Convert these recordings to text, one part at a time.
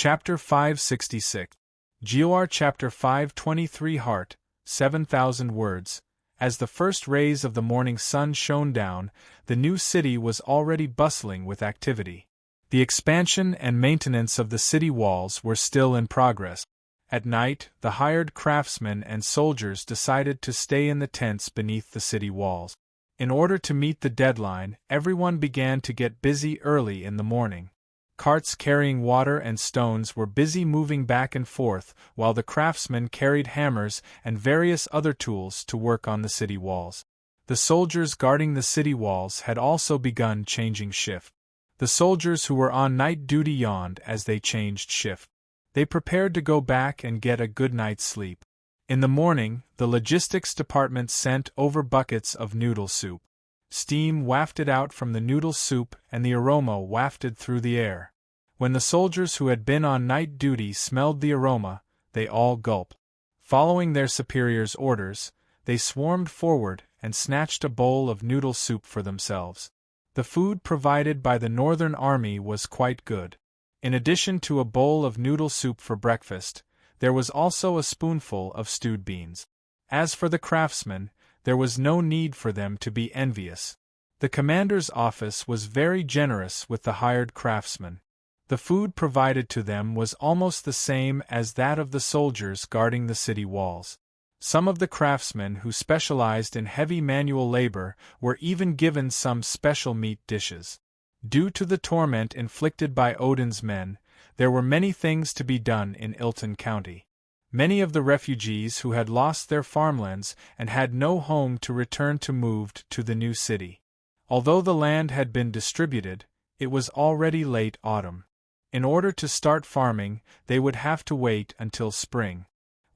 Chapter 566. Geor Chapter 523 Heart, 7,000 words. As the first rays of the morning sun shone down, the new city was already bustling with activity. The expansion and maintenance of the city walls were still in progress. At night, the hired craftsmen and soldiers decided to stay in the tents beneath the city walls. In order to meet the deadline, everyone began to get busy early in the morning. Carts carrying water and stones were busy moving back and forth, while the craftsmen carried hammers and various other tools to work on the city walls. The soldiers guarding the city walls had also begun changing shift. The soldiers who were on night duty yawned as they changed shift. They prepared to go back and get a good night's sleep. In the morning, the logistics department sent over buckets of noodle soup. Steam wafted out from the noodle soup and the aroma wafted through the air. When the soldiers who had been on night duty smelled the aroma, they all gulped. Following their superiors' orders, they swarmed forward and snatched a bowl of noodle soup for themselves. The food provided by the Northern Army was quite good. In addition to a bowl of noodle soup for breakfast, there was also a spoonful of stewed beans. As for the craftsmen, there was no need for them to be envious. The commander's office was very generous with the hired craftsmen. The food provided to them was almost the same as that of the soldiers guarding the city walls. Some of the craftsmen who specialized in heavy manual labor were even given some special meat dishes. Due to the torment inflicted by Odin's men, there were many things to be done in Ilton County. Many of the refugees who had lost their farmlands and had no home to return to moved to the new city. Although the land had been distributed, it was already late autumn. In order to start farming, they would have to wait until spring.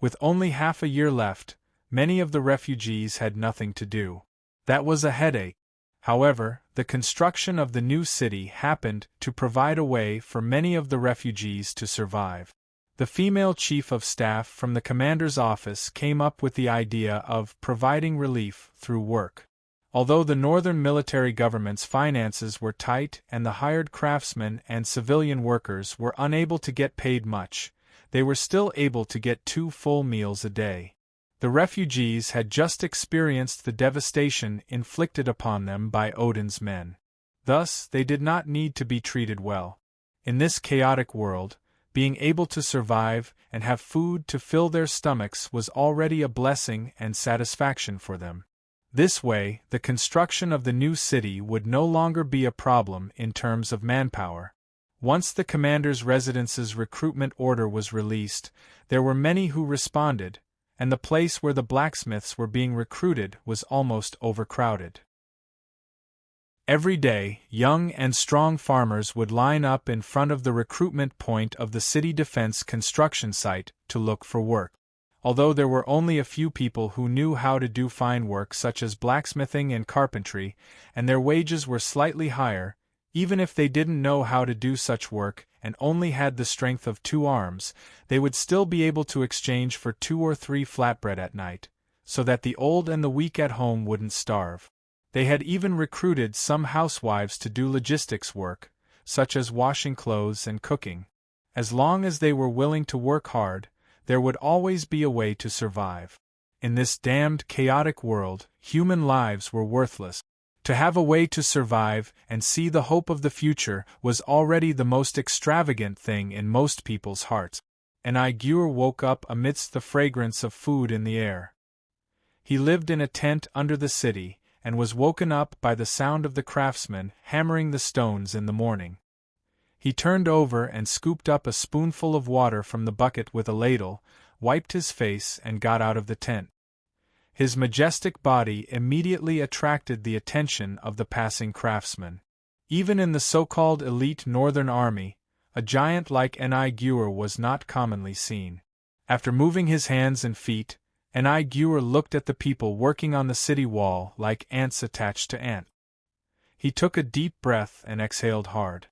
With only half a year left, many of the refugees had nothing to do. That was a headache. However, the construction of the new city happened to provide a way for many of the refugees to survive. The female chief of staff from the commander's office came up with the idea of providing relief through work. Although the northern military government's finances were tight and the hired craftsmen and civilian workers were unable to get paid much, they were still able to get 2 full meals a day. The refugees had just experienced the devastation inflicted upon them by Odin's men. Thus, they did not need to be treated well. In this chaotic world, being able to survive and have food to fill their stomachs was already a blessing and satisfaction for them. This way, the construction of the new city would no longer be a problem in terms of manpower. Once the commander's residence's recruitment order was released, there were many who responded, and the place where the blacksmiths were being recruited was almost overcrowded. Every day, young and strong farmers would line up in front of the recruitment point of the city defense construction site to look for work. Although there were only a few people who knew how to do fine work such as blacksmithing and carpentry, and their wages were slightly higher, even if they didn't know how to do such work and only had the strength of 2 arms, they would still be able to exchange for 2 or 3 flatbread at night, so that the old and the weak at home wouldn't starve. They had even recruited some housewives to do logistics work, such as washing clothes and cooking. As long as they were willing to work hard, there would always be a way to survive. In this damned chaotic world, human lives were worthless. To have a way to survive and see the hope of the future was already the most extravagant thing in most people's hearts. Enchantment woke up amidst the fragrance of food in the air. He lived in a tent under the city, and was woken up by the sound of the craftsmen hammering the stones in the morning. He turned over and scooped up a spoonful of water from the bucket with a ladle, wiped his face and got out of the tent. His majestic body immediately attracted the attention of the passing craftsmen. Even in the so-called elite Northern Army, a giant like Enchantment was not commonly seen. After moving his hands and feet, Enchantment looked at the people working on the city wall like ants attached to ant. He took a deep breath and exhaled hard.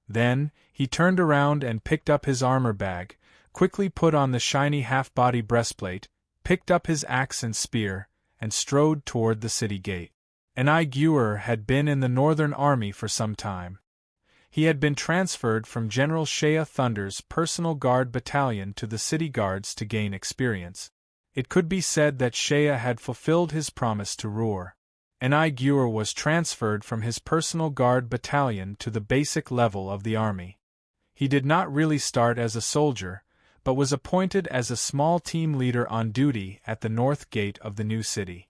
Then, he turned around and picked up his armor bag, quickly put on the shiny half-body breastplate, picked up his axe and spear, and strode toward the city gate. Enchantment had been in the Northern Army for some time. He had been transferred from General Shea Thunder's personal guard battalion to the city guards to gain experience. It could be said that Shea had fulfilled his promise to Roar. Enchantment was transferred from his personal guard battalion to the basic level of the army. He did not really start as a soldier, but was appointed as a small team leader on duty at the north gate of the new city.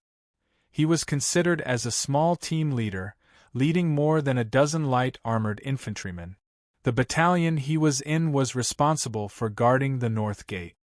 He was considered as a small team leader, leading more than a dozen light armored infantrymen. The battalion he was in was responsible for guarding the north gate.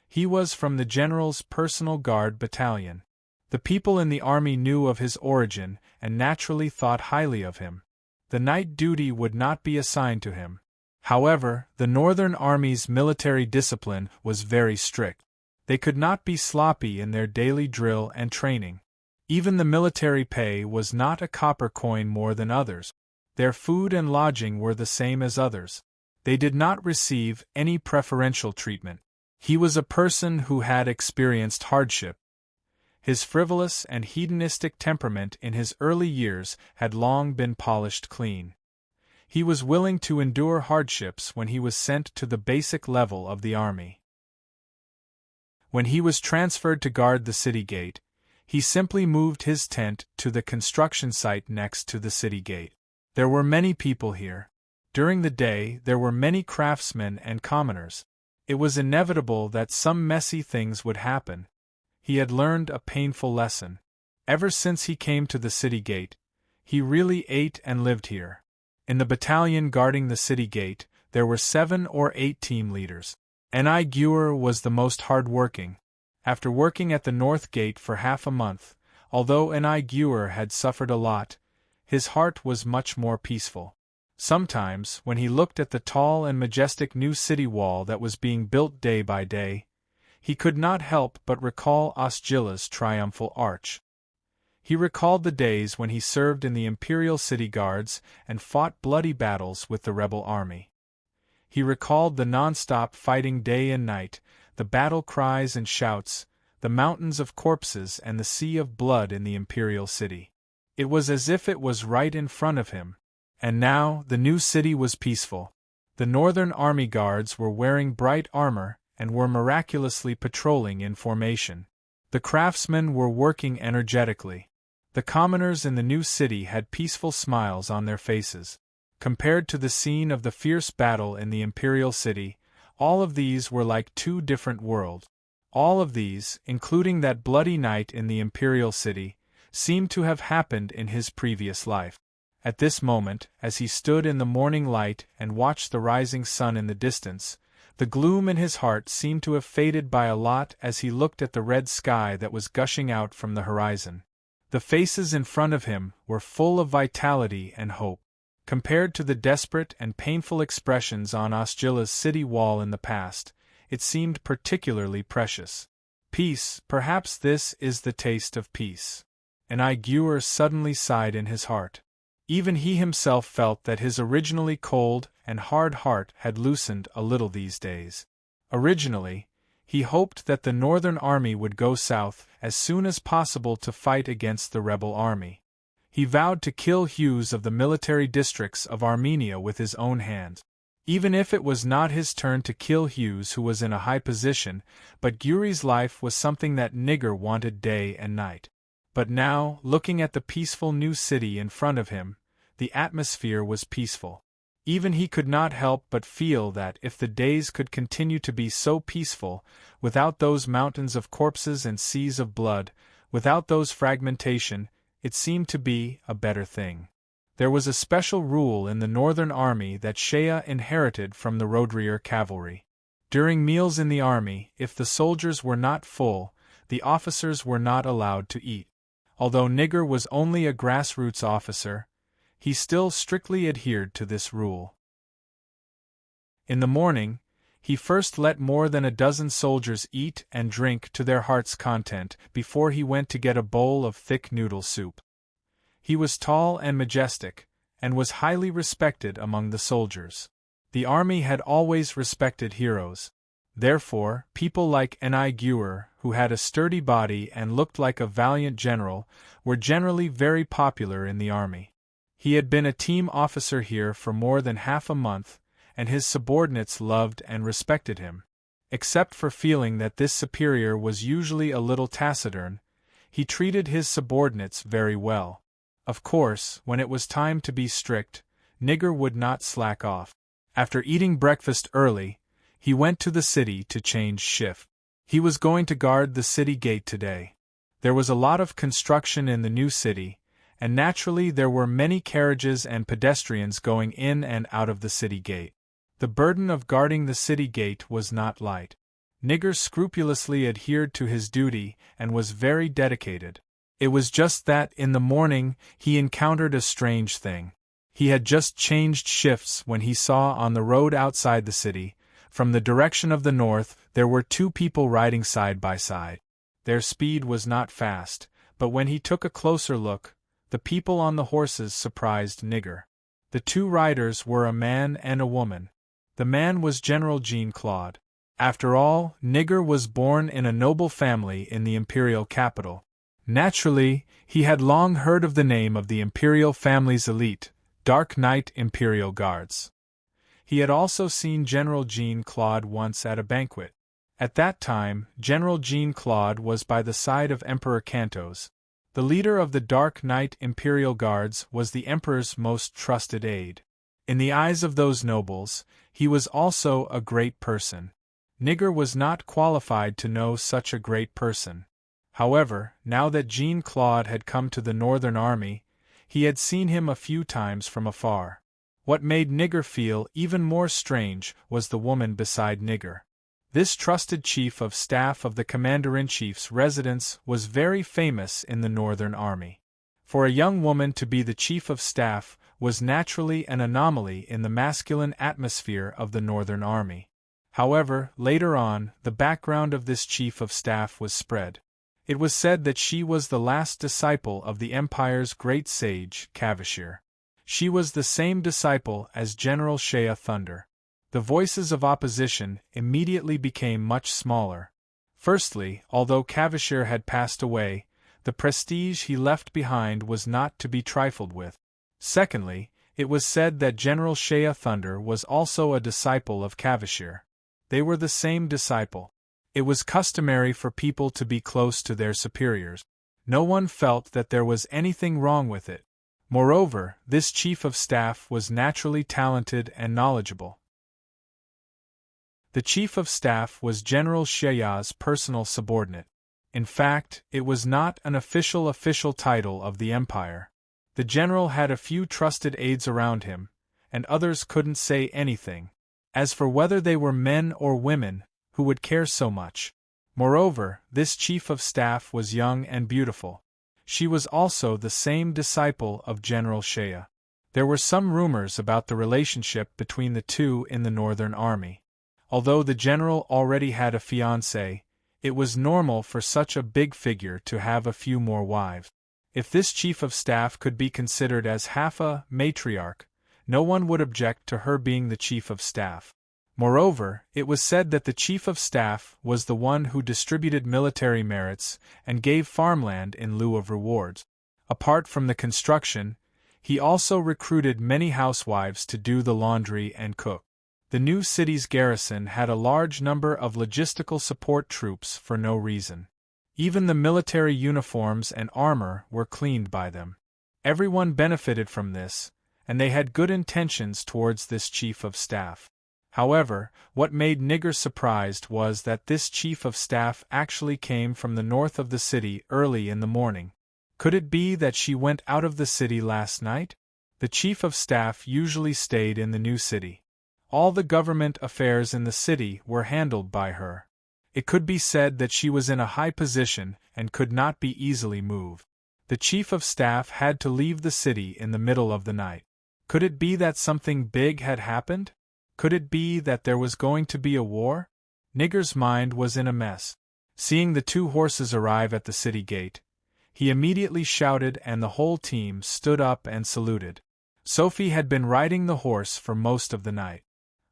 He was from the general's personal guard battalion. The people in the army knew of his origin and naturally thought highly of him. The night duty would not be assigned to him. However, the Northern Army's military discipline was very strict. They could not be sloppy in their daily drill and training. Even the military pay was not a copper coin more than others. Their food and lodging were the same as others. They did not receive any preferential treatment. He was a person who had experienced hardship. His frivolous and hedonistic temperament in his early years had long been polished clean. He was willing to endure hardships when he was sent to the basic level of the army. When he was transferred to guard the city gate, he simply moved his tent to the construction site next to the city gate. There were many people here. During the day, there were many craftsmen and commoners. It was inevitable that some messy things would happen. He had learned a painful lesson. Ever since he came to the city gate, he really ate and lived here. In the battalion guarding the city gate, there were 7 or 8 team leaders. Enchantment was the most hard-working. After working at the north gate for half a month, although Enchantment had suffered a lot, his heart was much more peaceful. Sometimes, when he looked at the tall and majestic new city wall that was being built day by day, he could not help but recall Osgila's triumphal arch. He recalled the days when he served in the Imperial City Guards and fought bloody battles with the rebel army. He recalled the non-stop fighting day and night, the battle cries and shouts, the mountains of corpses and the sea of blood in the Imperial City. It was as if it was right in front of him. And now, the new city was peaceful. The Northern Army Guards were wearing bright armor and were miraculously patrolling in formation. The craftsmen were working energetically. The commoners in the new city had peaceful smiles on their faces. Compared to the scene of the fierce battle in the Imperial City, all of these were like 2 different worlds. All of these, including that bloody night in the Imperial City, seemed to have happened in his previous life. At this moment, as he stood in the morning light and watched the rising sun in the distance, the gloom in his heart seemed to have faded by a lot as he looked at the red sky that was gushing out from the horizon. The faces in front of him were full of vitality and hope. Compared to the desperate and painful expressions on Osgila's city wall in the past, it seemed particularly precious. Peace, perhaps this is the taste of peace. Enchantment suddenly sighed in his heart. Even he himself felt that his originally cold and hard heart had loosened a little these days. Originally, he hoped that the Northern Army would go south as soon as possible to fight against the rebel army. He vowed to kill Hughes of the military districts of Armenia with his own hands. Even if it was not his turn to kill Hughes, who was in a high position, but Guri's life was something that Nigger wanted day and night. But now, looking at the peaceful new city in front of him, the atmosphere was peaceful. Even he could not help but feel that if the days could continue to be so peaceful, without those mountains of corpses and seas of blood, without those fragmentation, it seemed to be a better thing. There was a special rule in the Northern Army that Shea inherited from the Roadrear cavalry. During meals in the army, if the soldiers were not full, the officers were not allowed to eat. Although Nigger was only a grassroots officer, he still strictly adhered to this rule. In the morning, he first let more than a dozen soldiers eat and drink to their heart's content before he went to get a bowl of thick noodle soup. He was tall and majestic, and was highly respected among the soldiers. The army had always respected heroes. Therefore, people like Enchantment, who had a sturdy body and looked like a valiant general, were generally very popular in the army. He had been a team officer here for more than half a month, and his subordinates loved and respected him. Except for feeling that this superior was usually a little taciturn, he treated his subordinates very well. Of course, when it was time to be strict, Nigger would not slack off. After eating breakfast early, he went to the city to change shift. He was going to guard the city gate today. There was a lot of construction in the new city, and naturally there were many carriages and pedestrians going in and out of the city gate. The burden of guarding the city gate was not light. Nigger scrupulously adhered to his duty and was very dedicated. It was just that in the morning he encountered a strange thing. He had just changed shifts when he saw on the road outside the city, from the direction of the north, there were two people riding side by side. Their speed was not fast, but when he took a closer look, the people on the horses surprised Nigger. The two riders were a man and a woman. The man was General Jean-Claude. After all, Nigger was born in a noble family in the imperial capital. Naturally, he had long heard of the name of the imperial family's elite, Dark Knight Imperial Guards. He had also seen General Jean-Claude once at a banquet. At that time, General Jean-Claude was by the side of Emperor Cantos. The leader of the Dark Knight Imperial Guards was the Emperor's most trusted aide. In the eyes of those nobles, he was also a great person. Nigger was not qualified to know such a great person. However, now that Jean-Claude had come to the Northern Army, he had seen him a few times from afar. What made Nigger feel even more strange was the woman beside Nigger. This trusted chief of staff of the commander-in-chief's residence was very famous in the Northern Army. For a young woman to be the chief of staff was naturally an anomaly in the masculine atmosphere of the Northern Army. However, later on, the background of this chief of staff was spread. It was said that she was the last disciple of the Empire's great sage, Cavashir. She was the same disciple as General Shea Thunder. The voices of opposition immediately became much smaller. Firstly, although Cavashir had passed away, the prestige he left behind was not to be trifled with. Secondly, it was said that General Shea Thunder was also a disciple of Cavashir. They were the same disciple. It was customary for people to be close to their superiors. No one felt that there was anything wrong with it. Moreover, this chief of staff was naturally talented and knowledgeable. The chief of staff was General Shea's personal subordinate. In fact, it was not an official title of the Empire. The general had a few trusted aides around him, and others couldn't say anything. As for whether they were men or women, who would care so much? Moreover, this chief of staff was young and beautiful. She was also the same disciple of General Shea. There were some rumors about the relationship between the two in the Northern Army. Although the general already had a fiancée, it was normal for such a big figure to have a few more wives. If this chief of staff could be considered as half a matriarch, no one would object to her being the chief of staff. Moreover, it was said that the chief of staff was the one who distributed military merits and gave farmland in lieu of rewards. Apart from the construction, he also recruited many housewives to do the laundry and cook. The new city's garrison had a large number of logistical support troops for no reason. Even the military uniforms and armor were cleaned by them. Everyone benefited from this, and they had good intentions towards this chief of staff. However, what made Nigger surprised was that this chief of staff actually came from the north of the city early in the morning. Could it be that she went out of the city last night? The chief of staff usually stayed in the new city. All the government affairs in the city were handled by her. It could be said that she was in a high position and could not be easily moved. The chief of staff had to leave the city in the middle of the night. Could it be that something big had happened? Could it be that there was going to be a war? Nigger's mind was in a mess. Seeing the two horses arrive at the city gate, he immediately shouted and the whole team stood up and saluted. Sophie had been riding the horse for most of the night.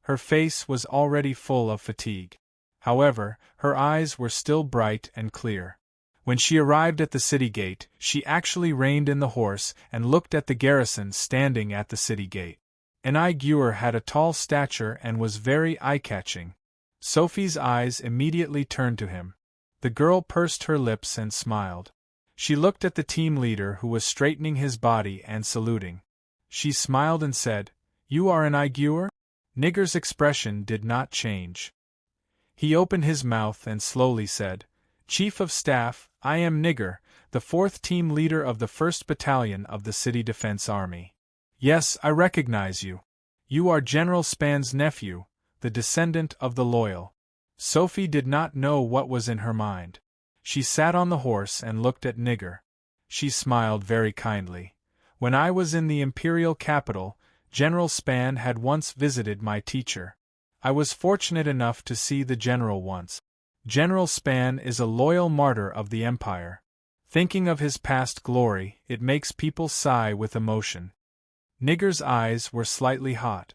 Her face was already full of fatigue. However, her eyes were still bright and clear. When she arrived at the city gate, she actually reined in the horse and looked at the garrison standing at the city gate. Enchantment had a tall stature and was very eye-catching. Sophie's eyes immediately turned to him. The girl pursed her lips and smiled. She looked at the team leader who was straightening his body and saluting. She smiled and said, "You are Enchantment?" Nigger's expression did not change. He opened his mouth and slowly said, "Chief of Staff, I am Nigger, the 4th team leader of the 1st Battalion of the City Defense Army. Yes, I recognize you. You are General Span's nephew, the descendant of the loyal." Sophie did not know what was in her mind. She sat on the horse and looked at Nigger. She smiled very kindly. "When I was in the imperial capital, General Span had once visited my teacher. I was fortunate enough to see the general once. General Span is a loyal martyr of the Empire. Thinking of his past glory, it makes people sigh with emotion." Nigger's eyes were slightly hot.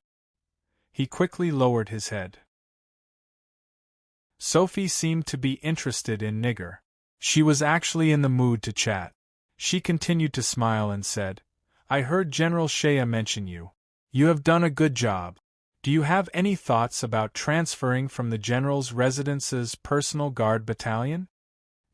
He quickly lowered his head. Sophie seemed to be interested in Nigger. She was actually in the mood to chat. She continued to smile and said, "I heard General Shea mention you. You have done a good job. Do you have any thoughts about transferring from the General's residence's personal guard battalion?"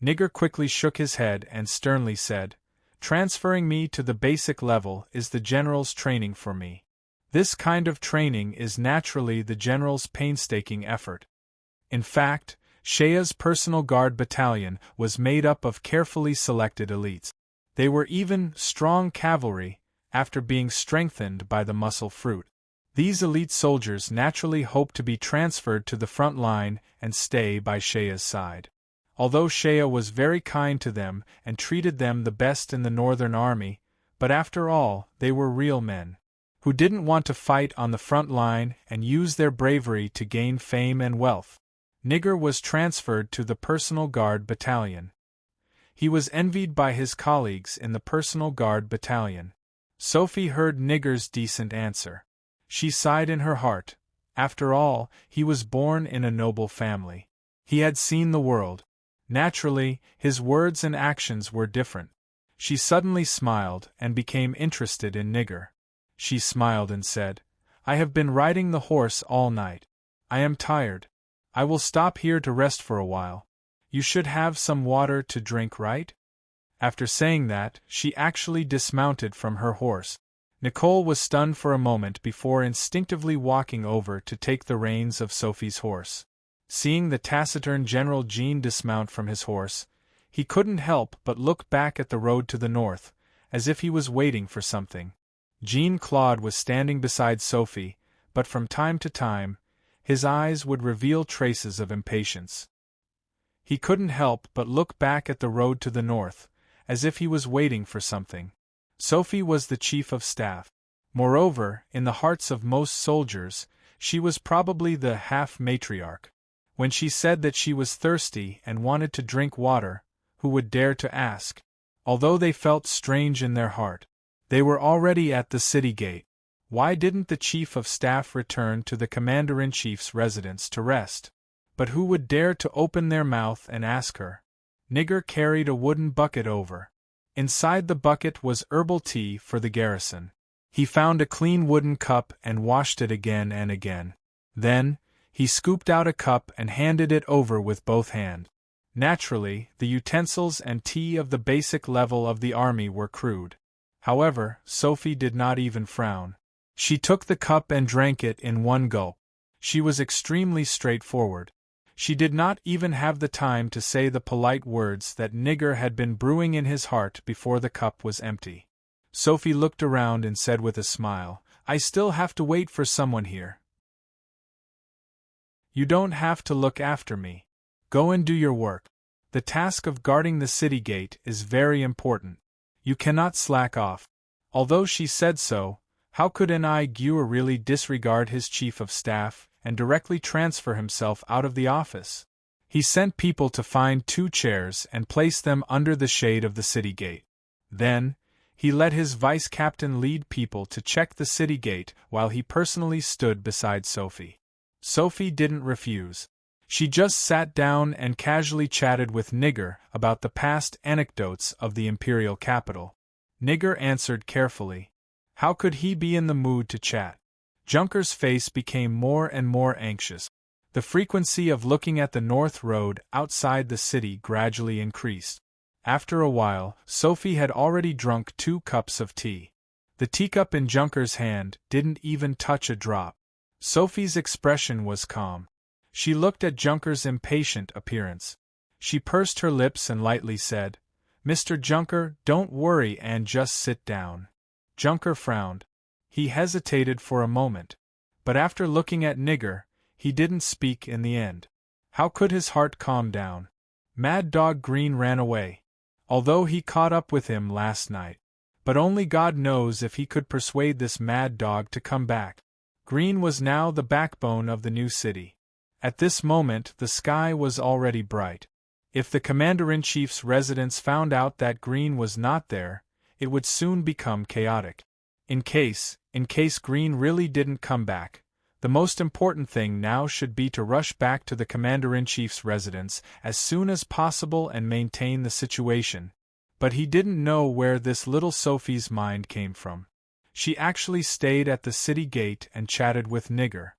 Nigger quickly shook his head and sternly said, "Transferring me to the basic level is the General's training for me. This kind of training is naturally the General's painstaking effort. In fact, Shea's personal guard battalion was made up of carefully selected elites. They were even strong cavalry, after being strengthened by the muscle fruit. These elite soldiers naturally hope to be transferred to the front line and stay by Shea's side. Although Shea was very kind to them and treated them the best in the Northern Army, but after all, they were real men, who didn't want to fight on the front line and use their bravery to gain fame and wealth. Nigger was transferred to the Personal Guard Battalion. He was envied by his colleagues in the Personal Guard Battalion. Sophie heard Nigger's decent answer. She sighed in her heart. After all, he was born in a noble family. He had seen the world. Naturally, his words and actions were different. She suddenly smiled and became interested in Nigger. She smiled and said, "I have been riding the horse all night. I am tired. I will stop here to rest for a while. You should have some water to drink, right?" After saying that, she actually dismounted from her horse. Nicole was stunned for a moment before instinctively walking over to take the reins of Sophie's horse. Seeing the taciturn General Jean dismount from his horse, he couldn't help but look back at the road to the north, as if he was waiting for something. Jean-Claude was standing beside Sophie, but from time to time, his eyes would reveal traces of impatience. He couldn't help but look back at the road to the north, as if he was waiting for something. Sophie was the chief of staff. Moreover, in the hearts of most soldiers, she was probably the half-matriarch. When she said that she was thirsty and wanted to drink water, who would dare to ask? Although they felt strange in their heart, they were already at the city gate. Why didn't the chief of staff return to the commander-in-chief's residence to rest? But who would dare to open their mouth and ask her? Nigger carried a wooden bucket over. Inside the bucket was herbal tea for the garrison. He found a clean wooden cup and washed it again and again. Then, he scooped out a cup and handed it over with both hands. Naturally, the utensils and tea of the basic level of the army were crude. However, Sophie did not even frown. She took the cup and drank it in one gulp. She was extremely straightforward. She did not even have the time to say the polite words that Nigger had been brewing in his heart before the cup was empty. Sophie looked around and said with a smile, "I still have to wait for someone here." "You don't have to look after me. Go and do your work. The task of guarding the city gate is very important. You cannot slack off." Although she said so, how could Enchantment really disregard his chief of staff and directly transfer himself out of the office? He sent people to find 2 chairs and place them under the shade of the city gate. Then, he let his vice-captain lead people to check the city gate while he personally stood beside Sophie. Sophie didn't refuse. She just sat down and casually chatted with Nigger about the past anecdotes of the imperial capital. Nigger answered carefully. How could he be in the mood to chat? Junker's face became more and more anxious. The frequency of looking at the north road outside the city gradually increased. After a while, Sophie had already drunk 2 cups of tea. The teacup in Junker's hand didn't even touch a drop. Sophie's expression was calm. She looked at Junker's impatient appearance. She pursed her lips and lightly said, "Mr. Junker, don't worry and just sit down." Junker frowned. He hesitated for a moment. But after looking at Nigger, he didn't speak in the end. How could his heart calm down? Mad Dog Green ran away. Although he caught up with him last night. But only God knows if he could persuade this mad dog to come back. Green was now the backbone of the new city. At this moment the sky was already bright. If the Commander-in-Chief's residents found out that Green was not there, it would soon become chaotic. In case Green really didn't come back, the most important thing now should be to rush back to the Commander-in-Chief's residence as soon as possible and maintain the situation. But he didn't know where this little Sophie's mind came from. She actually stayed at the city gate and chatted with Nigger.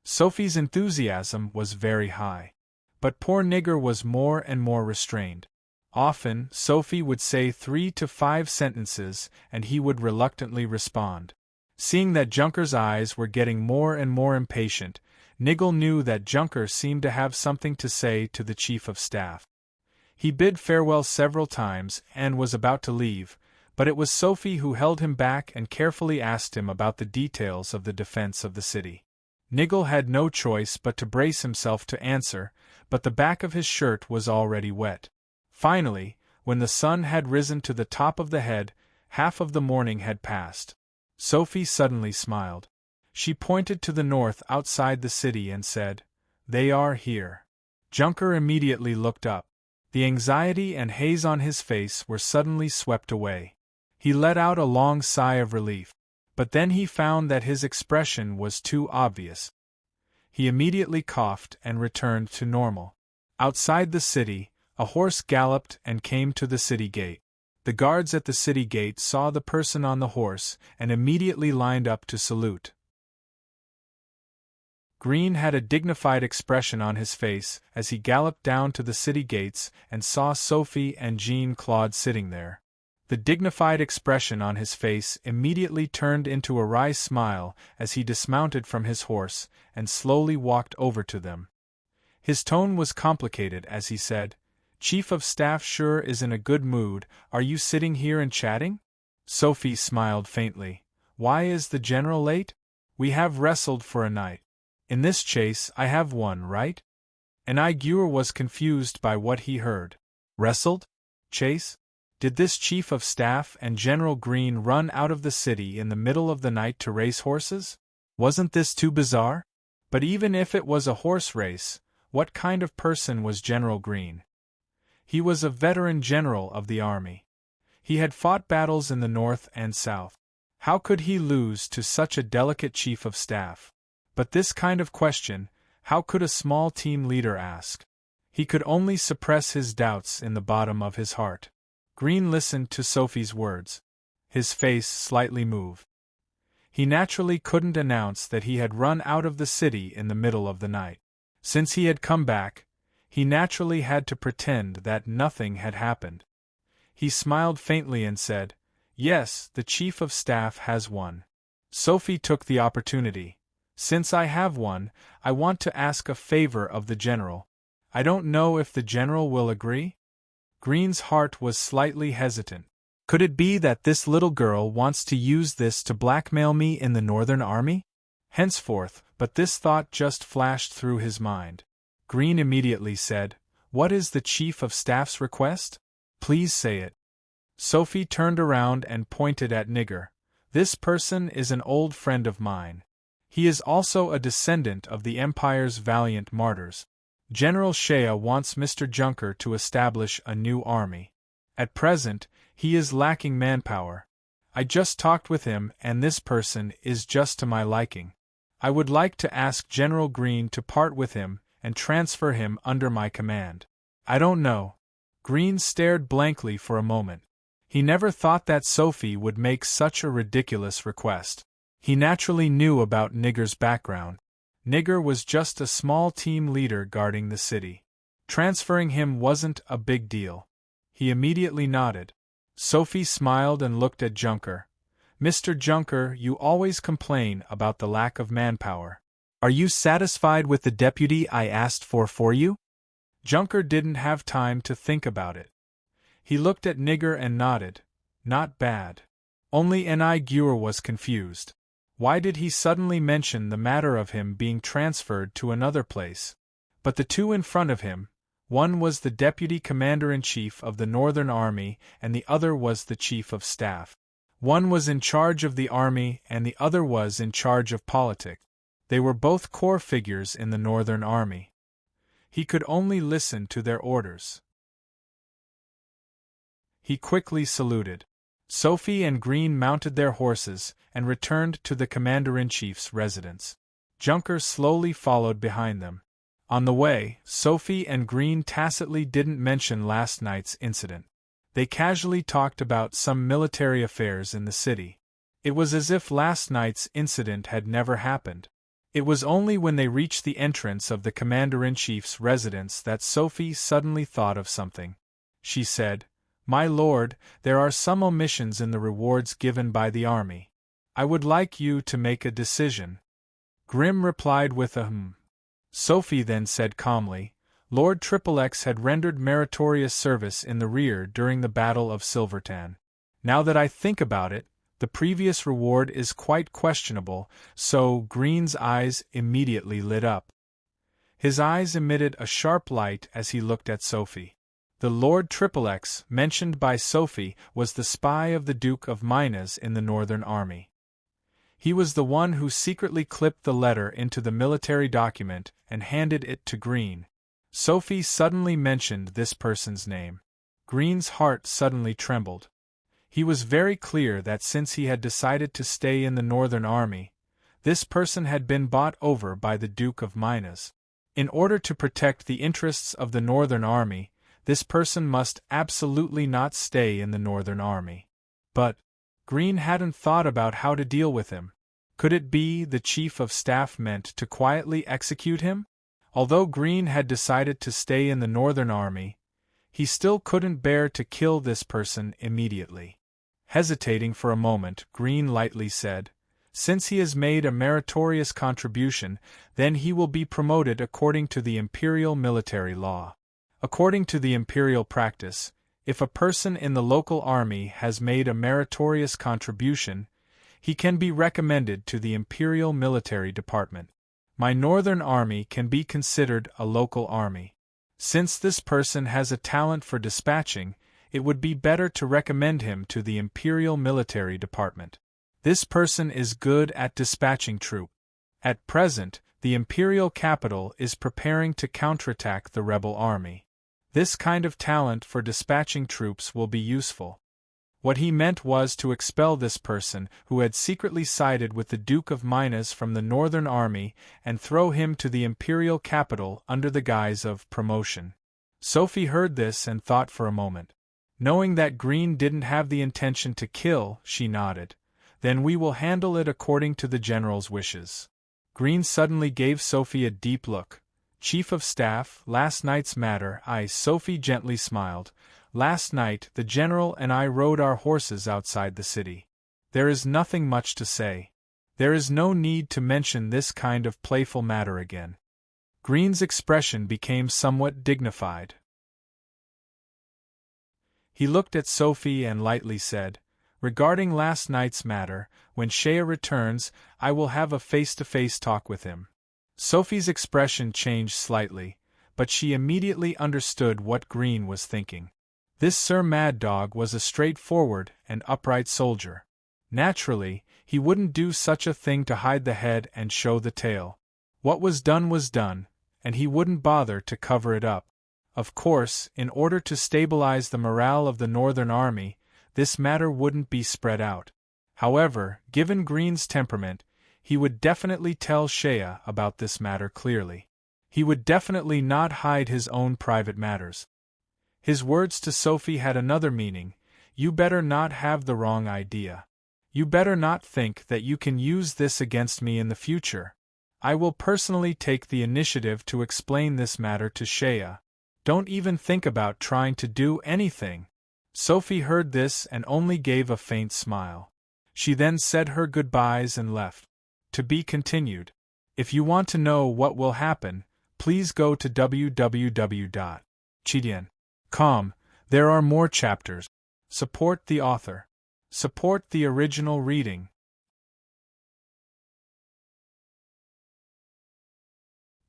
Sophie's enthusiasm was very high. But poor Nigger was more and more restrained. Often, Sophie would say 3 to 5 sentences and he would reluctantly respond. Seeing that Junker's eyes were getting more and more impatient, Niggle knew that Junker seemed to have something to say to the Chief of Staff. He bid farewell several times and was about to leave, but it was Sophie who held him back and carefully asked him about the details of the defense of the city. Niggle had no choice but to brace himself to answer, but the back of his shirt was already wet. Finally, when the sun had risen to the top of the head, half of the morning had passed. Sophie suddenly smiled. She pointed to the north outside the city and said, "They are here." Junker immediately looked up. The anxiety and haze on his face were suddenly swept away. He let out a long sigh of relief. But then he found that his expression was too obvious. He immediately coughed and returned to normal. Outside the city, a horse galloped and came to the city gate. The guards at the city gate saw the person on the horse and immediately lined up to salute. Green had a dignified expression on his face as he galloped down to the city gates and saw Sophie and Jean-Claude sitting there. The dignified expression on his face immediately turned into a wry smile as he dismounted from his horse and slowly walked over to them. His tone was complicated as he said, "Chief of Staff sure is in a good mood. Are you sitting here and chatting?" Sophie smiled faintly. "Why is the general late? We have wrestled for a night. In this chase I have won, right?" And Igor was confused by what he heard. Wrestled? Chase? Did this Chief of Staff and General Green run out of the city in the middle of the night to race horses? Wasn't this too bizarre? But even if it was a horse race, what kind of person was General Green? He was a veteran general of the army. He had fought battles in the north and south. How could he lose to such a delicate chief of staff? But this kind of question, how could a small team leader ask? He could only suppress his doubts in the bottom of his heart. Green listened to Sophie's words. His face slightly moved. He naturally couldn't announce that he had run out of the city in the middle of the night. Since he had come back, he naturally had to pretend that nothing had happened. He smiled faintly and said, "Yes, the Chief of Staff has won." Sophie took the opportunity. "Since I have won, I want to ask a favor of the general. I don't know if the general will agree?" Green's heart was slightly hesitant. Could it be that this little girl wants to use this to blackmail me in the Northern Army? Henceforth, but this thought just flashed through his mind. Green immediately said, "What is the Chief of Staff's request? Please say it." Sophie turned around and pointed at Nigger. "This person is an old friend of mine. He is also a descendant of the Empire's valiant martyrs. General Shea wants Mr. Junker to establish a new army. At present, he is lacking manpower. I just talked with him and this person is just to my liking. I would like to ask General Green to part with him and transfer him under my command. I don't know. Green stared blankly for a moment. He never thought that Sophie would make such a ridiculous request. He naturally knew about Nigger's background. Nigger was just a small team leader guarding the city. Transferring him wasn't a big deal. He immediately nodded. Sophie smiled and looked at Junker. Mr. Junker, you always complain about the lack of manpower. Are you satisfied with the deputy I asked for you? Junker didn't have time to think about it. He looked at Nigger and nodded. Not bad. Only N.I. was confused. Why did he suddenly mention the matter of him being transferred to another place? But the two in front of him, one was the Deputy Commander-in-Chief of the Northern Army and the other was the Chief of Staff. One was in charge of the army and the other was in charge of politics. They were both core figures in the Northern Army. He could only listen to their orders. He quickly saluted. Sophie and Green mounted their horses and returned to the Commander-in-Chief's residence. Junker slowly followed behind them. On the way, Sophie and Green tacitly didn't mention last night's incident. They casually talked about some military affairs in the city. It was as if last night's incident had never happened. It was only when they reached the entrance of the Commander-in-Chief's residence that Sophie suddenly thought of something. She said, "My lord, there are some omissions in the rewards given by the army. I would like you to make a decision." Grimm replied with a "hmm." Sophie then said calmly, "Lord XXX had rendered meritorious service in the rear during the Battle of Silvertan. Now that I think about it, the previous reward is quite questionable, so." Green's eyes immediately lit up. His eyes emitted a sharp light as he looked at Sophie. The Lord XXX mentioned by Sophie was the spy of the Duke of Minas in the Northern Army. He was the one who secretly clipped the letter into the military document and handed it to Green. Sophie suddenly mentioned this person's name. Green's heart suddenly trembled. He was very clear that since he had decided to stay in the Northern Army, this person had been bought over by the Duke of Minas. In order to protect the interests of the Northern Army, this person must absolutely not stay in the Northern Army. But Green hadn't thought about how to deal with him. Could it be the Chief of Staff meant to quietly execute him? Although Green had decided to stay in the Northern Army, he still couldn't bear to kill this person immediately. Hesitating for a moment, Green lightly said, "Since he has made a meritorious contribution, then he will be promoted according to the imperial military law. According to the imperial practice, if a person in the local army has made a meritorious contribution, he can be recommended to the imperial military department. My Northern Army can be considered a local army. Since this person has a talent for dispatching, it would be better to recommend him to the imperial military department. This person is good at dispatching troops. At present, the imperial capital is preparing to counterattack the rebel army. This kind of talent for dispatching troops will be useful." What he meant was to expel this person who had secretly sided with the Duke of Minas from the Northern Army and throw him to the imperial capital under the guise of promotion. Sophie heard this and thought for a moment. Knowing that Green didn't have the intention to kill, she nodded. "Then we will handle it according to the general's wishes." Green suddenly gave Sophie a deep look. "Chief of Staff, last night's matter." Sophie gently smiled. "Last night the general and I rode our horses outside the city. There is nothing much to say. There is no need to mention this kind of playful matter again." Green's expression became somewhat dignified. He looked at Sophie and lightly said, "Regarding last night's matter, when Shea returns, I will have a face-to-face talk with him." Sophie's expression changed slightly, but she immediately understood what Green was thinking. This Sir Mad Dog was a straightforward and upright soldier. Naturally, he wouldn't do such a thing to hide the head and show the tail. What was done, and he wouldn't bother to cover it up. Of course, in order to stabilize the morale of the Northern Army, this matter wouldn't be spread out. However, given Green's temperament, he would definitely tell Shea about this matter clearly. He would definitely not hide his own private matters. His words to Sophie had another meaning: you better not have the wrong idea. You better not think that you can use this against me in the future. I will personally take the initiative to explain this matter to Shea. Don't even think about trying to do anything. Sophie heard this and only gave a faint smile. She then said her goodbyes and left. To be continued. If you want to know what will happen, please go to www.chidian.com. There are more chapters. Support the author. Support the original reading.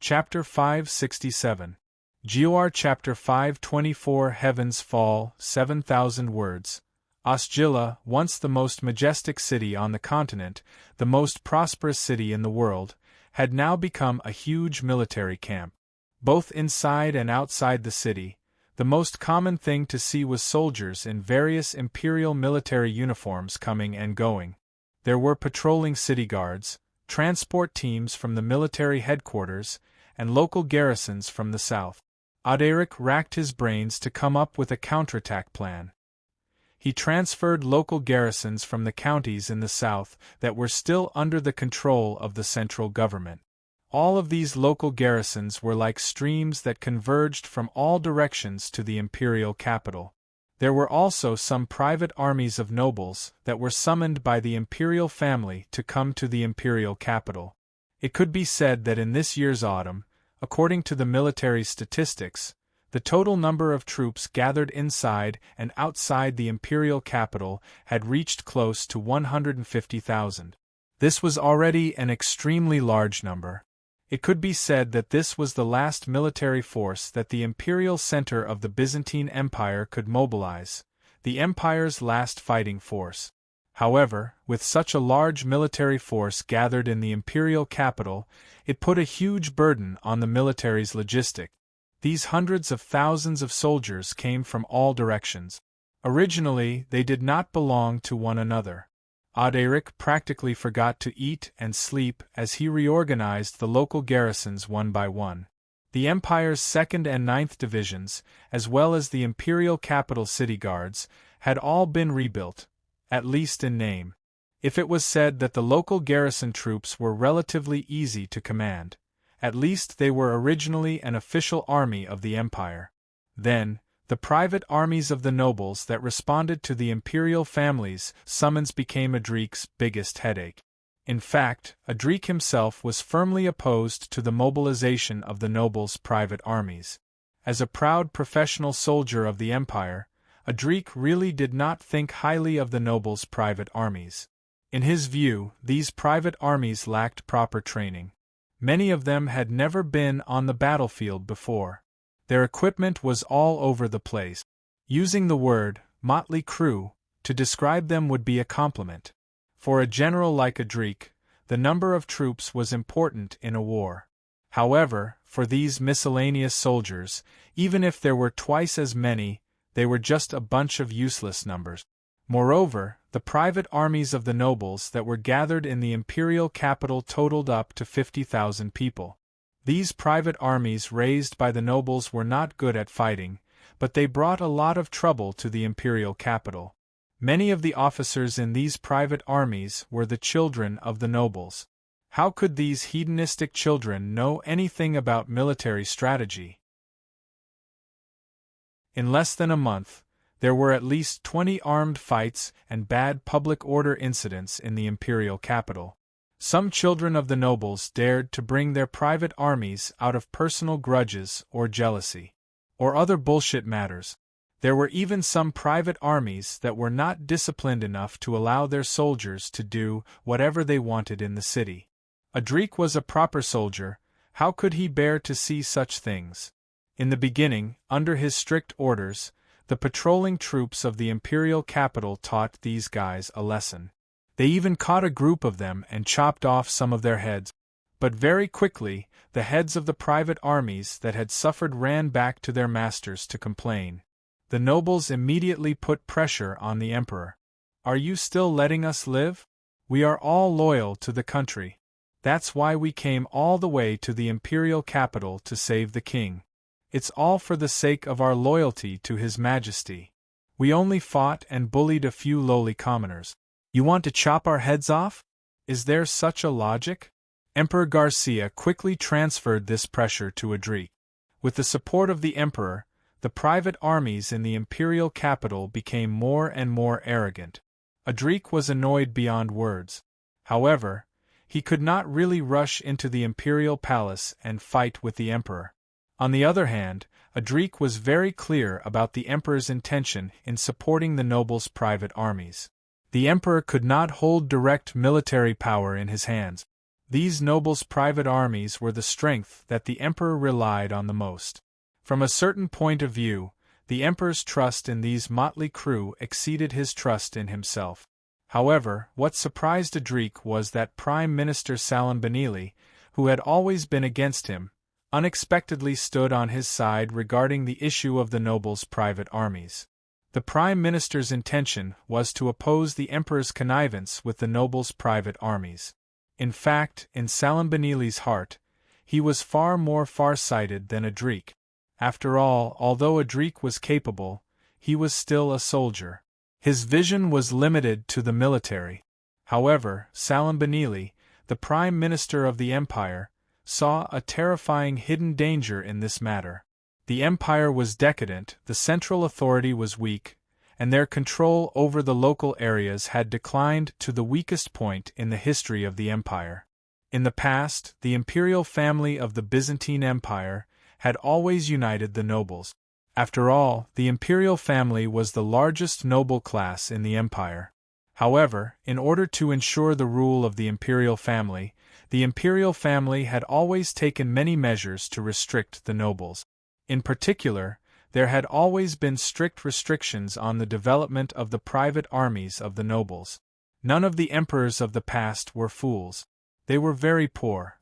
Chapter 567. GOR Chapter 524 Heaven's Fall, 7,000 Words. Osgilla, once the most majestic city on the continent, the most prosperous city in the world, had now become a huge military camp. Both inside and outside the city, the most common thing to see was soldiers in various imperial military uniforms coming and going. There were patrolling city guards, transport teams from the military headquarters, and local garrisons from the south. Audiobook racked his brains to come up with a counterattack plan. He transferred local garrisons from the counties in the south that were still under the control of the central government. All of these local garrisons were like streams that converged from all directions to the imperial capital. There were also some private armies of nobles that were summoned by the imperial family to come to the imperial capital. It could be said that in this year's autumn, according to the military statistics, the total number of troops gathered inside and outside the imperial capital had reached close to 150,000. This was already an extremely large number. It could be said that this was the last military force that the imperial center of the Byzantine Empire could mobilize, the empire's last fighting force. However, with such a large military force gathered in the imperial capital, it put a huge burden on the military's logistics. These hundreds of thousands of soldiers came from all directions. Originally, they did not belong to one another. Audiobook practically forgot to eat and sleep as he reorganized the local garrisons one by one. The Empire's 2nd and 9th divisions, as well as the imperial capital city guards, had all been rebuilt, at least in name. If it was said that the local garrison troops were relatively easy to command, at least they were originally an official army of the Empire. Then, the private armies of the nobles that responded to the imperial family's summons became Audiobook's biggest headache. In fact, Audiobook himself was firmly opposed to the mobilization of the nobles' private armies. As a proud professional soldier of the Empire, Audiobook really did not think highly of the nobles' private armies. In his view, these private armies lacked proper training. Many of them had never been on the battlefield before. Their equipment was all over the place. Using the word motley crew to describe them would be a compliment. For a general like Audiobook, the number of troops was important in a war. However, for these miscellaneous soldiers, even if there were twice as many, they were just a bunch of useless numbers. Moreover, the private armies of the nobles that were gathered in the imperial capital totaled up to 50,000 people. These private armies raised by the nobles were not good at fighting, but they brought a lot of trouble to the imperial capital. Many of the officers in these private armies were the children of the nobles. How could these hedonistic children know anything about military strategy? In less than a month, there were at least 20 armed fights and bad public order incidents in the imperial capital. Some children of the nobles dared to bring their private armies out of personal grudges or jealousy, or other bullshit matters. There were even some private armies that were not disciplined enough to allow their soldiers to do whatever they wanted in the city. Audiobook was a proper soldier. How could he bear to see such things? In the beginning, under his strict orders, the patrolling troops of the imperial capital taught these guys a lesson. They even caught a group of them and chopped off some of their heads. But very quickly, the heads of the private armies that had suffered ran back to their masters to complain. The nobles immediately put pressure on the emperor. "Are you still letting us live? We are all loyal to the country." That's why we came all the way to the imperial capital to save the king. It's all for the sake of our loyalty to His Majesty. We only fought and bullied a few lowly commoners. You want to chop our heads off? Is there such a logic?" Emperor Garcia quickly transferred this pressure to Adric. With the support of the emperor, the private armies in the imperial capital became more and more arrogant. Adric was annoyed beyond words. However, he could not really rush into the imperial palace and fight with the emperor. On the other hand, Adric was very clear about the emperor's intention in supporting the nobles' private armies. The emperor could not hold direct military power in his hands. These nobles' private armies were the strength that the emperor relied on the most. From a certain point of view, the emperor's trust in these motley crew exceeded his trust in himself. However, what surprised Adric was that Prime Minister Salambanili, who had always been against him, unexpectedly stood on his side regarding the issue of the nobles' private armies. The Prime Minister's intention was to oppose the emperor's connivance with the nobles' private armies. In fact, in Salambanili's heart, he was far more far-sighted than Adric. After all, although Adric was capable, he was still a soldier. His vision was limited to the military. However, Salambanili, the Prime Minister of the Empire, saw a terrifying hidden danger in this matter. The empire was decadent, the central authority was weak, and their control over the local areas had declined to the weakest point in the history of the empire. In the past, the imperial family of the Byzantine Empire had always united the nobles. After all, the imperial family was the largest noble class in the empire. However, in order to ensure the rule of the imperial family had always taken many measures to restrict the nobles. In particular, there had always been strict restrictions on the development of the private armies of the nobles. None of the emperors of the past were fools. They were very poor.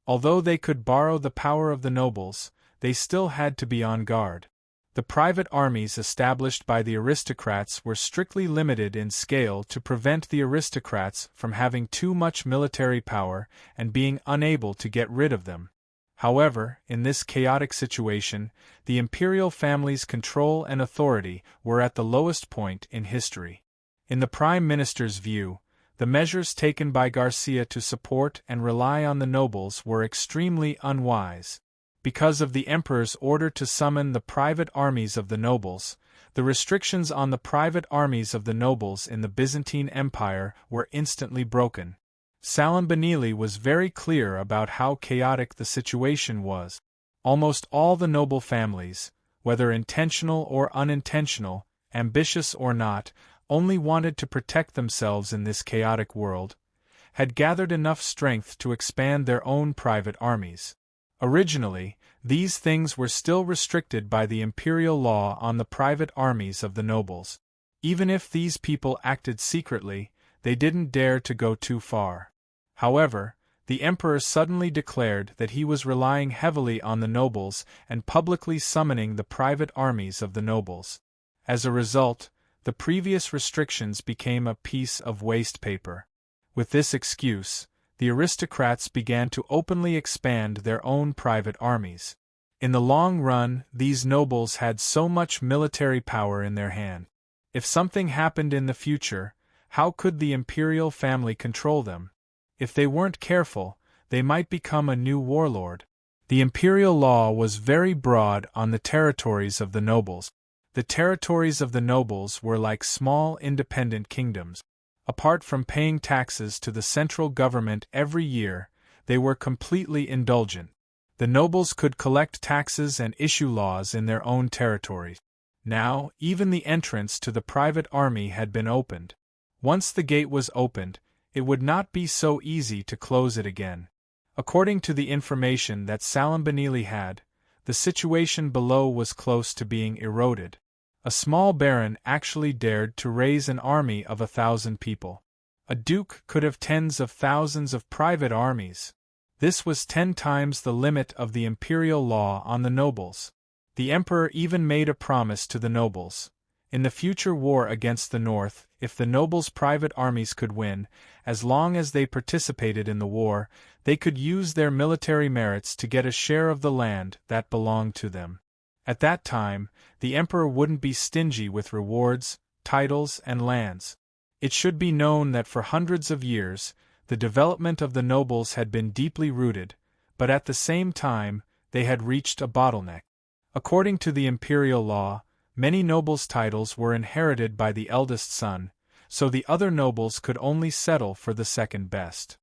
Although they could borrow the power of the nobles, they still had to be on guard. The private armies established by the aristocrats were strictly limited in scale to prevent the aristocrats from having too much military power and being unable to get rid of them. However, in this chaotic situation, the imperial family's control and authority were at the lowest point in history. In the Prime Minister's view, the measures taken by Garcia to support and rely on the nobles were extremely unwise. Because of the emperor's order to summon the private armies of the nobles, the restrictions on the private armies of the nobles in the Byzantine Empire were instantly broken. Salambanili was very clear about how chaotic the situation was. Almost all the noble families, whether intentional or unintentional, ambitious or not, only wanted to protect themselves in this chaotic world, had gathered enough strength to expand their own private armies. Originally, these things were still restricted by the imperial law on the private armies of the nobles. Even if these people acted secretly, they didn't dare to go too far. However, the emperor suddenly declared that he was relying heavily on the nobles and publicly summoning the private armies of the nobles. As a result, the previous restrictions became a piece of waste paper. With this excuse, the aristocrats began to openly expand their own private armies. In the long run, these nobles had so much military power in their hand. If something happened in the future, how could the imperial family control them? If they weren't careful, they might become a new warlord. The imperial law was very broad on the territories of the nobles. The territories of the nobles were like small independent kingdoms. Apart from paying taxes to the central government every year, they were completely indulgent. The nobles could collect taxes and issue laws in their own territories. Now, even the entrance to the private army had been opened. Once the gate was opened, it would not be so easy to close it again. According to the information that Salambanili had, the situation below was close to being eroded. A small baron actually dared to raise an army of 1,000 people. A duke could have tens of thousands of private armies. This was 10 times the limit of the imperial law on the nobles. The emperor even made a promise to the nobles. In the future war against the North, if the nobles' private armies could win, as long as they participated in the war, they could use their military merits to get a share of the land that belonged to them. At that time, the emperor wouldn't be stingy with rewards, titles, and lands. It should be known that for hundreds of years, the development of the nobles had been deeply rooted, but at the same time, they had reached a bottleneck. According to the imperial law, many nobles' titles were inherited by the eldest son, so the other nobles could only settle for the second best.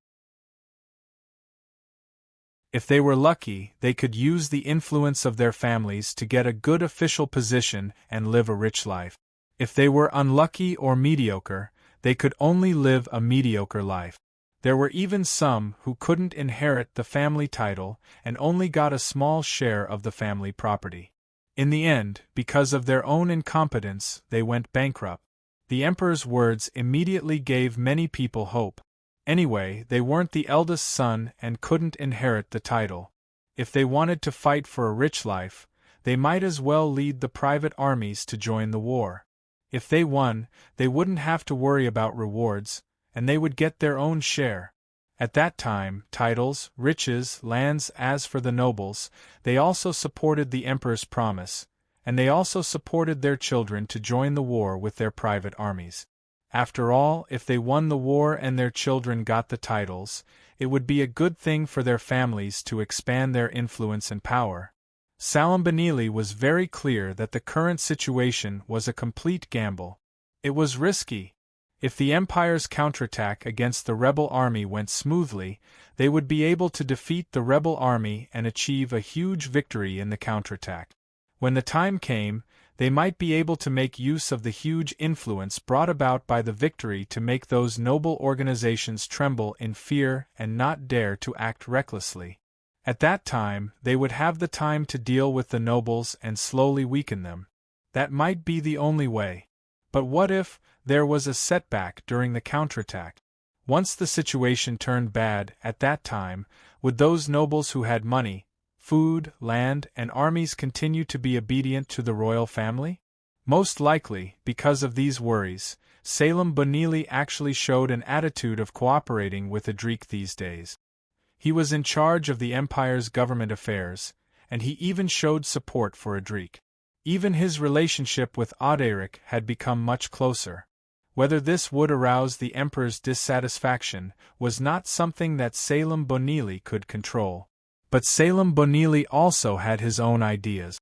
If they were lucky, they could use the influence of their families to get a good official position and live a rich life. If they were unlucky or mediocre, they could only live a mediocre life. There were even some who couldn't inherit the family title and only got a small share of the family property. In the end, because of their own incompetence, they went bankrupt. The emperor's words immediately gave many people hope. Anyway, they weren't the eldest son and couldn't inherit the title. If they wanted to fight for a rich life, they might as well lead the private armies to join the war. If they won, they wouldn't have to worry about rewards, and they would get their own share. At that time, titles, riches, lands. As for the nobles, they also supported the emperor's promise, and they also supported their children to join the war with their private armies. After all, if they won the war and their children got the titles, it would be a good thing for their families to expand their influence and power. Salimbonili was very clear that the current situation was a complete gamble. It was risky. If the empire's counterattack against the rebel army went smoothly, they would be able to defeat the rebel army and achieve a huge victory in the counterattack. When the time came, they might be able to make use of the huge influence brought about by the victory to make those noble organizations tremble in fear and not dare to act recklessly. At that time, they would have the time to deal with the nobles and slowly weaken them. That might be the only way. But what if there was a setback during the counterattack? Once the situation turned bad at that time, would those nobles who had money, food, land, and armies continue to be obedient to the royal family? Most likely, because of these worries, Salimbonili actually showed an attitude of cooperating with Adrik these days. He was in charge of the empire's government affairs, and he even showed support for Adrik. Even his relationship with Audiobook had become much closer. Whether this would arouse the emperor's dissatisfaction was not something that Salimbonili could control. But Salimbonili also had his own ideas.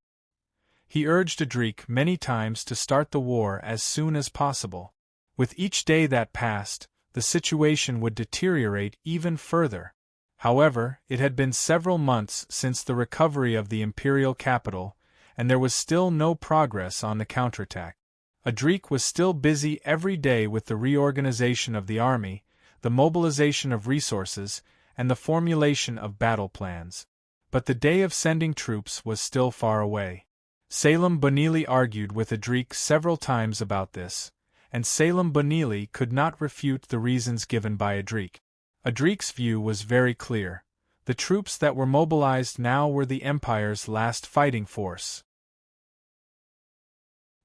He urged Adrik many times to start the war as soon as possible. With each day that passed, the situation would deteriorate even further. However, it had been several months since the recovery of the imperial capital, and there was still no progress on the counterattack. Adrik was still busy every day with the reorganization of the army, the mobilization of resources, and the formulation of battle plans. But the day of sending troops was still far away. Salimbonili argued with Adrik several times about this, and Salimbonili could not refute the reasons given by Adrik. Adrik's view was very clear. The troops that were mobilized now were the empire's last fighting force.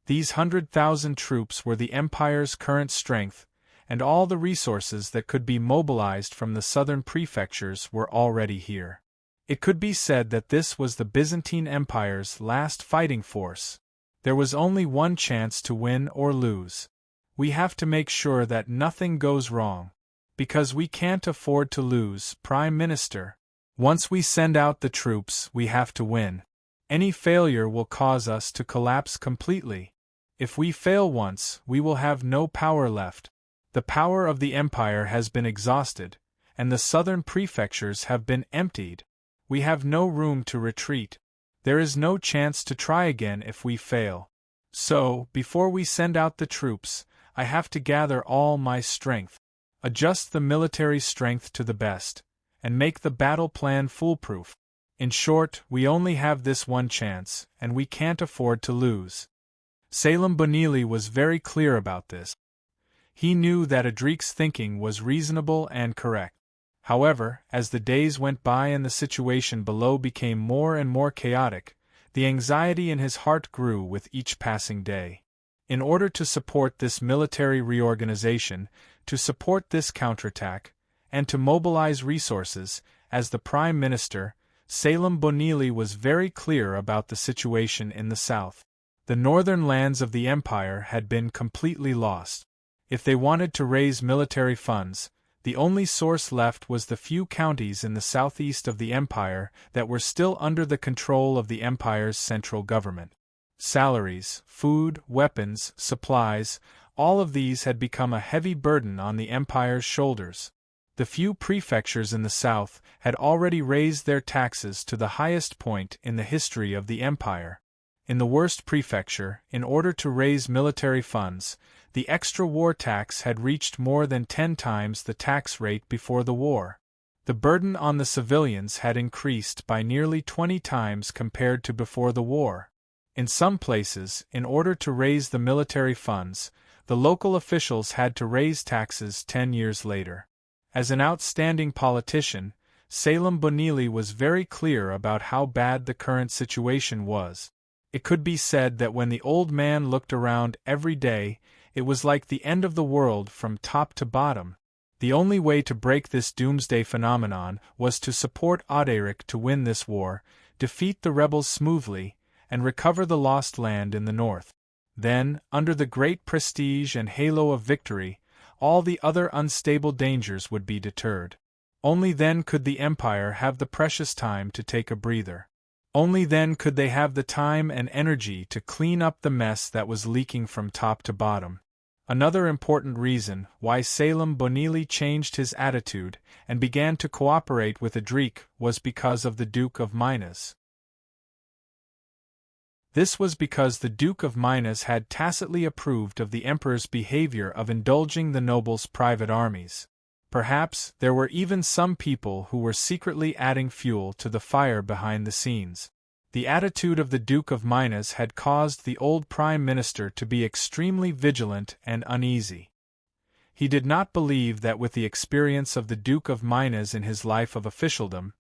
These 100,000 troops were the empire's current strength, and all the resources that could be mobilized from the southern prefectures were already here. It could be said that this was the Byzantine Empire's last fighting force. There was only one chance to win or lose. We have to make sure that nothing goes wrong. Because we can't afford to lose, Prime Minister. Once we send out the troops, we have to win. Any failure will cause us to collapse completely. If we fail once, we will have no power left. The power of the empire has been exhausted, and the southern prefectures have been emptied. We have no room to retreat. There is no chance to try again if we fail. So, before we send out the troops, I have to gather all my strength, adjust the military strength to the best, and make the battle plan foolproof. In short, we only have this one chance, and we can't afford to lose. Salimbonili was very clear about this. He knew that Adrik's thinking was reasonable and correct. However, as the days went by and the situation below became more and more chaotic, the anxiety in his heart grew with each passing day. In order to support this military reorganization, to support this counterattack, and to mobilize resources, as the Prime Minister, Salem Bonili was very clear about the situation in the south. The northern lands of the empire had been completely lost. If they wanted to raise military funds, the only source left was the few counties in the southeast of the empire that were still under the control of the empire's central government. Salaries, food, weapons, supplies, all of these had become a heavy burden on the empire's shoulders. The few prefectures in the south had already raised their taxes to the highest point in the history of the empire. In the worst prefecture, in order to raise military funds, the extra war tax had reached more than 10 times the tax rate before the war. The burden on the civilians had increased by nearly 20 times compared to before the war. In some places, in order to raise the military funds, the local officials had to raise taxes 10 years later. As an outstanding politician, Salem Bonili was very clear about how bad the current situation was. It could be said that when the old man looked around every day, it was like the end of the world from top to bottom. The only way to break this doomsday phenomenon was to support Audiobook to win this war, defeat the rebels smoothly, and recover the lost land in the north. Then, under the great prestige and halo of victory, all the other unstable dangers would be deterred. Only then could the empire have the precious time to take a breather. Only then could they have the time and energy to clean up the mess that was leaking from top to bottom. Another important reason why Salem Bonili changed his attitude and began to cooperate with Audiobook was because of the Duke of Minas. This was because the Duke of Minas had tacitly approved of the emperor's behavior of indulging the nobles' private armies. Perhaps there were even some people who were secretly adding fuel to the fire behind the scenes. The attitude of the Duke of Minas had caused the old Prime Minister to be extremely vigilant and uneasy. He did not believe that with the experience of the Duke of Minas in his life of officialdom,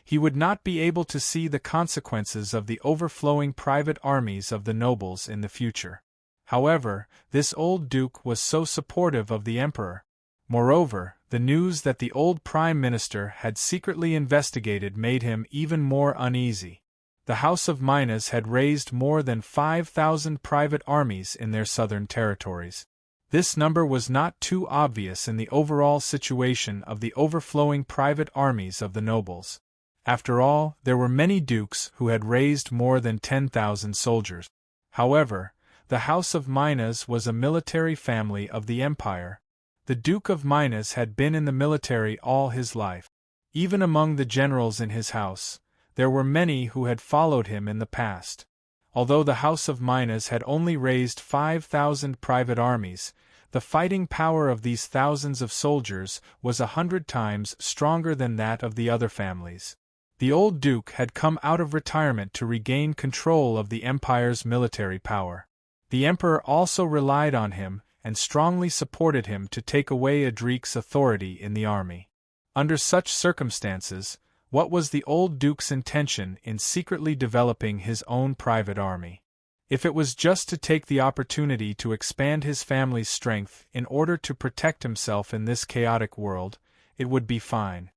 he would not be able to see the consequences of the overflowing private armies of the nobles in the future. However, this old duke was so supportive of the emperor. Moreover, the news that the old Prime Minister had secretly investigated made him even more uneasy. The House of Minas had raised more than 5,000 private armies in their southern territories. This number was not too obvious in the overall situation of the overflowing private armies of the nobles. After all, there were many dukes who had raised more than 10,000 soldiers. However, the House of Minas was a military family of the empire. The Duke of Minas had been in the military all his life. Even among the generals in his house, there were many who had followed him in the past. Although the House of Minas had only raised 5,000 private armies, the fighting power of these thousands of soldiers was 100 times stronger than that of the other families. The old duke had come out of retirement to regain control of the empire's military power. The emperor also relied on him and strongly supported him to take away Audiobook's authority in the army. Under such circumstances, what was the old duke's intention in secretly developing his own private army? If it was just to take the opportunity to expand his family's strength in order to protect himself in this chaotic world, it would be fine.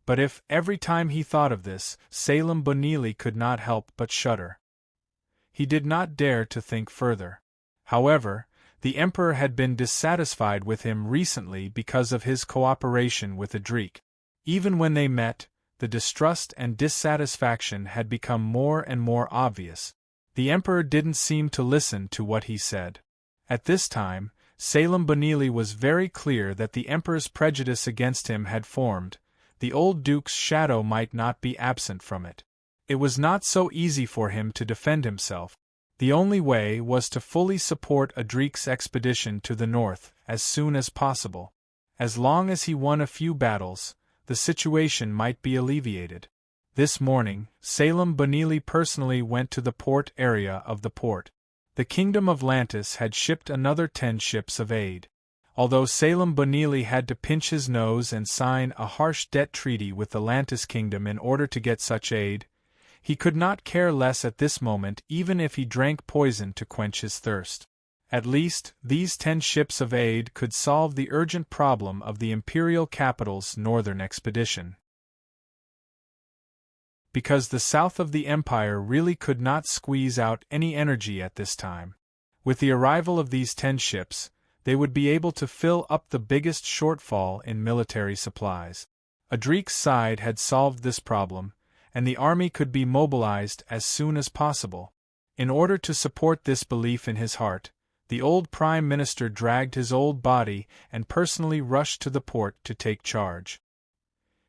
But if, every time he thought of this, Salem Bonili could not help but shudder. He did not dare to think further. However, the emperor had been dissatisfied with him recently because of his cooperation with Audiobook. Even when they met, the distrust and dissatisfaction had become more and more obvious. The emperor didn't seem to listen to what he said. At this time, Salem Bonili was very clear that the emperor's prejudice against him had formed. The old duke's shadow might not be absent from it. It was not so easy for him to defend himself. The only way was to fully support Audiobook's expedition to the north as soon as possible. As long as he won a few battles, the situation might be alleviated. This morning, Salem Bonili personally went to the port area of the port. The Kingdom of Lantis had shipped another 10 ships of aid. Although Salem Bonili had to pinch his nose and sign a harsh debt treaty with the Lantis Kingdom in order to get such aid, he could not care less at this moment even if he drank poison to quench his thirst. At least, these 10 ships of aid could solve the urgent problem of the imperial capital's northern expedition. Because the south of the empire really could not squeeze out any energy at this time. With the arrival of these 10 ships, they would be able to fill up the biggest shortfall in military supplies. Adric's side had solved this problem, and the army could be mobilized as soon as possible. In order to support this belief in his heart, the old Prime Minister dragged his old body and personally rushed to the port to take charge.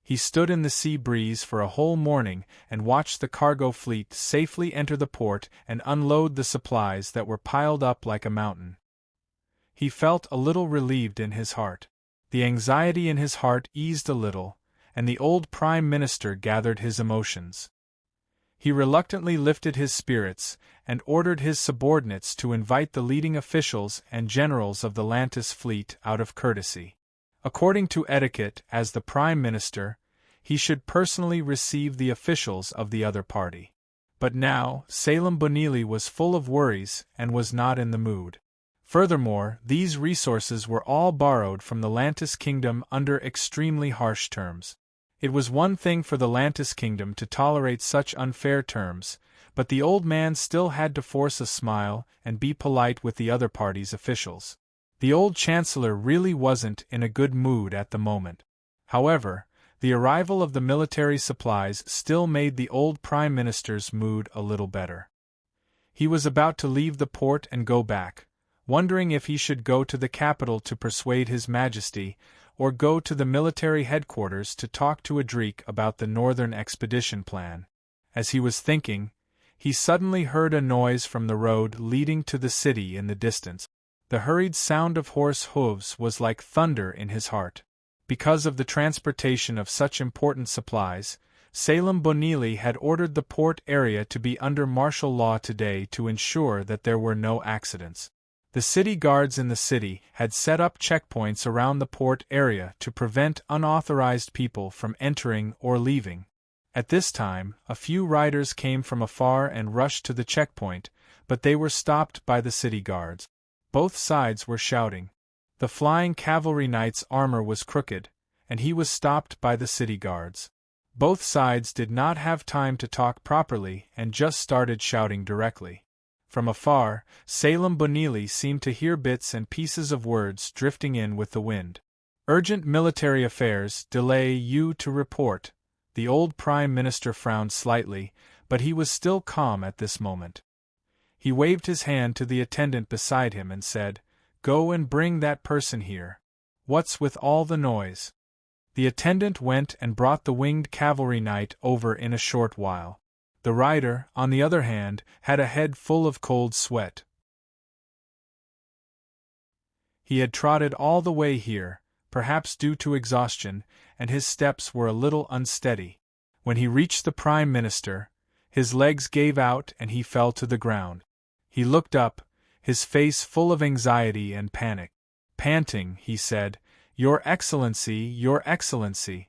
He stood in the sea breeze for a whole morning and watched the cargo fleet safely enter the port and unload the supplies that were piled up like a mountain. He felt a little relieved in his heart. The anxiety in his heart eased a little, and the old Prime Minister gathered his emotions. He reluctantly lifted his spirits and ordered his subordinates to invite the leading officials and generals of the Lantis fleet out of courtesy. According to etiquette, as the Prime Minister, he should personally receive the officials of the other party. But now, Salem Bonili was full of worries and was not in the mood. Furthermore, these resources were all borrowed from the Lantis kingdom under extremely harsh terms. It was one thing for the Lantis kingdom to tolerate such unfair terms, but the old man still had to force a smile and be polite with the other party's officials. The old chancellor really wasn't in a good mood at the moment. However, the arrival of the military supplies still made the old Prime Minister's mood a little better. He was about to leave the port and go back, wondering if he should go to the capital to persuade His Majesty, or go to the military headquarters to talk to Adric about the northern expedition plan. As he was thinking, he suddenly heard a noise from the road leading to the city in the distance. The hurried sound of horse hooves was like thunder in his heart. Because of the transportation of such important supplies, Salem Bonili had ordered the port area to be under martial law today to ensure that there were no accidents. The city guards in the city had set up checkpoints around the port area to prevent unauthorized people from entering or leaving. At this time, a few riders came from afar and rushed to the checkpoint, but they were stopped by the city guards. Both sides were shouting. The flying cavalry knight's armor was crooked, and he was stopped by the city guards. Both sides did not have time to talk properly and just started shouting directly. From afar, Salem Bonili seemed to hear bits and pieces of words drifting in with the wind. Urgent military affairs, delay you to report. The old Prime Minister frowned slightly, but he was still calm at this moment. He waved his hand to the attendant beside him and said, "Go and bring that person here. What's with all the noise?" The attendant went and brought the winged cavalry knight over in a short while. The rider, on the other hand, had a head full of cold sweat. He had trotted all the way here, perhaps due to exhaustion, and his steps were a little unsteady. When he reached the Prime Minister, his legs gave out and he fell to the ground. He looked up, his face full of anxiety and panic. Panting, he said, "Your Excellency, Your Excellency,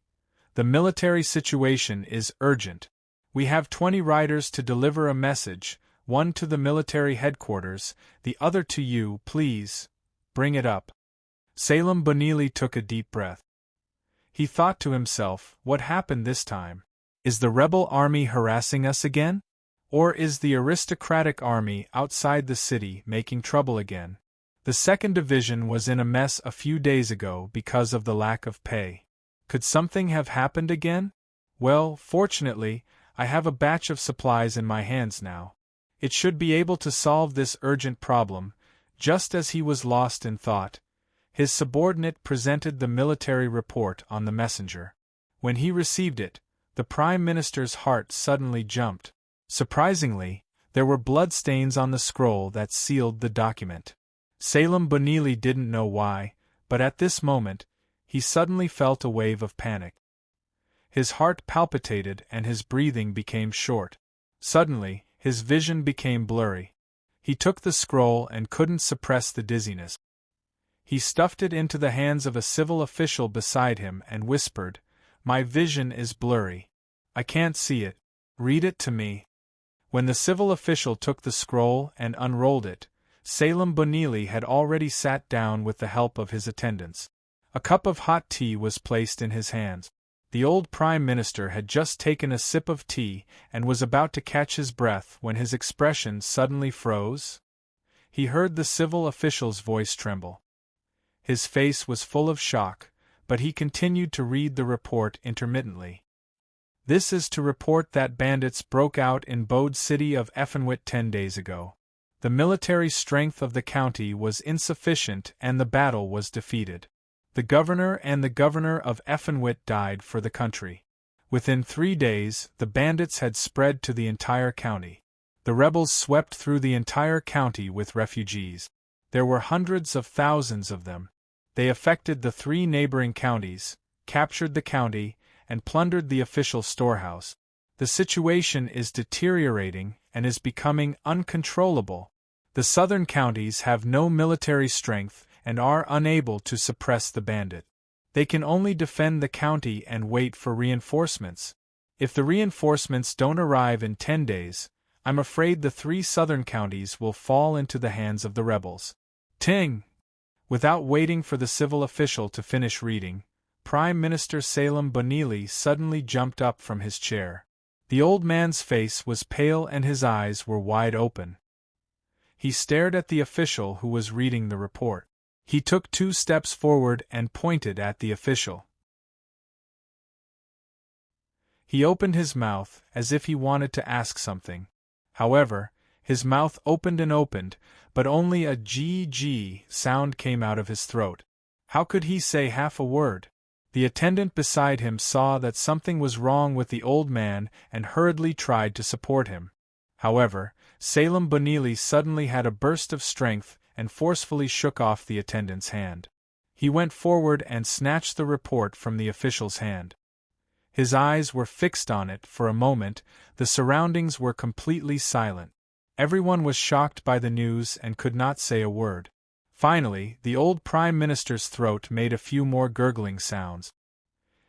the military situation is urgent. We have 20 riders to deliver a message, one to the military headquarters, the other to you, please. Bring it up." Salem Bonili took a deep breath. He thought to himself, what happened this time? Is the rebel army harassing us again? Or is the aristocratic army outside the city making trouble again? The 2nd Division was in a mess a few days ago because of the lack of pay. Could something have happened again? Well, fortunately, I have a batch of supplies in my hands now. It should be able to solve this urgent problem. Just as he was lost in thought, his subordinate presented the military report on the messenger. When he received it, the Prime Minister's heart suddenly jumped. Surprisingly, there were bloodstains on the scroll that sealed the document. Salem Bonili didn't know why, but at this moment, he suddenly felt a wave of panic. His heart palpitated and his breathing became short. Suddenly, his vision became blurry. He took the scroll and couldn't suppress the dizziness. He stuffed it into the hands of a civil official beside him and whispered, "My vision is blurry. I can't see it. Read it to me." When the civil official took the scroll and unrolled it, Salem Bonili had already sat down with the help of his attendants. A cup of hot tea was placed in his hands. The old Prime Minister had just taken a sip of tea and was about to catch his breath when his expression suddenly froze. He heard the civil official's voice tremble. His face was full of shock, but he continued to read the report intermittently. This is to report that bandits broke out in Bode city of Effenwit 10 days ago. The military strength of the county was insufficient and the battle was defeated. The governor and the governor of Effenwit died for the country. Within 3 days, the bandits had spread to the entire county. The rebels swept through the entire county with refugees. There were hundreds of thousands of them. They affected the 3 neighboring counties, captured the county, and plundered the official storehouse. The situation is deteriorating and is becoming uncontrollable. The southern counties have no military strength and are unable to suppress the bandit. They can only defend the county and wait for reinforcements. If the reinforcements don't arrive in 10 days, I'm afraid the 3 southern counties will fall into the hands of the rebels. Ting! Without waiting for the civil official to finish reading, Prime Minister Salem Bonili suddenly jumped up from his chair. The old man's face was pale and his eyes were wide open. He stared at the official who was reading the report. He took 2 steps forward and pointed at the official. He opened his mouth as if he wanted to ask something. However, his mouth opened and opened, but only a G sound came out of his throat. How could he say half a word? The attendant beside him saw that something was wrong with the old man and hurriedly tried to support him. However, Salem Bonili suddenly had a burst of strength and forcefully shook off the attendant's hand. He went forward and snatched the report from the official's hand. His eyes were fixed on it for a moment. The surroundings were completely silent. Everyone was shocked by the news and could not say a word. Finally, the old Prime Minister's throat made a few more gurgling sounds.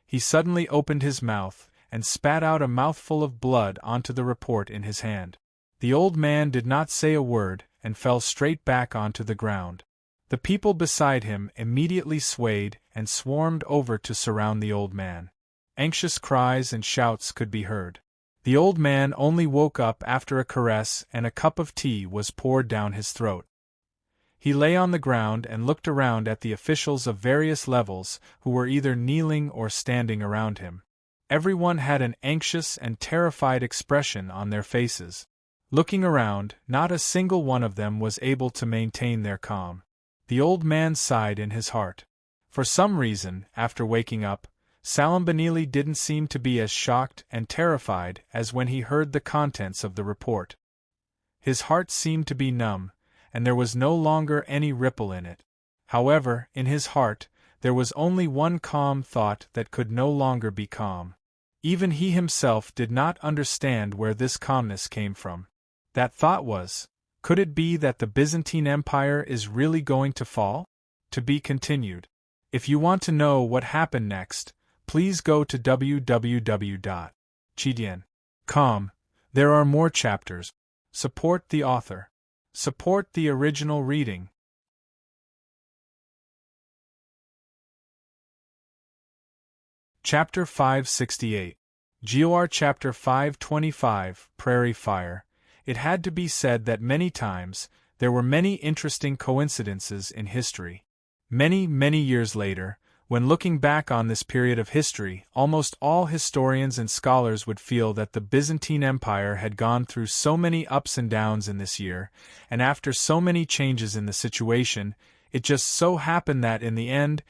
He suddenly opened his mouth and spat out a mouthful of blood onto the report in his hand. The old man did not say a word and fell straight back onto the ground. The people beside him immediately swayed and swarmed over to surround the old man. Anxious cries and shouts could be heard. The old man only woke up after a caress and a cup of tea was poured down his throat. He lay on the ground and looked around at the officials of various levels who were either kneeling or standing around him. Everyone had an anxious and terrified expression on their faces. Looking around, not a single one of them was able to maintain their calm. The old man sighed in his heart. For some reason, after waking up, Salem Bonili didn't seem to be as shocked and terrified as when he heard the contents of the report. His heart seemed to be numb, and there was no longer any ripple in it. However, in his heart, there was only one calm thought that could no longer be calm. Even he himself did not understand where this calmness came from. That thought was, could it be that the Byzantine Empire is really going to fall? To be continued. If you want to know what happened next, please go to www.chidien.com. There are more chapters. Support the author. Support the original reading. Chapter 568. GOR Chapter 525, Prairie Fire. It had to be said that many times, there were many interesting coincidences in history. Many, many years later, when looking back on this period of history, almost all historians and scholars would feel that the Byzantine Empire had gone through so many ups and downs in this year, and after so many changes in the situation, it just so happened that in the end,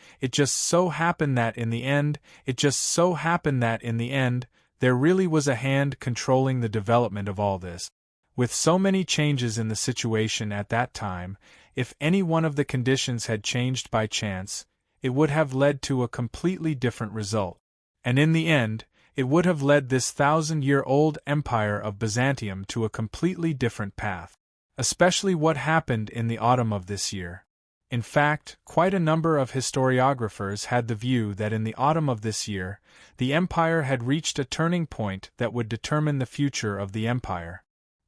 there really was a hand controlling the development of all this. With so many changes in the situation at that time, if any one of the conditions had changed by chance, it would have led to a completely different result. And in the end, it would have led this 1,000-year-old empire of Byzantium to a completely different path. Especially what happened in the autumn of this year. In fact, quite a number of historiographers had the view that in the autumn of this year, the empire had reached a turning point that would determine the future of the empire.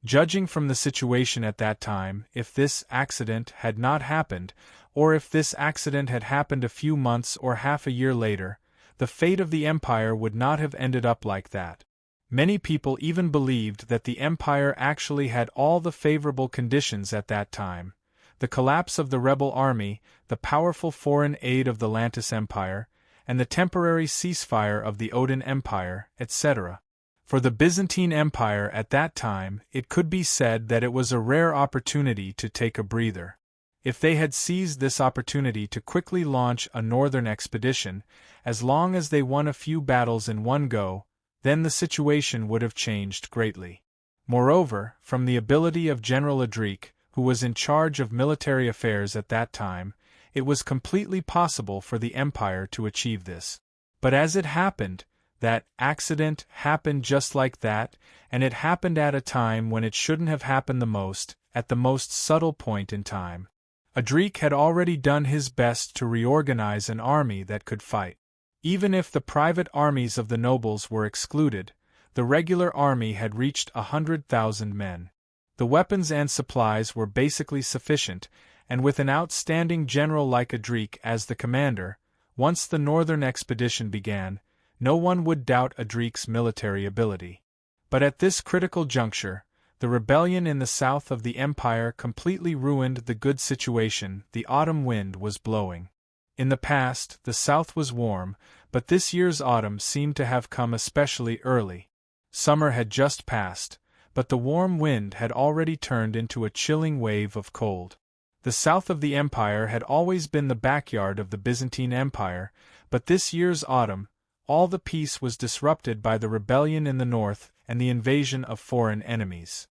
Judging from the situation at that time, if this accident had not happened, or if this accident had happened a few months or half a year later, the fate of the empire would not have ended up like that. Many people even believed that the empire actually had all the favorable conditions at that time: the collapse of the rebel army, the powerful foreign aid of the Lantis Empire, and the temporary ceasefire of the Ottoman Empire, etc. For the Byzantine Empire at that time, it could be said that it was a rare opportunity to take a breather. If they had seized this opportunity to quickly launch a northern expedition, as long as they won a few battles in one go, then the situation would have changed greatly. Moreover, from the ability of General Adric, who was in charge of military affairs at that time, it was completely possible for the empire to achieve this. But as it happened, that accident happened just like that, and it happened at a time when it shouldn't have happened the most, at the most subtle point in time. Adric had already done his best to reorganize an army that could fight. Even if the private armies of the nobles were excluded, the regular army had reached 100,000 men. The weapons and supplies were basically sufficient, and with an outstanding general like Adric as the commander, once the northern expedition began, no one would doubt Adric's military ability. But at this critical juncture, the rebellion in the south of the empire completely ruined the good situation. The autumn wind was blowing. In the past, the south was warm, but this year's autumn seemed to have come especially early. Summer had just passed, but the warm wind had already turned into a chilling wave of cold. The south of the empire had always been the backyard of the Byzantine Empire, but this year's autumn, all the peace was disrupted by the rebellion in the north and the invasion of foreign enemies.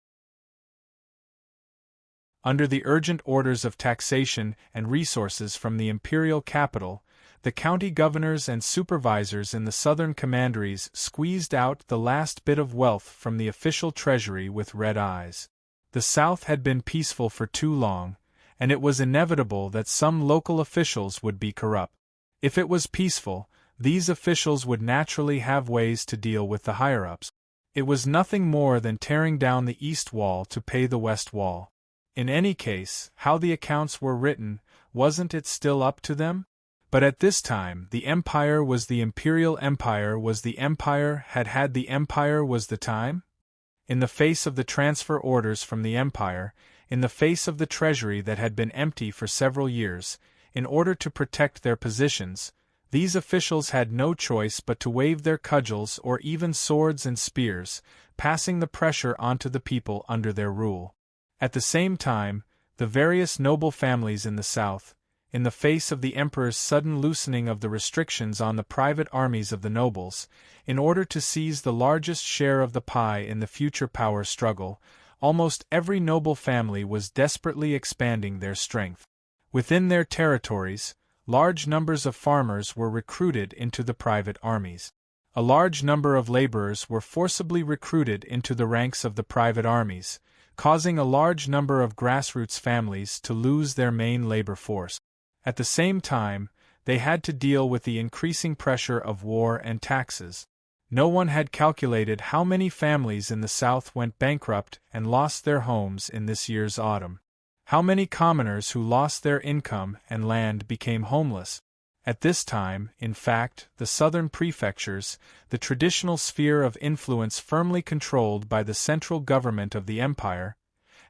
Under the urgent orders of taxation and resources from the imperial capital, the county governors and supervisors in the southern commanderies squeezed out the last bit of wealth from the official treasury with red eyes. The south had been peaceful for too long, and it was inevitable that some local officials would be corrupt. If it was peaceful, these officials would naturally have ways to deal with the higher-ups. It was nothing more than tearing down the east wall to pay the west wall. In any case, how the accounts were written, wasn't it still up to them? But at this time, the empire was the imperial empire was the empire had the empire was the time? In the face of the transfer orders from the empire, in the face of the treasury that had been empty for several years, in order to protect their positions, these officials had no choice but to wave their cudgels or even swords and spears, passing the pressure onto the people under their rule. At the same time, the various noble families in the south, in the face of the emperor's sudden loosening of the restrictions on the private armies of the nobles, in order to seize the largest share of the pie in the future power struggle, almost every noble family was desperately expanding their strength. Within their territories, large numbers of farmers were recruited into the private armies. A large number of laborers were forcibly recruited into the ranks of the private armies, causing a large number of grassroots families to lose their main labor force. At the same time, they had to deal with the increasing pressure of war and taxes. No one had calculated how many families in the South went bankrupt and lost their homes in this year's autumn. How many commoners who lost their income and land became homeless. At this time, in fact, the southern prefectures, the traditional sphere of influence firmly controlled by the central government of the empire,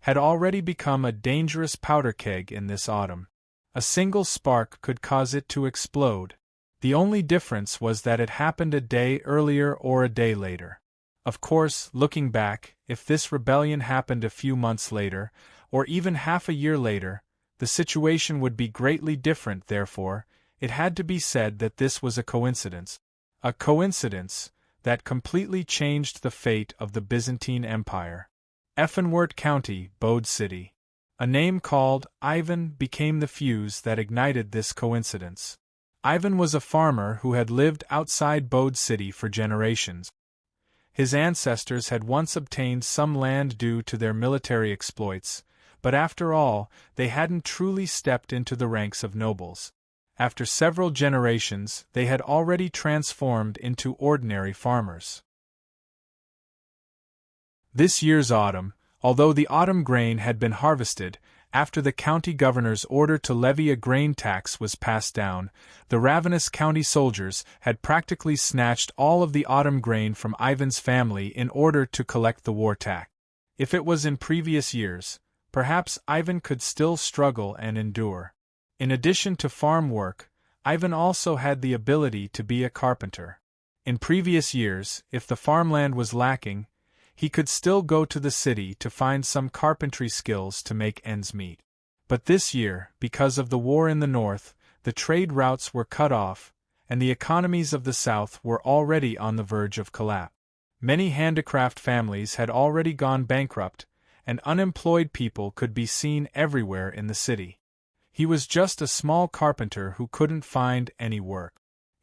had already become a dangerous powder keg in this autumn. A single spark could cause it to explode. The only difference was that it happened a day earlier or a day later. Of course, looking back, if this rebellion happened a few months later, or even half a year later, the situation would be greatly different. Therefore, it had to be said that this was a coincidence. A coincidence that completely changed the fate of the Byzantine Empire. Effenwart County, Bode City. A name called Ivan became the fuse that ignited this coincidence. Ivan was a farmer who had lived outside Bode City for generations. His ancestors had once obtained some land due to their military exploits, but after all, they hadn't truly stepped into the ranks of nobles. After several generations, they had already transformed into ordinary farmers. This year's autumn, Although the autumn grain had been harvested, after the county governor's order to levy a grain tax was passed down, the ravenous county soldiers had practically snatched all of the autumn grain from Ivan's family in order to collect the war tax. If it was in previous years, perhaps Ivan could still struggle and endure. In addition to farm work, Ivan also had the ability to be a carpenter. In previous years, if the farmland was lacking, he could still go to the city to find some carpentry skills to make ends meet. But this year, because of the war in the north, the trade routes were cut off, and the economies of the south were already on the verge of collapse. Many handicraft families had already gone bankrupt, and unemployed people could be seen everywhere in the city. He was just a small carpenter who couldn't find any work.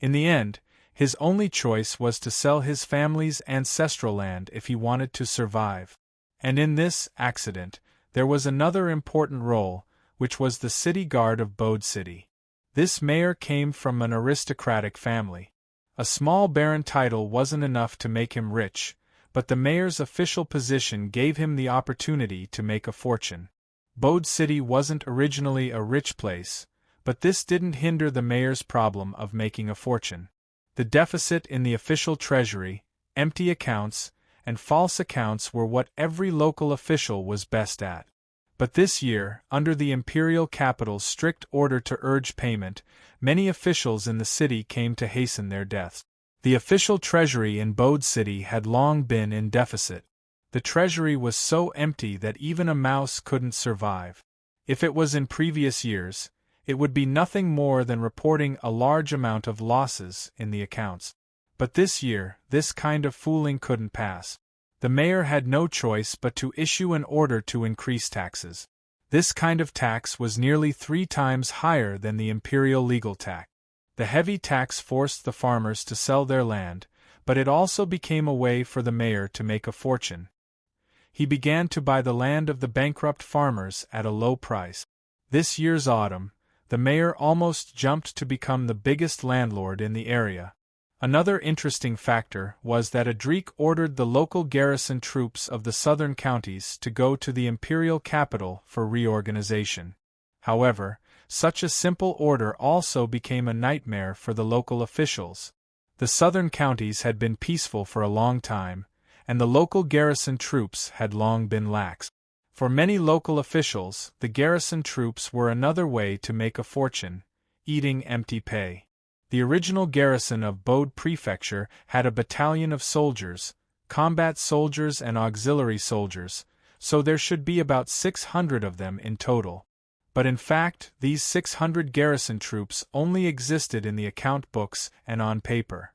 In the end, his only choice was to sell his family's ancestral land if he wanted to survive. And in this accident, there was another important role, which was the city guard of Bode City. This mayor came from an aristocratic family. A small baron title wasn't enough to make him rich, but the mayor's official position gave him the opportunity to make a fortune. Bode City wasn't originally a rich place, but this didn't hinder the mayor's problem of making a fortune. The deficit in the official treasury, empty accounts, and false accounts were what every local official was best at. But this year, under the imperial capital's strict order to urge payment, many officials in the city came to hasten their deaths. The official treasury in Bode City had long been in deficit. The treasury was so empty that even a mouse couldn't survive. If it was in previous years, it would be nothing more than reporting a large amount of losses in the accounts. But this year, this kind of fooling couldn't pass. The mayor had no choice but to issue an order to increase taxes. This kind of tax was nearly 3 times higher than the imperial legal tax. The heavy tax forced the farmers to sell their land, but it also became a way for the mayor to make a fortune. He began to buy the land of the bankrupt farmers at a low price. This year's autumn, the mayor almost jumped to become the biggest landlord in the area. Another interesting factor was that Adric ordered the local garrison troops of the southern counties to go to the imperial capital for reorganization. However, such a simple order also became a nightmare for the local officials. The southern counties had been peaceful for a long time, and the local garrison troops had long been lax. For many local officials, the garrison troops were another way to make a fortune, eating empty pay. The original garrison of Bode Prefecture had a battalion of soldiers, combat soldiers and auxiliary soldiers, so there should be about 600 of them in total. But in fact, these 600 garrison troops only existed in the account books and on paper.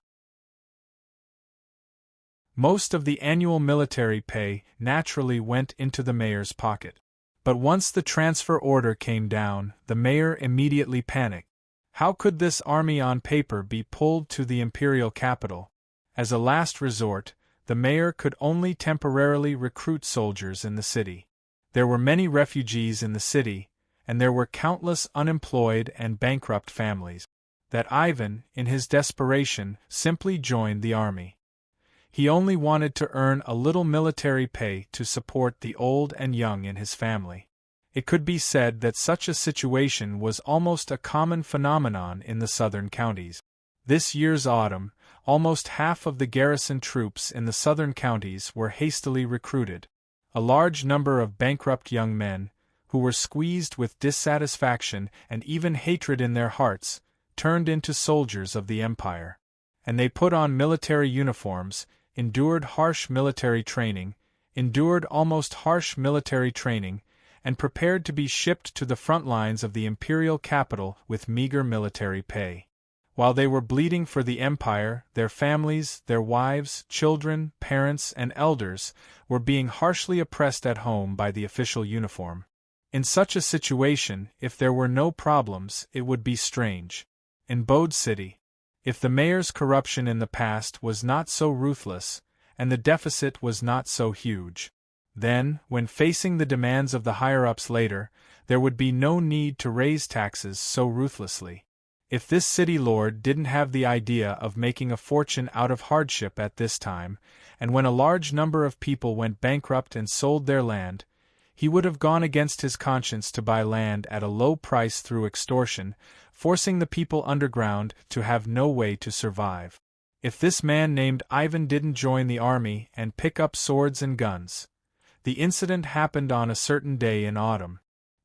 Most of the annual military pay naturally went into the mayor's pocket. But once the transfer order came down, the mayor immediately panicked. How could this army on paper be pulled to the imperial capital? As a last resort, the mayor could only temporarily recruit soldiers in the city. There were many refugees in the city, and there were countless unemployed and bankrupt families. That Ivan, in his desperation, simply joined the army. He only wanted to earn a little military pay to support the old and young in his family. It could be said that such a situation was almost a common phenomenon in the southern counties. This year's autumn, almost half of the garrison troops in the southern counties were hastily recruited. A large number of bankrupt young men, who were squeezed with dissatisfaction and even hatred in their hearts, turned into soldiers of the empire. And they put on military uniforms, endured almost harsh military training, and prepared to be shipped to the front lines of the imperial capital with meager military pay. While they were bleeding for the empire, their families, their wives, children, parents, and elders were being harshly oppressed at home by the official uniform. In such a situation, if there were no problems, it would be strange. In Bode City, if the mayor's corruption in the past was not so ruthless, and the deficit was not so huge, then, when facing the demands of the higher-ups later, there would be no need to raise taxes so ruthlessly. If this city lord didn't have the idea of making a fortune out of hardship at this time, and when a large number of people went bankrupt and sold their land, he would have gone against his conscience to buy land at a low price through extortion, forcing the people underground to have no way to survive. If this man named Ivan didn't join the army and pick up swords and guns. The incident happened on a certain day in autumn.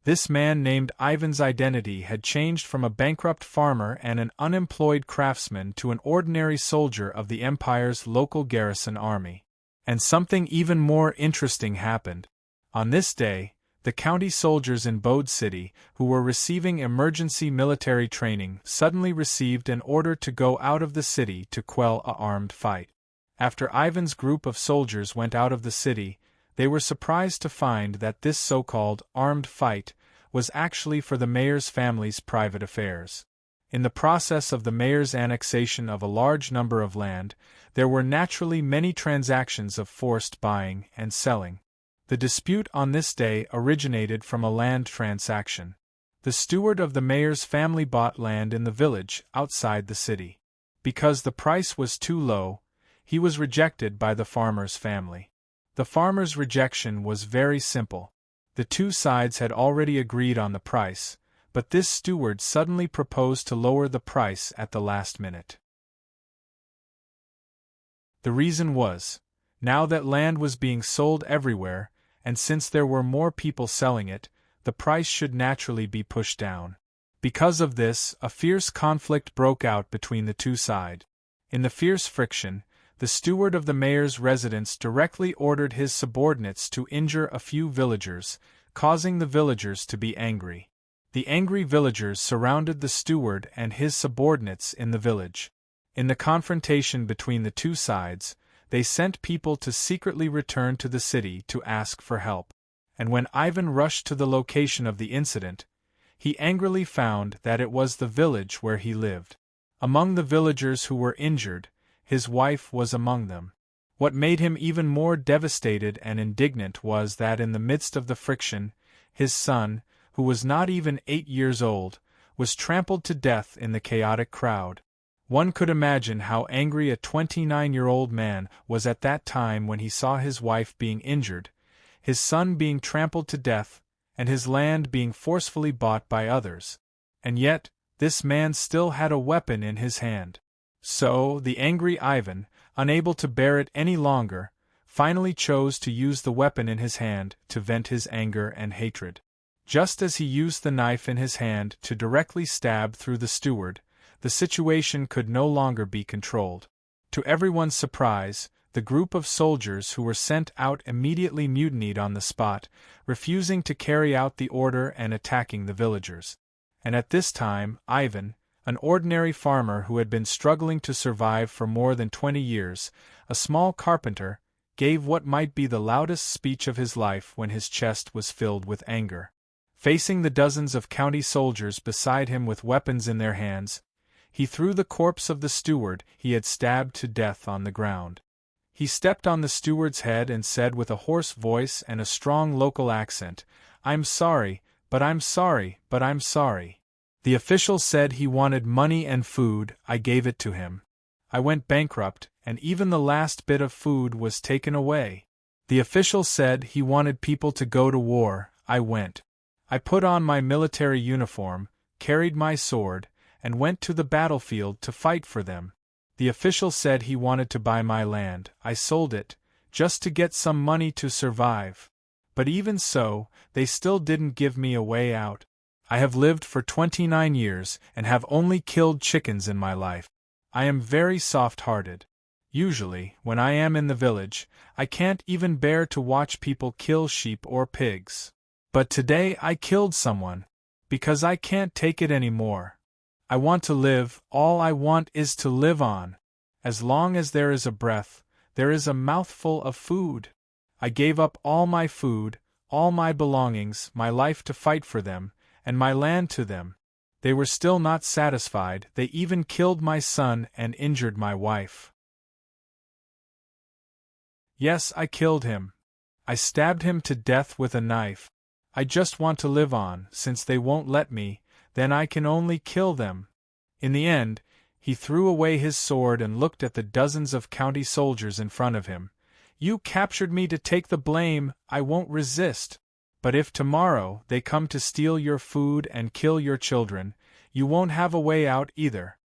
This man named Ivan's identity had changed from a bankrupt farmer and an unemployed craftsman to an ordinary soldier of the empire's local garrison army. And something even more interesting happened. On this day, the county soldiers in Bode City, who were receiving emergency military training, suddenly received an order to go out of the city to quell a armed fight. After Ivan's group of soldiers went out of the city, they were surprised to find that this so-called armed fight was actually for the mayor's family's private affairs. In the process of the mayor's annexation of a large number of land, there were naturally many transactions of forced buying and selling. The dispute on this day originated from a land transaction. The steward of the mayor's family bought land in the village outside the city. Because the price was too low, he was rejected by the farmer's family. The farmer's rejection was very simple. The two sides had already agreed on the price, but this steward suddenly proposed to lower the price at the last minute. The reason was, now that land was being sold everywhere, and since there were more people selling it, the price should naturally be pushed down. Because of this, a fierce conflict broke out between the two sides. In the fierce friction, the steward of the mayor's residence directly ordered his subordinates to injure a few villagers, causing the villagers to be angry. The angry villagers surrounded the steward and his subordinates in the village. In the confrontation between the two sides, they sent people to secretly return to the city to ask for help. And when Ivan rushed to the location of the incident, he angrily found that it was the village where he lived. Among the villagers who were injured, his wife was among them. What made him even more devastated and indignant was that in the midst of the friction, his son, who was not even 8 years old, was trampled to death in the chaotic crowd. One could imagine how angry a 29-year-old man was at that time when he saw his wife being injured, his son being trampled to death, and his land being forcefully bought by others. And yet, this man still had a weapon in his hand. So, the angry Ivan, unable to bear it any longer, finally chose to use the weapon in his hand to vent his anger and hatred. Just as he used the knife in his hand to directly stab through the steward, the situation could no longer be controlled. To everyone's surprise, the group of soldiers who were sent out immediately mutinied on the spot, refusing to carry out the order and attacking the villagers. And at this time, Ivan, an ordinary farmer who had been struggling to survive for more than 20 years, a small carpenter, gave what might be the loudest speech of his life when his chest was filled with anger. Facing the dozens of county soldiers beside him with weapons in their hands, he threw the corpse of the steward he had stabbed to death on the ground. He stepped on the steward's head and said with a hoarse voice and a strong local accent, "I'm sorry, but I'm sorry, but I'm sorry. The official said he wanted money and food, I gave it to him. I went bankrupt, and even the last bit of food was taken away. The official said he wanted people to go to war, I went. I put on my military uniform, carried my sword, and went to the battlefield to fight for them. The official said he wanted to buy my land, I sold it, just to get some money to survive. But even so, they still didn't give me a way out. I have lived for 29 years and have only killed chickens in my life. I am very soft-hearted. Usually, when I am in the village, I can't even bear to watch people kill sheep or pigs. But today I killed someone, because I can't take it anymore. I want to live, all I want is to live on. As long as there is a breath, there is a mouthful of food. I gave up all my food, all my belongings, my life to fight for them, and my land to them. They were still not satisfied, they even killed my son and injured my wife. Yes, I killed him. I stabbed him to death with a knife. I just want to live on, since they won't let me, then I can only kill them." In the end, he threw away his sword and looked at the dozens of county soldiers in front of him, "You captured me to take the blame, I won't resist. But if tomorrow they come to steal your food and kill your children, you won't have a way out either."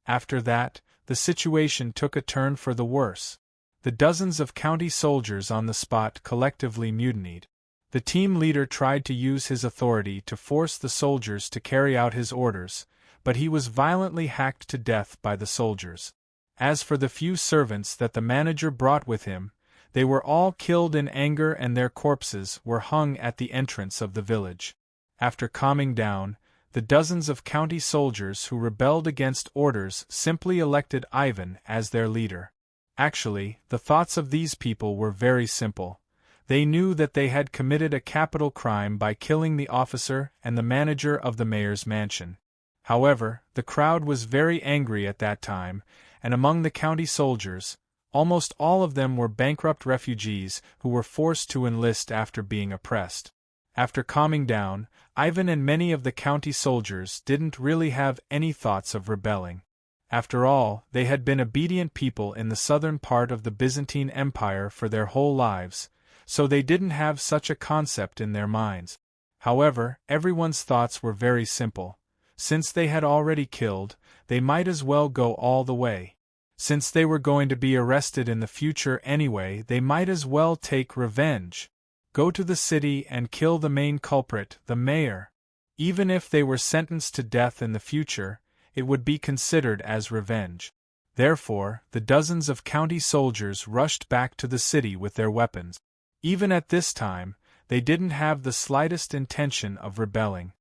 After that, the situation took a turn for the worse. The dozens of county soldiers on the spot collectively mutinied. The team leader tried to use his authority to force the soldiers to carry out his orders, but he was violently hacked to death by the soldiers. As for the few servants that the manager brought with him, they were all killed in anger and their corpses were hung at the entrance of the village. After calming down, the dozens of county soldiers who rebelled against orders simply elected Ivan as their leader. Actually, the thoughts of these people were very simple. They knew that they had committed a capital crime by killing the officer and the manager of the mayor's mansion. However, the crowd was very angry at that time, and among the county soldiers, almost all of them were bankrupt refugees who were forced to enlist after being oppressed. After calming down, Ivan and many of the county soldiers didn't really have any thoughts of rebelling. After all, they had been obedient people in the southern part of the Byzantine Empire for their whole lives, so they didn't have such a concept in their minds. However, everyone's thoughts were very simple. Since they had already killed, they might as well go all the way. Since they were going to be arrested in the future anyway, they might as well take revenge. Go to the city and kill the main culprit, the mayor. Even if they were sentenced to death in the future, it would be considered as revenge. Therefore, the dozens of county soldiers rushed back to the city with their weapons. Even at this time, they didn't have the slightest intention of rebelling.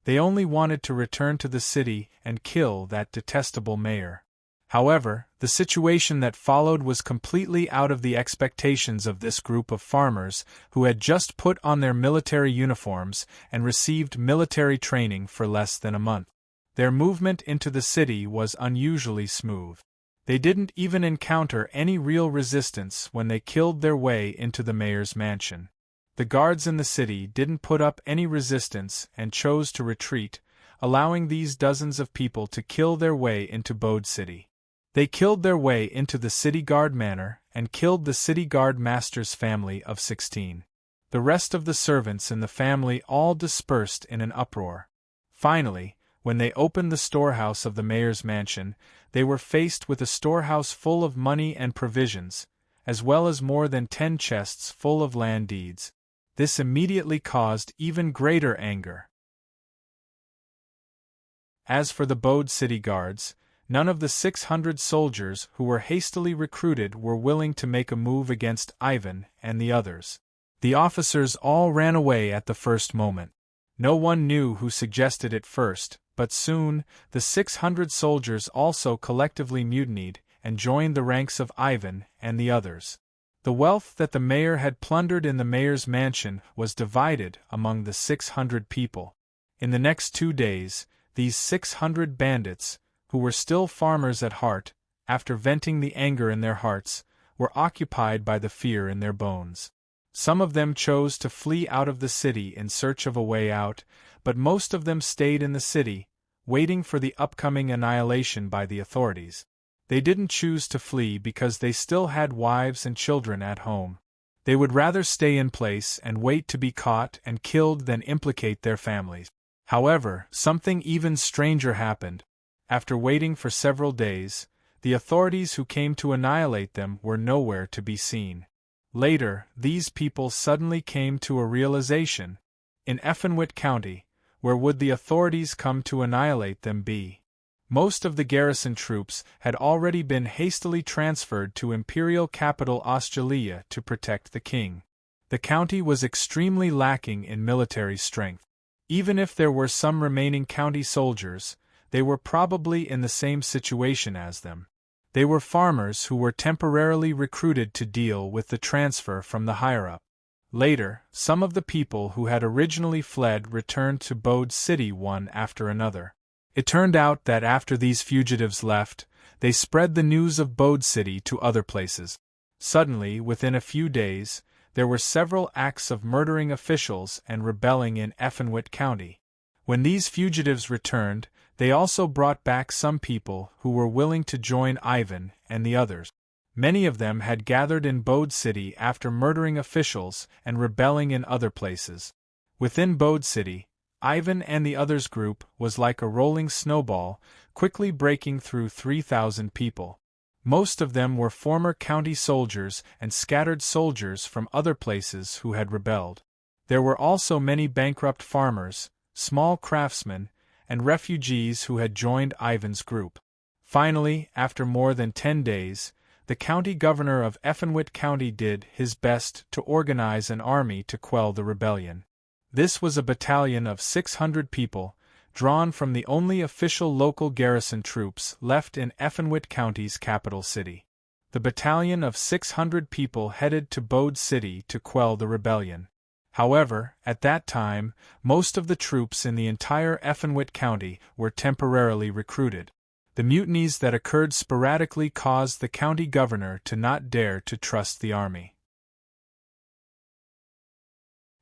They only wanted to return to the city and kill that detestable mayor. However, the situation that followed was completely out of the expectations of this group of farmers who had just put on their military uniforms and received military training for less than a month. Their movement into the city was unusually smooth. They didn't even encounter any real resistance when they killed their way into the mayor's mansion. The guards in the city didn't put up any resistance and chose to retreat, allowing these dozens of people to kill their way into Bode City. They killed their way into the city guard manor and killed the city guard master's family of 16. The rest of the servants in the family all dispersed in an uproar. Finally, when they opened the storehouse of the mayor's mansion, they were faced with a storehouse full of money and provisions, as well as more than 10 chests full of land deeds. This immediately caused even greater anger. As for the Bode city guards, none of the 600 soldiers who were hastily recruited were willing to make a move against Ivan and the others. The officers all ran away at the first moment. No one knew who suggested it first, but soon, the 600 soldiers also collectively mutinied and joined the ranks of Ivan and the others. The wealth that the mayor had plundered in the mayor's mansion was divided among the 600 people. In the next 2 days, these 600 bandits, who were still farmers at heart, after venting the anger in their hearts, were occupied by the fear in their bones. Some of them chose to flee out of the city in search of a way out, but most of them stayed in the city, waiting for the upcoming annihilation by the authorities. They didn't choose to flee because they still had wives and children at home. They would rather stay in place and wait to be caught and killed than implicate their families. However, something even stranger happened. After waiting for several days, the authorities who came to annihilate them were nowhere to be seen. Later, these people suddenly came to a realization. In Effinwit County, where would the authorities come to annihilate them be? Most of the garrison troops had already been hastily transferred to imperial capital Ostrolia to protect the king. The county was extremely lacking in military strength. Even if there were some remaining county soldiers, they were probably in the same situation as them. They were farmers who were temporarily recruited to deal with the transfer from the higher-up. Later, some of the people who had originally fled returned to Bode City one after another. It turned out that after these fugitives left, they spread the news of Bode City to other places. Suddenly, within a few days, there were several acts of murdering officials and rebelling in Effinwit County. When these fugitives returned, they also brought back some people who were willing to join Ivan and the others. Many of them had gathered in Bode City after murdering officials and rebelling in other places. Within Bode City, Ivan and the others' group was like a rolling snowball, quickly breaking through 3,000 people. Most of them were former county soldiers and scattered soldiers from other places who had rebelled. There were also many bankrupt farmers, small craftsmen, and refugees who had joined Ivan's group. Finally, after more than 10 days, the county governor of Effenwit County did his best to organize an army to quell the rebellion. This was a battalion of 600 people, drawn from the only official local garrison troops left in Effenwit County's capital city. The battalion of 600 people headed to Bode City to quell the rebellion. However, at that time, most of the troops in the entire Effenwit County were temporarily recruited. The mutinies that occurred sporadically caused the county governor to not dare to trust the army.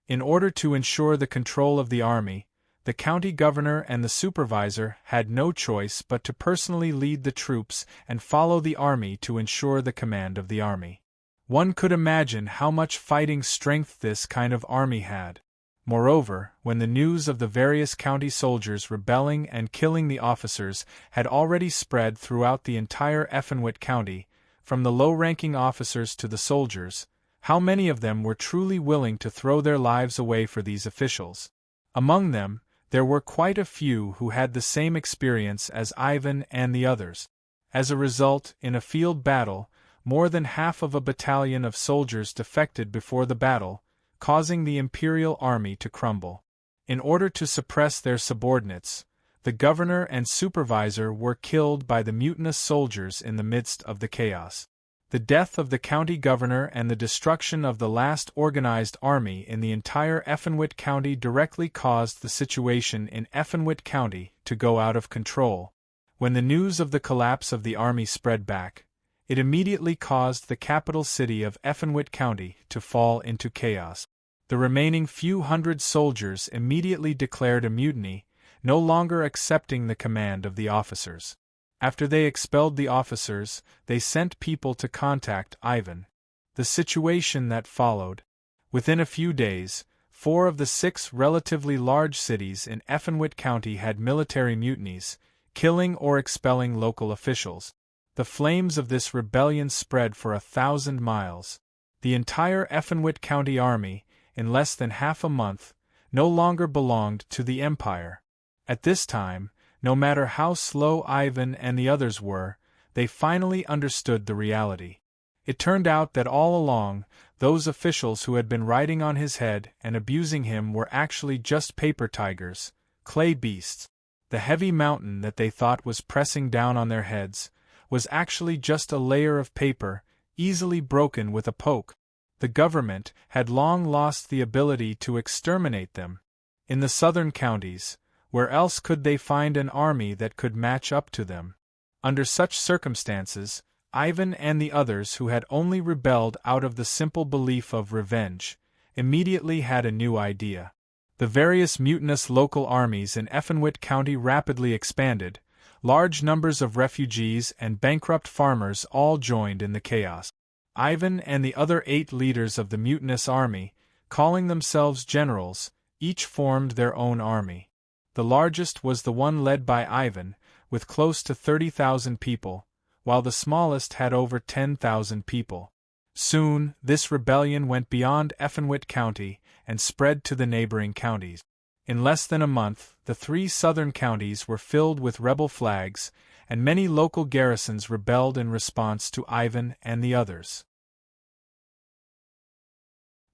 In order to ensure the control of the army, the county governor and the supervisor had no choice but to personally lead the troops and follow the army to ensure the command of the army. One could imagine how much fighting strength this kind of army had. Moreover, when the news of the various county soldiers rebelling and killing the officers had already spread throughout the entire Effenwit County, from the low-ranking officers to the soldiers, how many of them were truly willing to throw their lives away for these officials? Among them, there were quite a few who had the same experience as Ivan and the others. As a result, in a field battle, more than half of a battalion of soldiers defected before the battle, causing the imperial army to crumble. In order to suppress their subordinates, the governor and supervisor were killed by the mutinous soldiers in the midst of the chaos. The death of the county governor and the destruction of the last organized army in the entire Effenwit County directly caused the situation in Effenwit County to go out of control. When the news of the collapse of the army spread back, it immediately caused the capital city of Effenwit County to fall into chaos. The remaining few hundred soldiers immediately declared a mutiny, no longer accepting the command of the officers. After they expelled the officers, they sent people to contact Ivan. The situation that followed. Within a few days, 4 of the 6 relatively large cities in Effenwit County had military mutinies, killing or expelling local officials. The flames of this rebellion spread for 1,000 miles. The entire Effenwit County army, in less than half a month, no longer belonged to the empire. At this time, no matter how slow Ivan and the others were, they finally understood the reality. It turned out that all along, those officials who had been riding on his head and abusing him were actually just paper tigers, clay beasts. The heavy mountain that they thought was pressing down on their heads was actually just a layer of paper, easily broken with a poke. The government had long lost the ability to exterminate them. In the southern counties, where else could they find an army that could match up to them? Under such circumstances, Ivan and the others who had only rebelled out of the simple belief of revenge, immediately had a new idea. The various mutinous local armies in Effenwit County rapidly expanded. Large numbers of refugees and bankrupt farmers all joined in the chaos. Ivan and the other 8 leaders of the mutinous army, calling themselves generals, each formed their own army. The largest was the one led by Ivan, with close to 30,000 people, while the smallest had over 10,000 people. Soon, this rebellion went beyond Effenwit County and spread to the neighboring counties. In less than a month, the 3 southern counties were filled with rebel flags, and many local garrisons rebelled in response to Ivan and the others.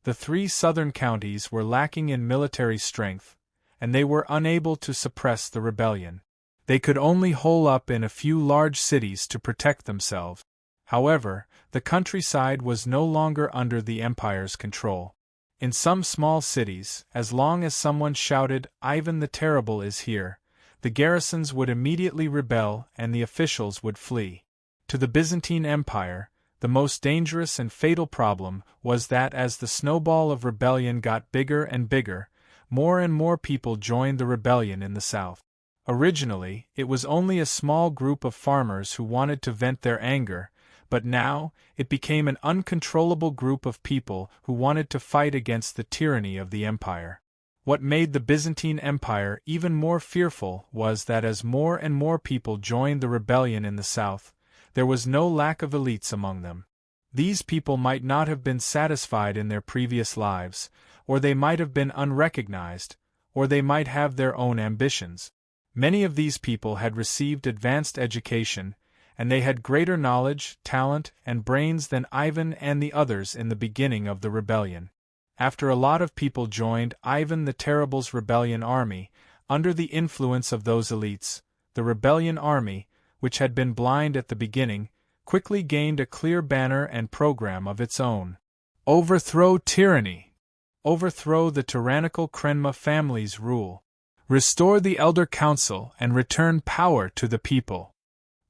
The 3 southern counties were lacking in military strength, and they were unable to suppress the rebellion. They could only hole up in a few large cities to protect themselves. However, the countryside was no longer under the empire's control. In some small cities, as long as someone shouted, "Ivan the Terrible is here," the garrisons would immediately rebel and the officials would flee. To the Byzantine Empire, the most dangerous and fatal problem was that as the snowball of rebellion got bigger and bigger, more and more people joined the rebellion in the south. Originally, it was only a small group of farmers who wanted to vent their anger, but now, it became an uncontrollable group of people who wanted to fight against the tyranny of the empire. What made the Byzantine Empire even more fearful was that as more and more people joined the rebellion in the south, there was no lack of elites among them. These people might not have been satisfied in their previous lives, or they might have been unrecognized, or they might have their own ambitions. Many of these people had received advanced education, and they had greater knowledge, talent, and brains than Ivan and the others in the beginning of the rebellion. After a lot of people joined Ivan the Terrible's rebellion army, under the influence of those elites, the rebellion army, which had been blind at the beginning, quickly gained a clear banner and program of its own. Overthrow tyranny. Overthrow the tyrannical Krenma family's rule. Restore the Elder Council and return power to the people.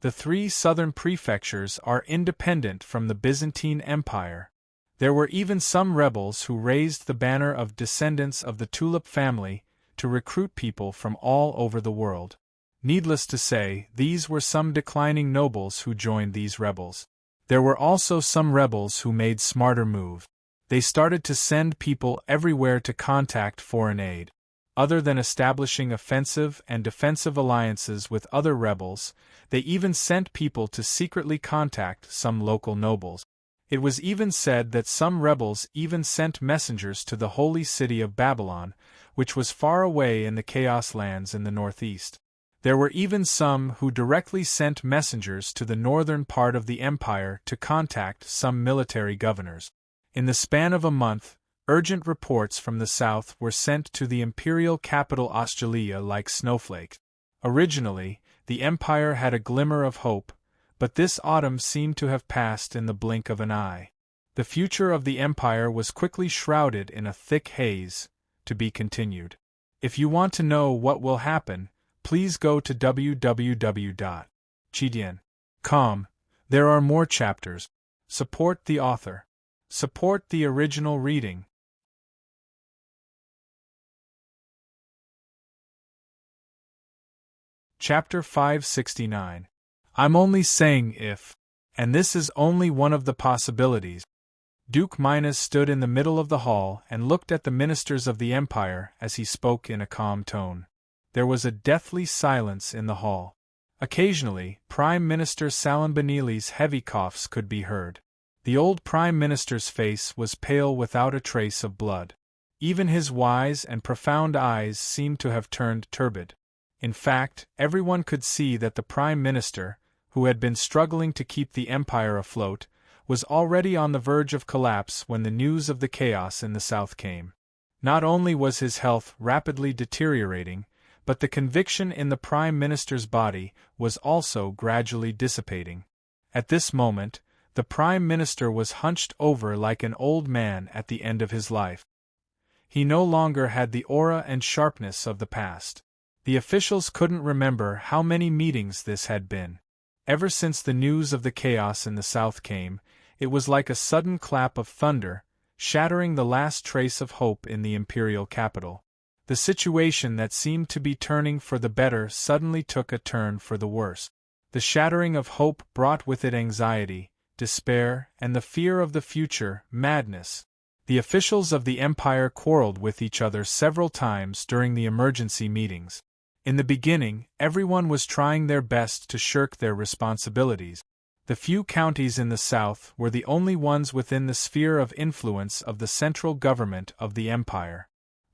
The three southern prefectures are independent from the Byzantine Empire. There were even some rebels who raised the banner of descendants of the Tulip family to recruit people from all over the world. Needless to say, these were some declining nobles who joined these rebels. There were also some rebels who made smarter moves. They started to send people everywhere to contact foreign aid. Other than establishing offensive and defensive alliances with other rebels, they even sent people to secretly contact some local nobles. It was even said that some rebels even sent messengers to the holy city of Babylon, which was far away in the Chaos lands in the northeast. There were even some who directly sent messengers to the northern part of the empire to contact some military governors. In the span of a month, urgent reports from the south were sent to the imperial capital Australia like snowflakes. Originally, the empire had a glimmer of hope, but this autumn seemed to have passed in the blink of an eye. The future of the empire was quickly shrouded in a thick haze, to be continued. If you want to know what will happen, please go to www.chidian.com. There are more chapters. Support the author. Support the original reading. Chapter 569. I'm only saying if. And this is only one of the possibilities. Duke Minos stood in the middle of the hall and looked at the ministers of the empire as he spoke in a calm tone. There was a deathly silence in the hall. Occasionally, Prime Minister Salambanili's heavy coughs could be heard. The old Prime Minister's face was pale without a trace of blood. Even his wise and profound eyes seemed to have turned turbid. In fact, everyone could see that the Prime Minister, who had been struggling to keep the empire afloat, was already on the verge of collapse when the news of the chaos in the south came. Not only was his health rapidly deteriorating, but the conviction in the Prime Minister's body was also gradually dissipating. At this moment, the Prime Minister was hunched over like an old man at the end of his life. He no longer had the aura and sharpness of the past. The officials couldn't remember how many meetings this had been. Ever since the news of the chaos in the south came, it was like a sudden clap of thunder, shattering the last trace of hope in the imperial capital. The situation that seemed to be turning for the better suddenly took a turn for the worse. The shattering of hope brought with it anxiety, despair, and the fear of the future, madness. The officials of the empire quarreled with each other several times during the emergency meetings. In the beginning, everyone was trying their best to shirk their responsibilities. The few counties in the south were the only ones within the sphere of influence of the central government of the empire.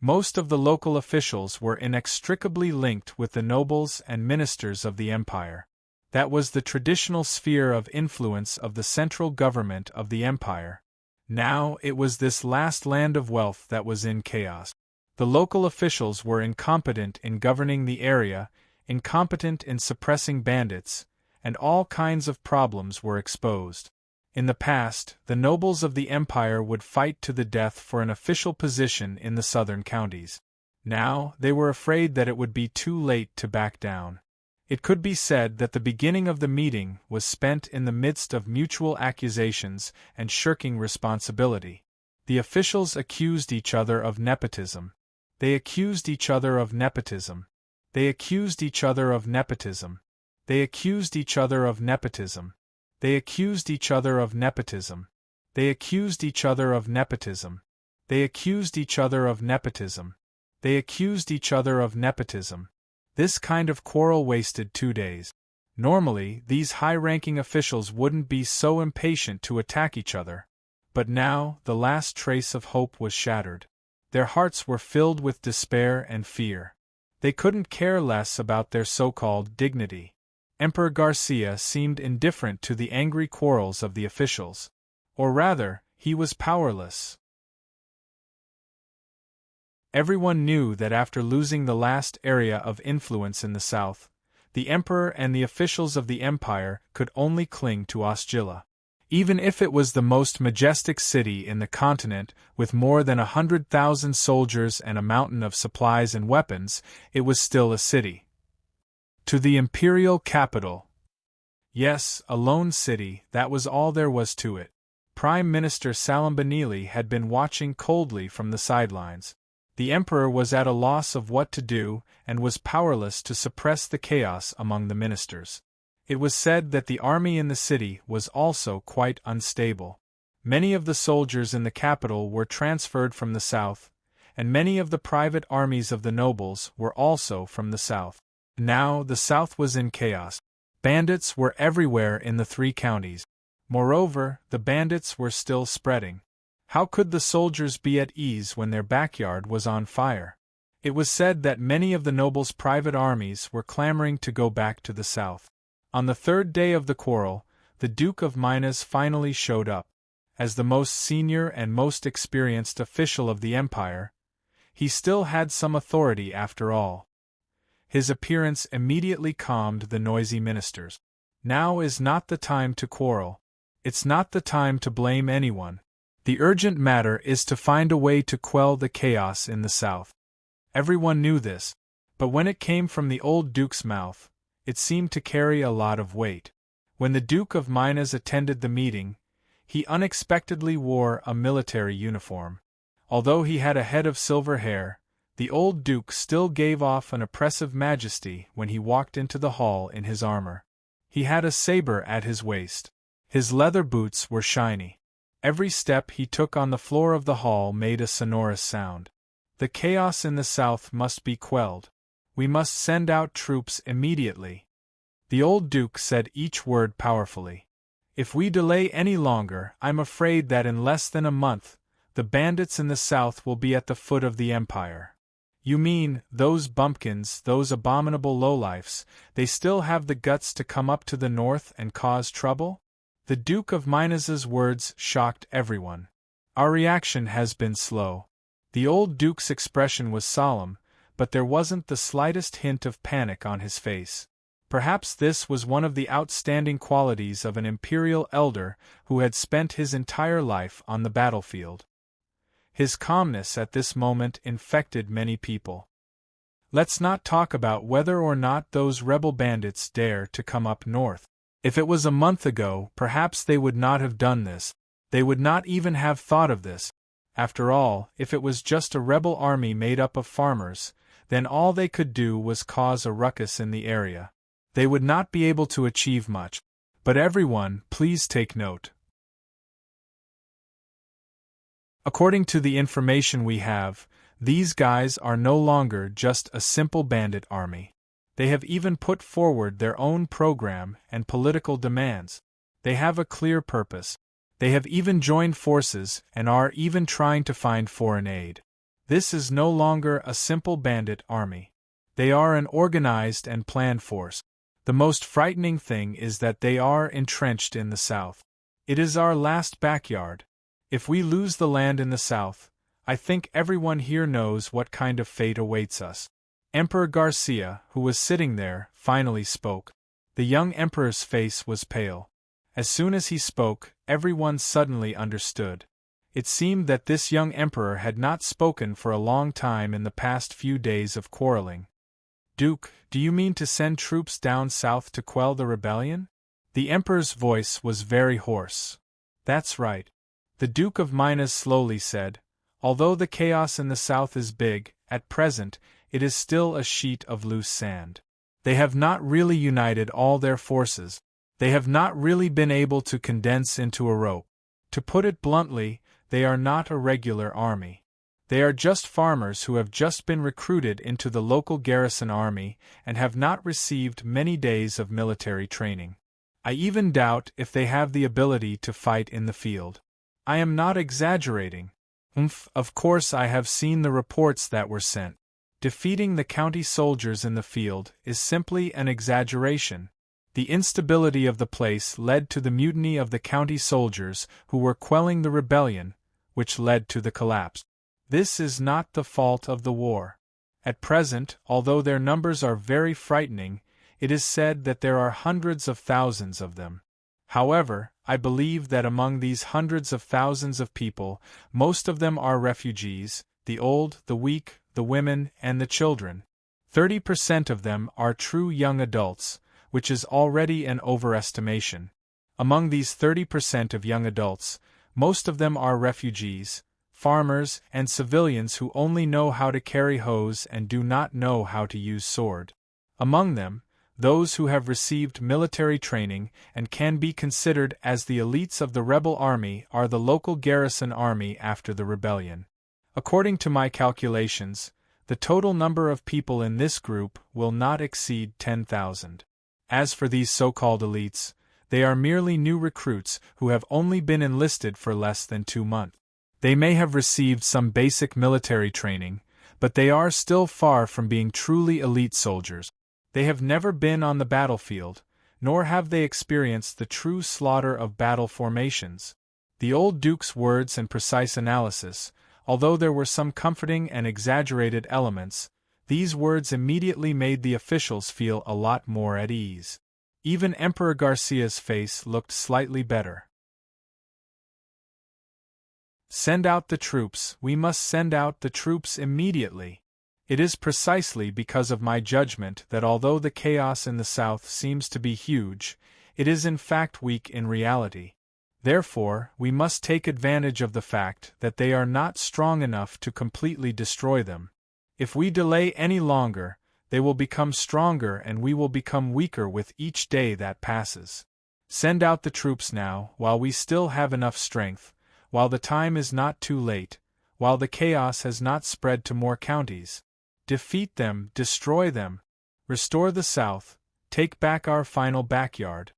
Most of the local officials were inextricably linked with the nobles and ministers of the empire. That was the traditional sphere of influence of the central government of the empire. Now it was this last land of wealth that was in chaos. The local officials were incompetent in governing the area, incompetent in suppressing bandits, and all kinds of problems were exposed. In the past, the nobles of the empire would fight to the death for an official position in the southern counties. Now, they were afraid that it would be too late to back down. It could be said that the beginning of the meeting was spent in the midst of mutual accusations and shirking responsibility. The officials accused each other of nepotism. They accused each other of nepotism. They accused each other of nepotism. They accused each other of nepotism. They accused each other of nepotism. They accused each other of nepotism. They accused each other of nepotism. They accused each other of nepotism. This kind of quarrel wasted 2 days. Normally, these high-ranking officials wouldn't be so impatient to attack each other. But now, the last trace of hope was shattered. Their hearts were filled with despair and fear. They couldn't care less about their so-called dignity. Emperor Garcia seemed indifferent to the angry quarrels of the officials. Or rather, he was powerless. Everyone knew that after losing the last area of influence in the south, the emperor and the officials of the empire could only cling to Osgilla. Even if it was the most majestic city in the continent with more than 100,000 soldiers and a mountain of supplies and weapons, it was still a city. To the imperial capital. Yes, a lone city, that was all there was to it. Prime Minister Salambanili had been watching coldly from the sidelines. The emperor was at a loss of what to do and was powerless to suppress the chaos among the ministers. It was said that the army in the city was also quite unstable. Many of the soldiers in the capital were transferred from the south, and many of the private armies of the nobles were also from the south. Now the south was in chaos. Bandits were everywhere in the 3 counties. Moreover, the bandits were still spreading. How could the soldiers be at ease when their backyard was on fire? It was said that many of the nobles' private armies were clamoring to go back to the south. On the 3rd day of the quarrel, the Duke of Minas finally showed up. As the most senior and most experienced official of the empire, he still had some authority after all. His appearance immediately calmed the noisy ministers. Now is not the time to quarrel. It's not the time to blame anyone. The urgent matter is to find a way to quell the chaos in the south. Everyone knew this, but when it came from the old duke's mouth, it seemed to carry a lot of weight. When the Duke of Minas attended the meeting, he unexpectedly wore a military uniform. Although he had a head of silver hair, the old duke still gave off an oppressive majesty when he walked into the hall in his armor. He had a saber at his waist. His leather boots were shiny. Every step he took on the floor of the hall made a sonorous sound. The chaos in the south must be quelled. We must send out troops immediately. The old duke said each word powerfully. If we delay any longer, I'm afraid that in less than a month, the bandits in the south will be at the foot of the empire. You mean, those bumpkins, those abominable lowlifes, they still have the guts to come up to the north and cause trouble? The Duke of Minas's words shocked everyone. Our reaction has been slow. The old duke's expression was solemn, but there wasn't the slightest hint of panic on his face. Perhaps this was one of the outstanding qualities of an imperial elder who had spent his entire life on the battlefield. His calmness at this moment infected many people. Let's not talk about whether or not those rebel bandits dare to come up north. If it was a month ago, perhaps they would not have done this. They would not even have thought of this. After all, if it was just a rebel army made up of farmers, then all they could do was cause a ruckus in the area. They would not be able to achieve much. But everyone, please take note. According to the information we have, these guys are no longer just a simple bandit army. They have even put forward their own program and political demands. They have a clear purpose. They have even joined forces and are even trying to find foreign aid. This is no longer a simple bandit army. They are an organized and planned force. The most frightening thing is that they are entrenched in the south. It is our last backyard. If we lose the land in the south, I think everyone here knows what kind of fate awaits us. Emperor Garcia, who was sitting there, finally spoke. The young emperor's face was pale. As soon as he spoke, everyone suddenly understood. It seemed that this young emperor had not spoken for a long time in the past few days of quarreling. Duke, do you mean to send troops down south to quell the rebellion? The emperor's voice was very hoarse. That's right. The Duke of Minas slowly said, although the chaos in the south is big, at present, it is still a sheet of loose sand. They have not really united all their forces. They have not really been able to condense into a rope. To put it bluntly, they are not a regular army. They are just farmers who have just been recruited into the local garrison army and have not received many days of military training. I even doubt if they have the ability to fight in the field. I am not exaggerating. Of course I have seen the reports that were sent. Defeating the county soldiers in the field is simply an exaggeration. The instability of the place led to the mutiny of the county soldiers who were quelling the rebellion, which led to the collapse. This is not the fault of the war. At present, although their numbers are very frightening, it is said that there are hundreds of thousands of them. However, I believe that among these hundreds of thousands of people, most of them are refugees, the old, the weak, the women, and the children. 30% of them are true young adults, which is already an overestimation. Among these 30% of young adults, most of them are refugees, farmers, and civilians who only know how to carry hoes and do not know how to use sword. Among them, those who have received military training and can be considered as the elites of the rebel army are the local garrison army after the rebellion. According to my calculations, the total number of people in this group will not exceed 10,000. As for these so-called elites, they are merely new recruits who have only been enlisted for less than 2 months. They may have received some basic military training, but they are still far from being truly elite soldiers. They have never been on the battlefield, nor have they experienced the true slaughter of battle formations. The old Duke's words and precise analysis, although there were some comforting and exaggerated elements, these words immediately made the officials feel a lot more at ease. Even Emperor Garcia's face looked slightly better. Send out the troops, we must send out the troops immediately. It is precisely because of my judgment that although the chaos in the south seems to be huge, it is in fact weak in reality. Therefore, we must take advantage of the fact that they are not strong enough to completely destroy them. If we delay any longer, they will become stronger and we will become weaker with each day that passes. Send out the troops now, while we still have enough strength, while the time is not too late, while the chaos has not spread to more counties. Defeat them, destroy them, restore the South, take back our final backyard.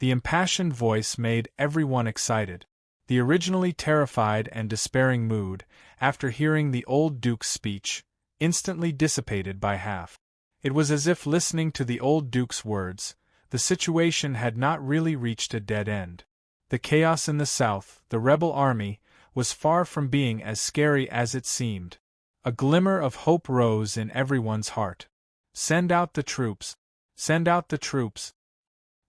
The impassioned voice made everyone excited. The originally terrified and despairing mood, after hearing the old Duke's speech, instantly dissipated by half. It was as if listening to the old Duke's words, the situation had not really reached a dead end. The chaos in the South, the rebel army, was far from being as scary as it seemed. A glimmer of hope rose in everyone's heart. Send out the troops! Send out the troops!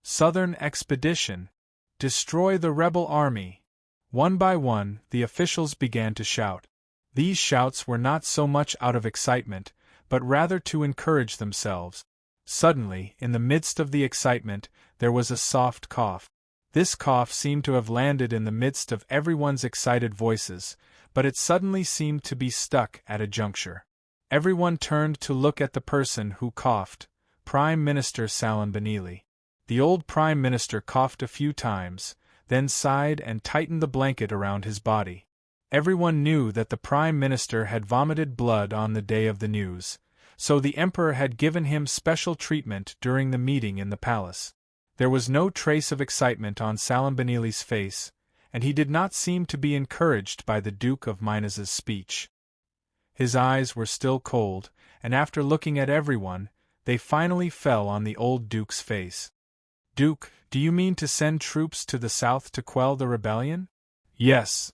Southern expedition! Destroy the rebel army! One by one, the officials began to shout. These shouts were not so much out of excitement, but rather to encourage themselves. Suddenly, in the midst of the excitement, there was a soft cough. This cough seemed to have landed in the midst of everyone's excited voices, but it suddenly seemed to be stuck at a juncture. Everyone turned to look at the person who coughed, Prime Minister Salimbonili. The old Prime Minister coughed a few times, then sighed and tightened the blanket around his body. Everyone knew that the Prime Minister had vomited blood on the day of the news, so the Emperor had given him special treatment during the meeting in the palace. There was no trace of excitement on Salimbonili's face, and he did not seem to be encouraged by the Duke of Minas's speech. His eyes were still cold, and after looking at everyone, they finally fell on the old Duke's face. Duke, do you mean to send troops to the south to quell the rebellion? Yes.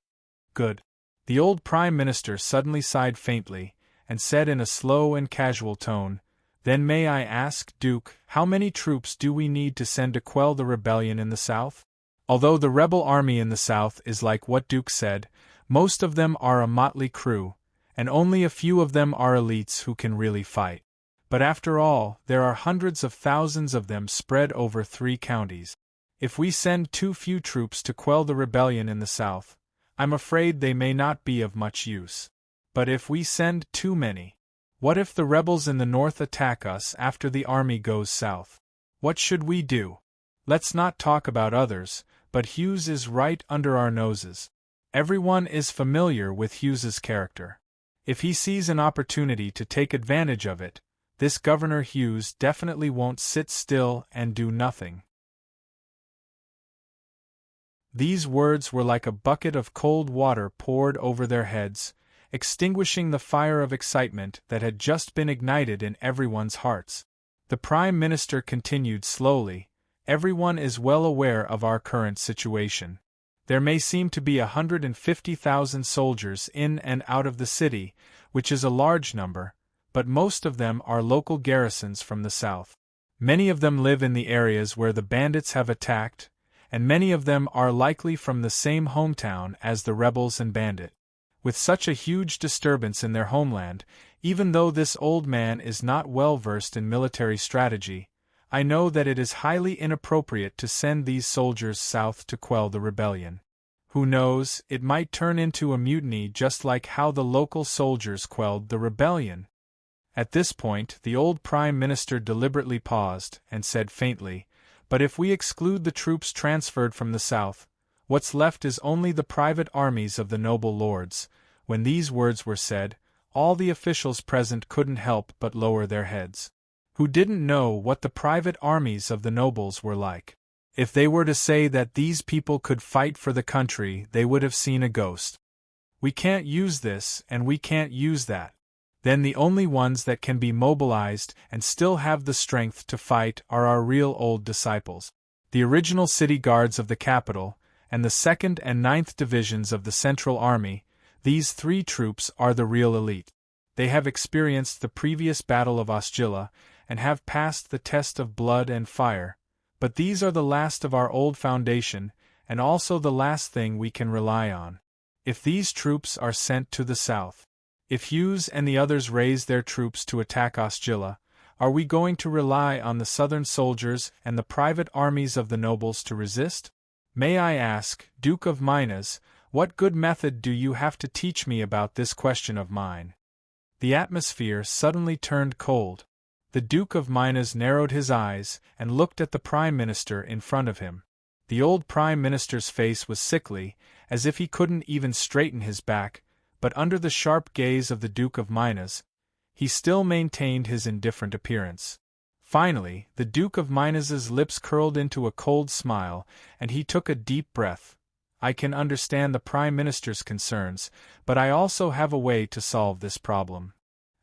Good. The old Prime Minister suddenly sighed faintly, and said in a slow and casual tone, Then may I ask, Duke, how many troops do we need to send to quell the rebellion in the south? Although the rebel army in the south is like what Duke said, most of them are a motley crew, and only a few of them are elites who can really fight. But after all, there are hundreds of thousands of them spread over 3 counties. If we send too few troops to quell the rebellion in the south, I'm afraid they may not be of much use. But if we send too many, what if the rebels in the north attack us after the army goes south? What should we do? Let's not talk about others, but Hughes is right under our noses. Everyone is familiar with Hughes's character. If he sees an opportunity to take advantage of it, this Governor Hughes definitely won't sit still and do nothing. These words were like a bucket of cold water poured over their heads, extinguishing the fire of excitement that had just been ignited in everyone's hearts. The Prime Minister continued slowly, "Everyone is well aware of our current situation. There may seem to be 150,000 soldiers in and out of the city, which is a large number, but most of them are local garrisons from the south. Many of them live in the areas where the bandits have attacked, and many of them are likely from the same hometown as the rebels and bandit. With such a huge disturbance in their homeland, even though this old man is not well versed in military strategy, I know that it is highly inappropriate to send these soldiers south to quell the rebellion. Who knows, it might turn into a mutiny just like how the local soldiers quelled the rebellion." At this point, the old Prime Minister deliberately paused and said faintly, "But if we exclude the troops transferred from the south, what's left is only the private armies of the noble lords." When these words were said, all the officials present couldn't help but lower their heads. Who didn't know what the private armies of the nobles were like? If they were to say that these people could fight for the country, they would have seen a ghost. We can't use this and we can't use that. Then the only ones that can be mobilized and still have the strength to fight are our real old disciples. The original city guards of the capital, and the 2nd and 9th divisions of the Central Army, these three troops are the real elite. They have experienced the previous Battle of Osgilla, and have passed the test of blood and fire, but these are the last of our old foundation, and also the last thing we can rely on. If these troops are sent to the south, if Hughes and the others raise their troops to attack Osgilla, are we going to rely on the southern soldiers and the private armies of the nobles to resist? May I ask, Duke of Minas, what good method do you have to teach me about this question of mine?" The atmosphere suddenly turned cold. The Duke of Minas narrowed his eyes and looked at the Prime Minister in front of him. The old Prime Minister's face was sickly, as if he couldn't even straighten his back, but under the sharp gaze of the Duke of Minas, he still maintained his indifferent appearance. Finally, the Duke of Minas's lips curled into a cold smile, and he took a deep breath. "I can understand the Prime Minister's concerns, but I also have a way to solve this problem."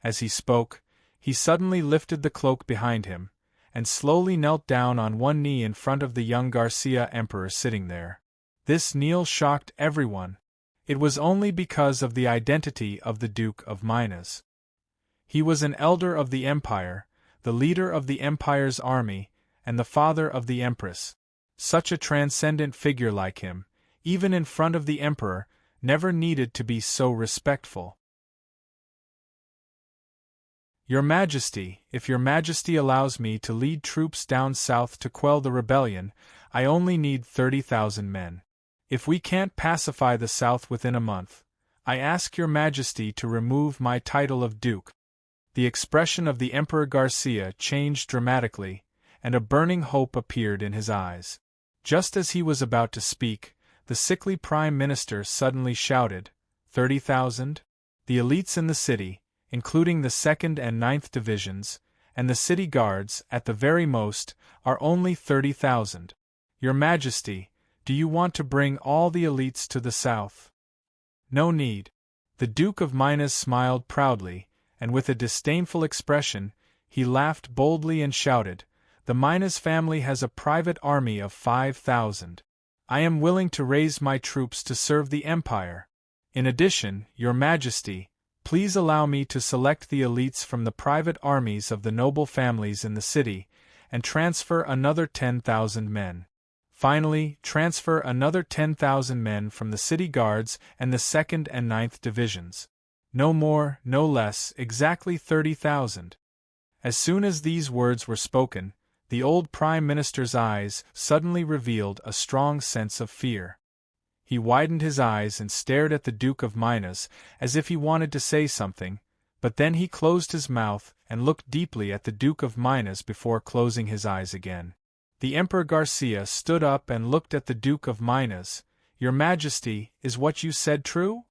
As he spoke, he suddenly lifted the cloak behind him, and slowly knelt down on one knee in front of the young Garcia Emperor sitting there. This kneel shocked everyone. It was only because of the identity of the Duke of Minas. He was an elder of the Empire, the leader of the Empire's army, and the father of the Empress. Such a transcendent figure like him, even in front of the Emperor, never needed to be so respectful. "Your Majesty, if your Majesty allows me to lead troops down south to quell the rebellion, I only need 30,000 men. If we can't pacify the south within a month, I ask your Majesty to remove my title of Duke." The expression of the Emperor Garcia changed dramatically, and a burning hope appeared in his eyes. Just as he was about to speak, the sickly Prime Minister suddenly shouted, 30,000? The elites in the city, including the 2nd and 9th divisions, and the city guards, at the very most, are only 30,000. Your Majesty, do you want to bring all the elites to the south? No need. The Duke of Minas smiled proudly, and with a disdainful expression, he laughed boldly and shouted, "The Minas family has a private army of 5,000. I am willing to raise my troops to serve the Empire. In addition, Your Majesty, please allow me to select the elites from the private armies of the noble families in the city, and transfer another 10,000 men. Finally, transfer another 10,000 men from the city guards and the 2nd and 9th divisions. No more, no less, exactly 30,000. As soon as these words were spoken, the old Prime Minister's eyes suddenly revealed a strong sense of fear. He widened his eyes and stared at the Duke of Minas as if he wanted to say something, but then he closed his mouth and looked deeply at the Duke of Minas before closing his eyes again. The Emperor Garcia stood up and looked at the Duke of Minas. "Your Majesty, is what you said true?"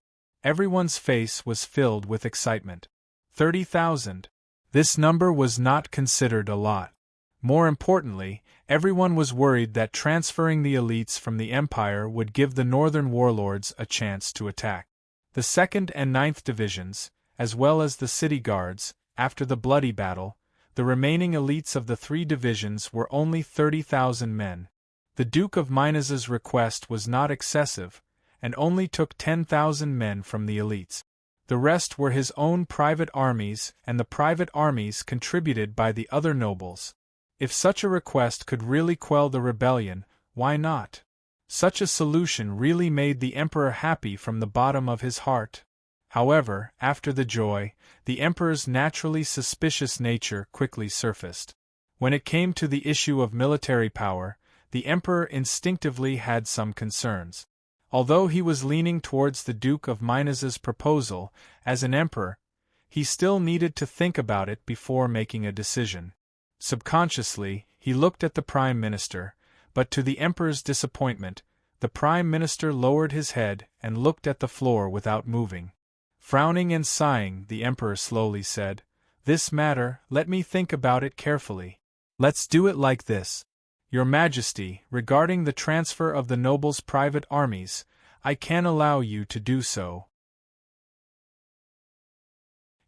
Everyone's face was filled with excitement. 30,000. This number was not considered a lot. More importantly, everyone was worried that transferring the elites from the Empire would give the northern warlords a chance to attack. The 2nd and 9th Divisions, as well as the city guards, after the bloody battle, the remaining elites of the 3 divisions were only 30,000 men. The Duke of Minas's request was not excessive, and only took 10,000 men from the elites. The rest were his own private armies and the private armies contributed by the other nobles. If such a request could really quell the rebellion, why not? Such a solution really made the emperor happy from the bottom of his heart. However, after the joy, the emperor's naturally suspicious nature quickly surfaced. When it came to the issue of military power, the emperor instinctively had some concerns. Although he was leaning towards the Duke of Minas's proposal, as an emperor, he still needed to think about it before making a decision. Subconsciously, he looked at the Prime Minister, but to the emperor's disappointment, the Prime Minister lowered his head and looked at the floor without moving. Frowning and sighing, the emperor slowly said, "This matter, let me think about it carefully. Let's do it like this. Your Majesty, regarding the transfer of the nobles' private armies, I can allow you to do so.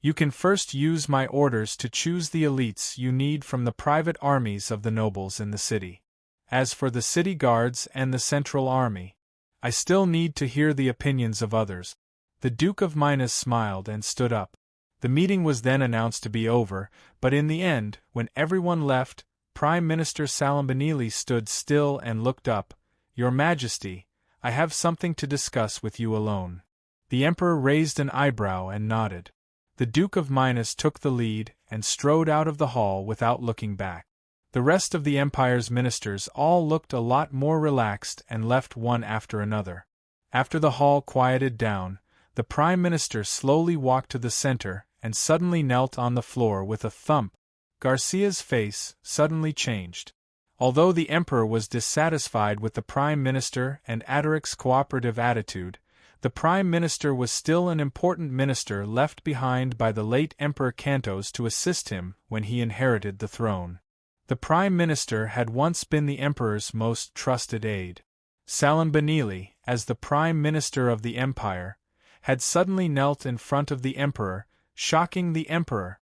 You can first use my orders to choose the elites you need from the private armies of the nobles in the city. As for the city guards and the central army, I still need to hear the opinions of others." The Duke of Minas smiled and stood up. The meeting was then announced to be over, but in the end, when everyone left, Prime Minister Salambanili stood still and looked up. "Your Majesty, I have something to discuss with you alone." The emperor raised an eyebrow and nodded. The Duke of Minas took the lead and strode out of the hall without looking back. The rest of the empire's ministers all looked a lot more relaxed and left one after another. After the hall quieted down, the Prime Minister slowly walked to the center and suddenly knelt on the floor with a thump. Garcia's face suddenly changed. Although the emperor was dissatisfied with the Prime Minister and Adaric's cooperative attitude, the Prime Minister was still an important minister left behind by the late Emperor Cantos to assist him when he inherited the throne. The Prime Minister had once been the emperor's most trusted aide. Salambanili, as the Prime Minister of the Empire, had suddenly knelt in front of the emperor, shocking the emperor.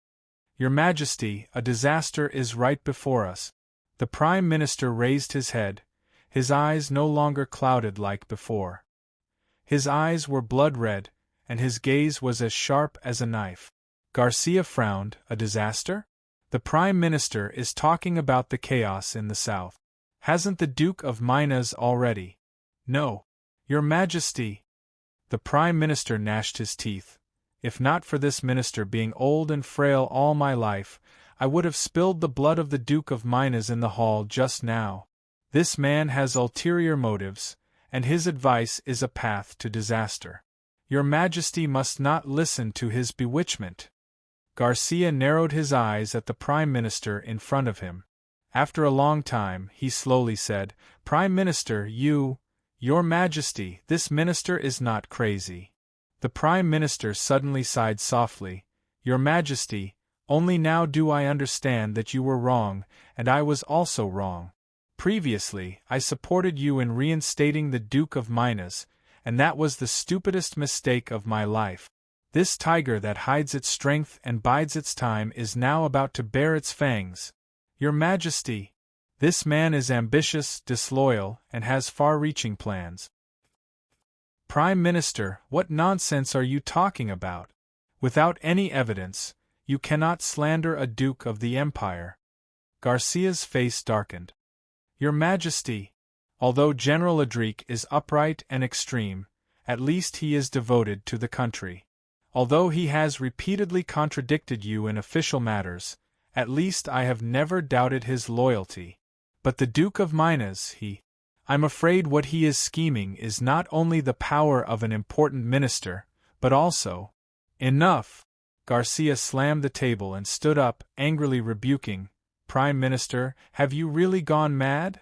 "Your Majesty, a disaster is right before us." The Prime Minister raised his head, his eyes no longer clouded like before. His eyes were blood-red, and his gaze was as sharp as a knife. Garcia frowned. "A disaster? The Prime Minister is talking about the chaos in the south. Hasn't the Duke of Minas already?" "No, Your Majesty." The Prime Minister gnashed his teeth. "If not for this minister being old and frail all my life, I would have spilled the blood of the Duke of Minas in the hall just now. This man has ulterior motives, and his advice is a path to disaster. Your Majesty must not listen to his bewitchment." Garcia narrowed his eyes at the Prime Minister in front of him. After a long time, he slowly said, "Prime Minister, Your Majesty, this minister is not crazy." The Prime Minister suddenly sighed softly. "Your Majesty, only now do I understand that you were wrong, and I was also wrong. Previously, I supported you in reinstating the Duke of Minas, and that was the stupidest mistake of my life. This tiger that hides its strength and bides its time is now about to bare its fangs. Your Majesty, this man is ambitious, disloyal, and has far-reaching plans." "Prime Minister, what nonsense are you talking about? Without any evidence, you cannot slander a Duke of the Empire." Garcia's face darkened. "Your Majesty, although General Adric is upright and extreme, at least he is devoted to the country. Although he has repeatedly contradicted you in official matters, at least I have never doubted his loyalty. But the Duke of Minas, I'm afraid what he is scheming is not only the power of an important minister, but also—" "Enough!" Garcia slammed the table and stood up, angrily rebuking, Prime Minister, have you really gone mad?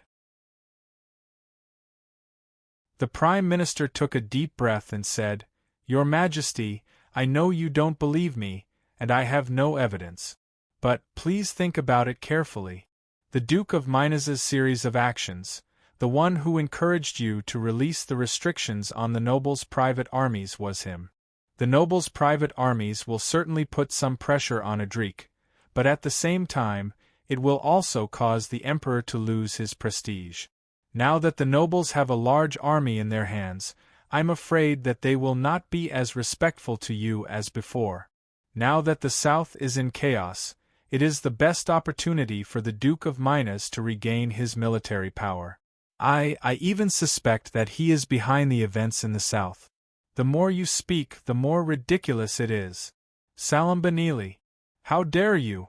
The Prime Minister took a deep breath and said, Your Majesty, I know you don't believe me, and I have no evidence. But, please think about it carefully. The Duke of Minas's series of actions, the one who encouraged you to release the restrictions on the nobles' private armies was him. The nobles' private armies will certainly put some pressure on Adrik, but at the same time, it will also cause the Emperor to lose his prestige. Now that the nobles have a large army in their hands, I'm afraid that they will not be as respectful to you as before. Now that the South is in chaos, it is the best opportunity for the Duke of Minas to regain his military power. I even suspect that he is behind the events in the South. The more you speak, the more ridiculous it is. Salambanili, how dare you?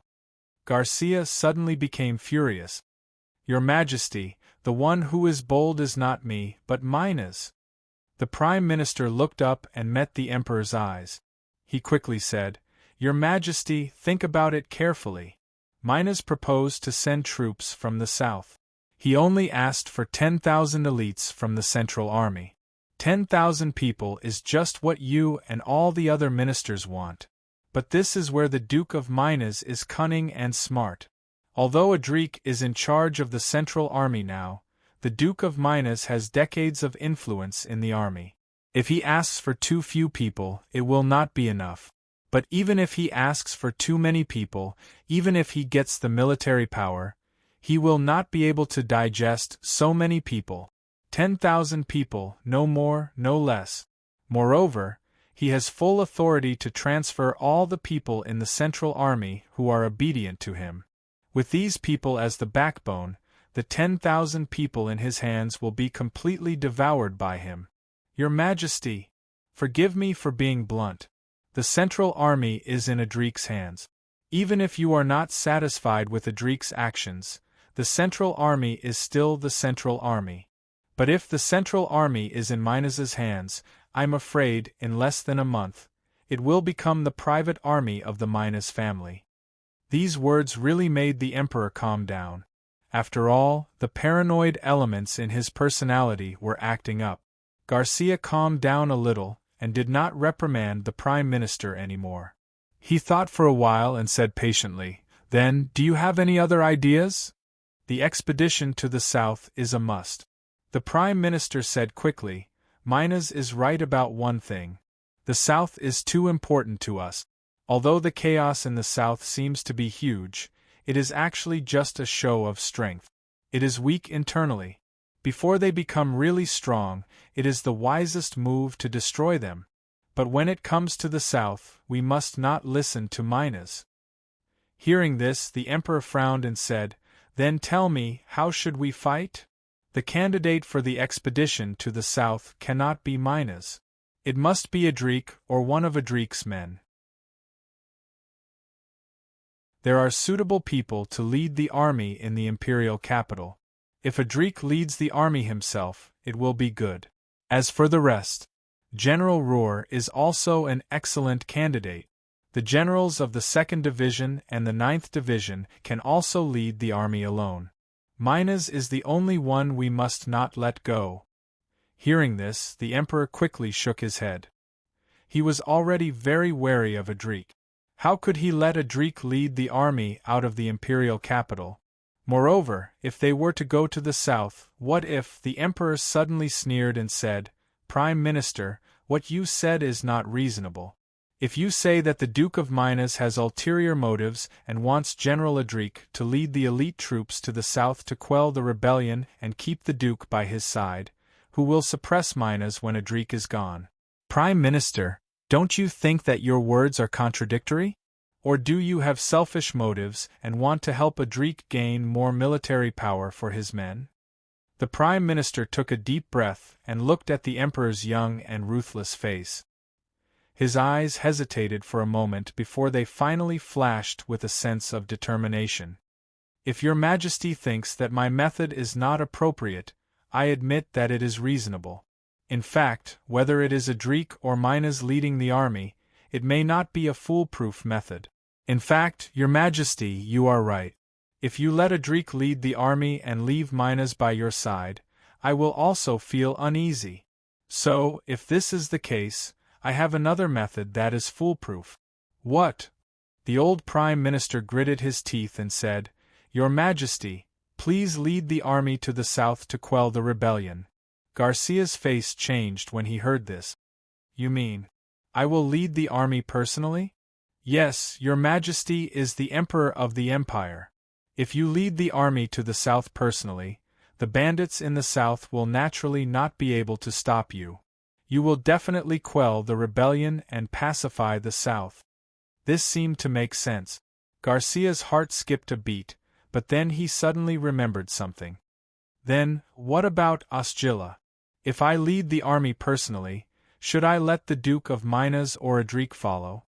Garcia suddenly became furious. Your Majesty, the one who is bold is not me, but Minas. The Prime Minister looked up and met the Emperor's eyes. He quickly said, Your Majesty, think about it carefully. Minas proposed to send troops from the south. He only asked for 10,000 elites from the Central Army. 10,000 people is just what you and all the other ministers want. But this is where the Duke of Minas is cunning and smart. Although Adrik is in charge of the Central Army now, the Duke of Minas has decades of influence in the army. If he asks for too few people, it will not be enough. But even if he asks for too many people, even if he gets the military power, he will not be able to digest so many people. 10,000 people, no more, no less. Moreover, he has full authority to transfer all the people in the Central Army who are obedient to him. With these people as the backbone, the 10,000 people in his hands will be completely devoured by him. Your Majesty, forgive me for being blunt. The Central Army is in Adrik's hands. Even if you are not satisfied with Adrik's actions, the Central Army is still the Central Army. But if the Central Army is in Minas's hands, I'm afraid, in less than a month, it will become the private army of the Minas family. These words really made the Emperor calm down. After all, the paranoid elements in his personality were acting up. Garcia calmed down a little, and did not reprimand the Prime Minister anymore. He thought for a while and said patiently, Then, do you have any other ideas? The expedition to the south is a must. The Prime Minister said quickly, Minas is right about one thing. The south is too important to us. Although the chaos in the south seems to be huge, it is actually just a show of strength. It is weak internally. Before they become really strong, it is the wisest move to destroy them. But when it comes to the south, we must not listen to Minas. Hearing this, the Emperor frowned and said, Then tell me, how should we fight? The candidate for the expedition to the south cannot be Minas. It must be Adrik or one of Adrik's men. There are suitable people to lead the army in the imperial capital. If Adrik leads the army himself, it will be good. As for the rest, General Rohr is also an excellent candidate. The generals of the 2nd Division and the 9th Division can also lead the army alone. Minas is the only one we must not let go. Hearing this, the Emperor quickly shook his head. He was already very wary of Adrik. How could he let Adrik lead the army out of the imperial capital? Moreover, if they were to go to the south, what if the Emperor suddenly sneered and said, Prime Minister, what you said is not reasonable. If you say that the Duke of Minas has ulterior motives and wants General Adrik to lead the elite troops to the south to quell the rebellion and keep the Duke by his side, who will suppress Minas when Adrik is gone? Prime Minister, don't you think that your words are contradictory? Or do you have selfish motives and want to help Adrik gain more military power for his men? The Prime Minister took a deep breath and looked at the Emperor's young and ruthless face. His eyes hesitated for a moment before they finally flashed with a sense of determination. If your Majesty thinks that my method is not appropriate, I admit that it is reasonable. In fact, whether it is Adrik or Minas leading the army, it may not be a foolproof method. In fact, your Majesty, you are right. If you let Adrik lead the army and leave Minas by your side, I will also feel uneasy. So, if this is the case, I have another method that is foolproof. What? The old Prime Minister gritted his teeth and said, Your Majesty, please lead the army to the south to quell the rebellion. Garcia's face changed when he heard this. You mean, I will lead the army personally? Yes, Your Majesty is the Emperor of the Empire. If you lead the army to the south personally, the bandits in the south will naturally not be able to stop you. You will definitely quell the rebellion and pacify the south. This seemed to make sense. Garcia's heart skipped a beat, but then he suddenly remembered something. Then, what about Osgilla? If I lead the army personally, should I let the Duke of Minas or Adrik follow?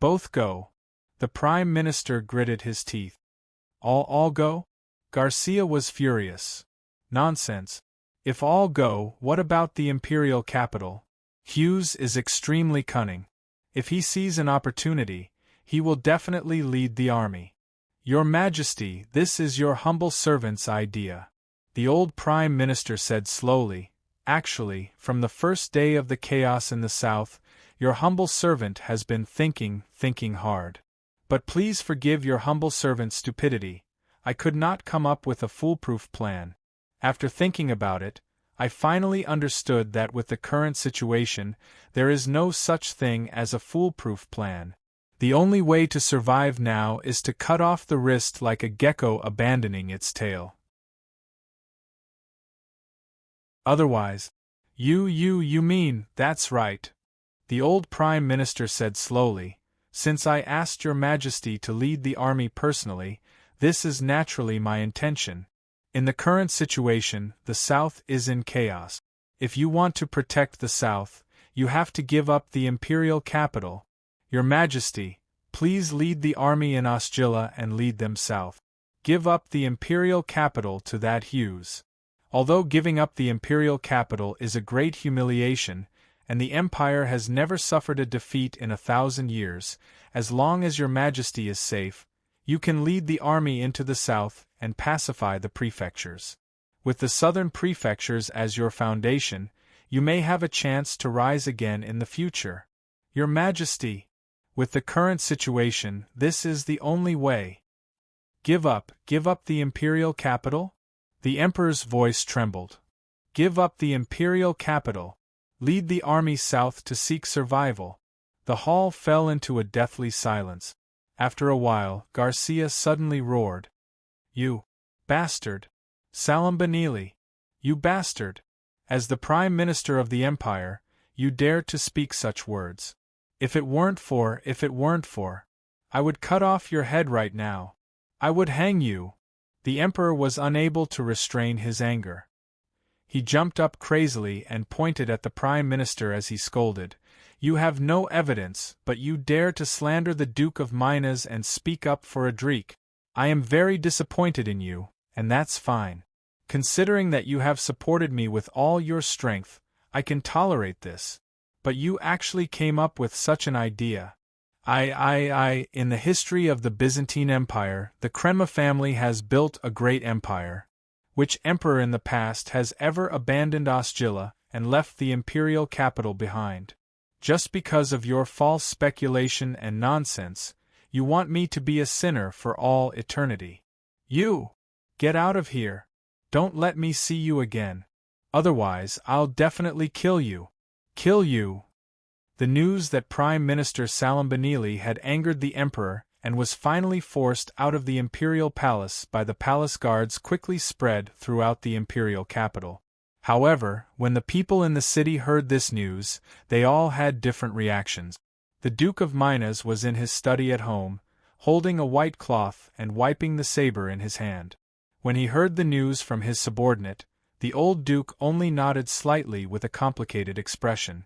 Both go. The Prime Minister gritted his teeth. All go? Garcia was furious. Nonsense. If all go, what about the imperial capital? Hughes is extremely cunning. If he sees an opportunity, he will definitely lead the army. Your Majesty, this is your humble servant's idea. The old Prime Minister said slowly, Actually, from the first day of the chaos in the south, your humble servant has been thinking hard. But please forgive your humble servant's stupidity. I could not come up with a foolproof plan. After thinking about it, I finally understood that with the current situation, there is no such thing as a foolproof plan. The only way to survive now is to cut off the wrist like a gecko abandoning its tail. Otherwise, you mean, that's right. The old Prime Minister said slowly, Since I asked Your Majesty to lead the army personally, this is naturally my intention. In the current situation, the South is in chaos. If you want to protect the South, you have to give up the imperial capital. Your Majesty, please lead the army in Osgilla and lead them south. Give up the imperial capital to that Hughes. Although giving up the imperial capital is a great humiliation, and the Empire has never suffered a defeat in 1,000 years, as long as Your Majesty is safe, you can lead the army into the south and pacify the prefectures. With the southern prefectures as your foundation, you may have a chance to rise again in the future. Your Majesty, with the current situation, this is the only way. Give up the imperial capital? The Emperor's voice trembled. Give up the imperial capital. Lead the army south to seek survival. The hall fell into a deathly silence. After a while, Garcia suddenly roared. You bastard! Salambanili! You bastard! As the Prime Minister of the Empire, you dare to speak such words. If it weren't for, I would cut off your head right now. I would hang you. The Emperor was unable to restrain his anger. He jumped up crazily and pointed at the Prime Minister as he scolded. You have no evidence, but you dare to slander the Duke of Minas and speak up for Adrik. I am very disappointed in you, and that's fine. Considering that you have supported me with all your strength, I can tolerate this. But you actually came up with such an idea. In the history of the Byzantine Empire, the Kremlin family has built a great empire. Which emperor in the past has ever abandoned Osgilla and left the imperial capital behind? Just because of your false speculation and nonsense, you want me to be a sinner for all eternity. You! Get out of here. Don't let me see you again. Otherwise, I'll definitely kill you. Kill you! The news that Prime Minister Salambanili had angered the Emperor and was finally forced out of the imperial palace by the palace guards quickly spread throughout the imperial capital. However, when the people in the city heard this news, they all had different reactions. The Duke of Minas was in his study at home, holding a white cloth and wiping the saber in his hand. When he heard the news from his subordinate, the old Duke only nodded slightly with a complicated expression.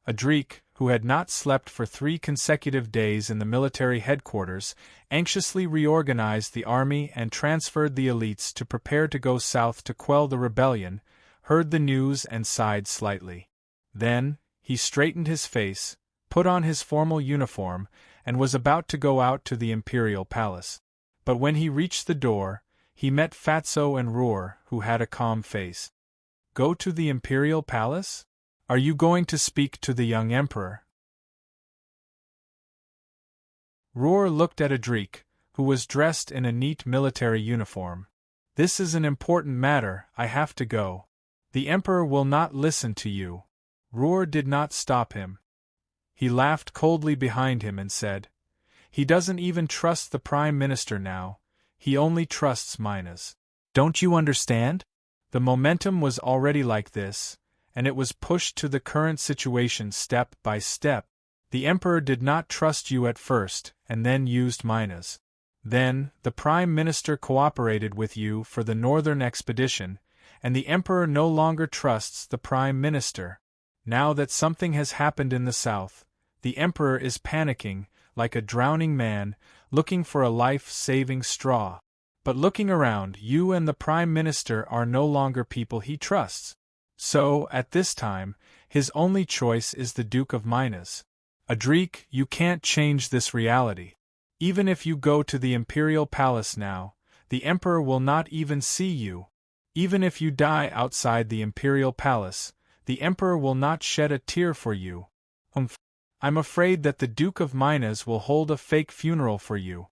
Adrik, who had not slept for 3 consecutive days in the military headquarters, anxiously reorganized the army and transferred the elites to prepare to go south to quell the rebellion, heard the news and sighed slightly. Then, he straightened his face, put on his formal uniform, and was about to go out to the imperial palace. But when he reached the door, he met Fatso and Roar, who had a calm face. Go to the Imperial Palace? Are you going to speak to the young Emperor? Roar looked at Adrik, who was dressed in a neat military uniform. This is an important matter, I have to go. The Emperor will not listen to you. Roar did not stop him. He laughed coldly behind him and said, he doesn't even trust the Prime Minister now, he only trusts Minas. Don't you understand? The momentum was already like this, and it was pushed to the current situation step by step. The Emperor did not trust you at first, and then used Minas. Then, the Prime Minister cooperated with you for the northern expedition, and the Emperor no longer trusts the Prime Minister. Now that something has happened in the south, the Emperor is panicking, like a drowning man, looking for a life-saving straw. But looking around, you and the Prime Minister are no longer people he trusts. So, at this time, his only choice is the Duke of Minas. Adrik, you can't change this reality. Even if you go to the Imperial Palace now, the Emperor will not even see you. Even if you die outside the Imperial Palace, the Emperor will not shed a tear for you. I'm afraid that the Duke of Minas will hold a fake funeral for you.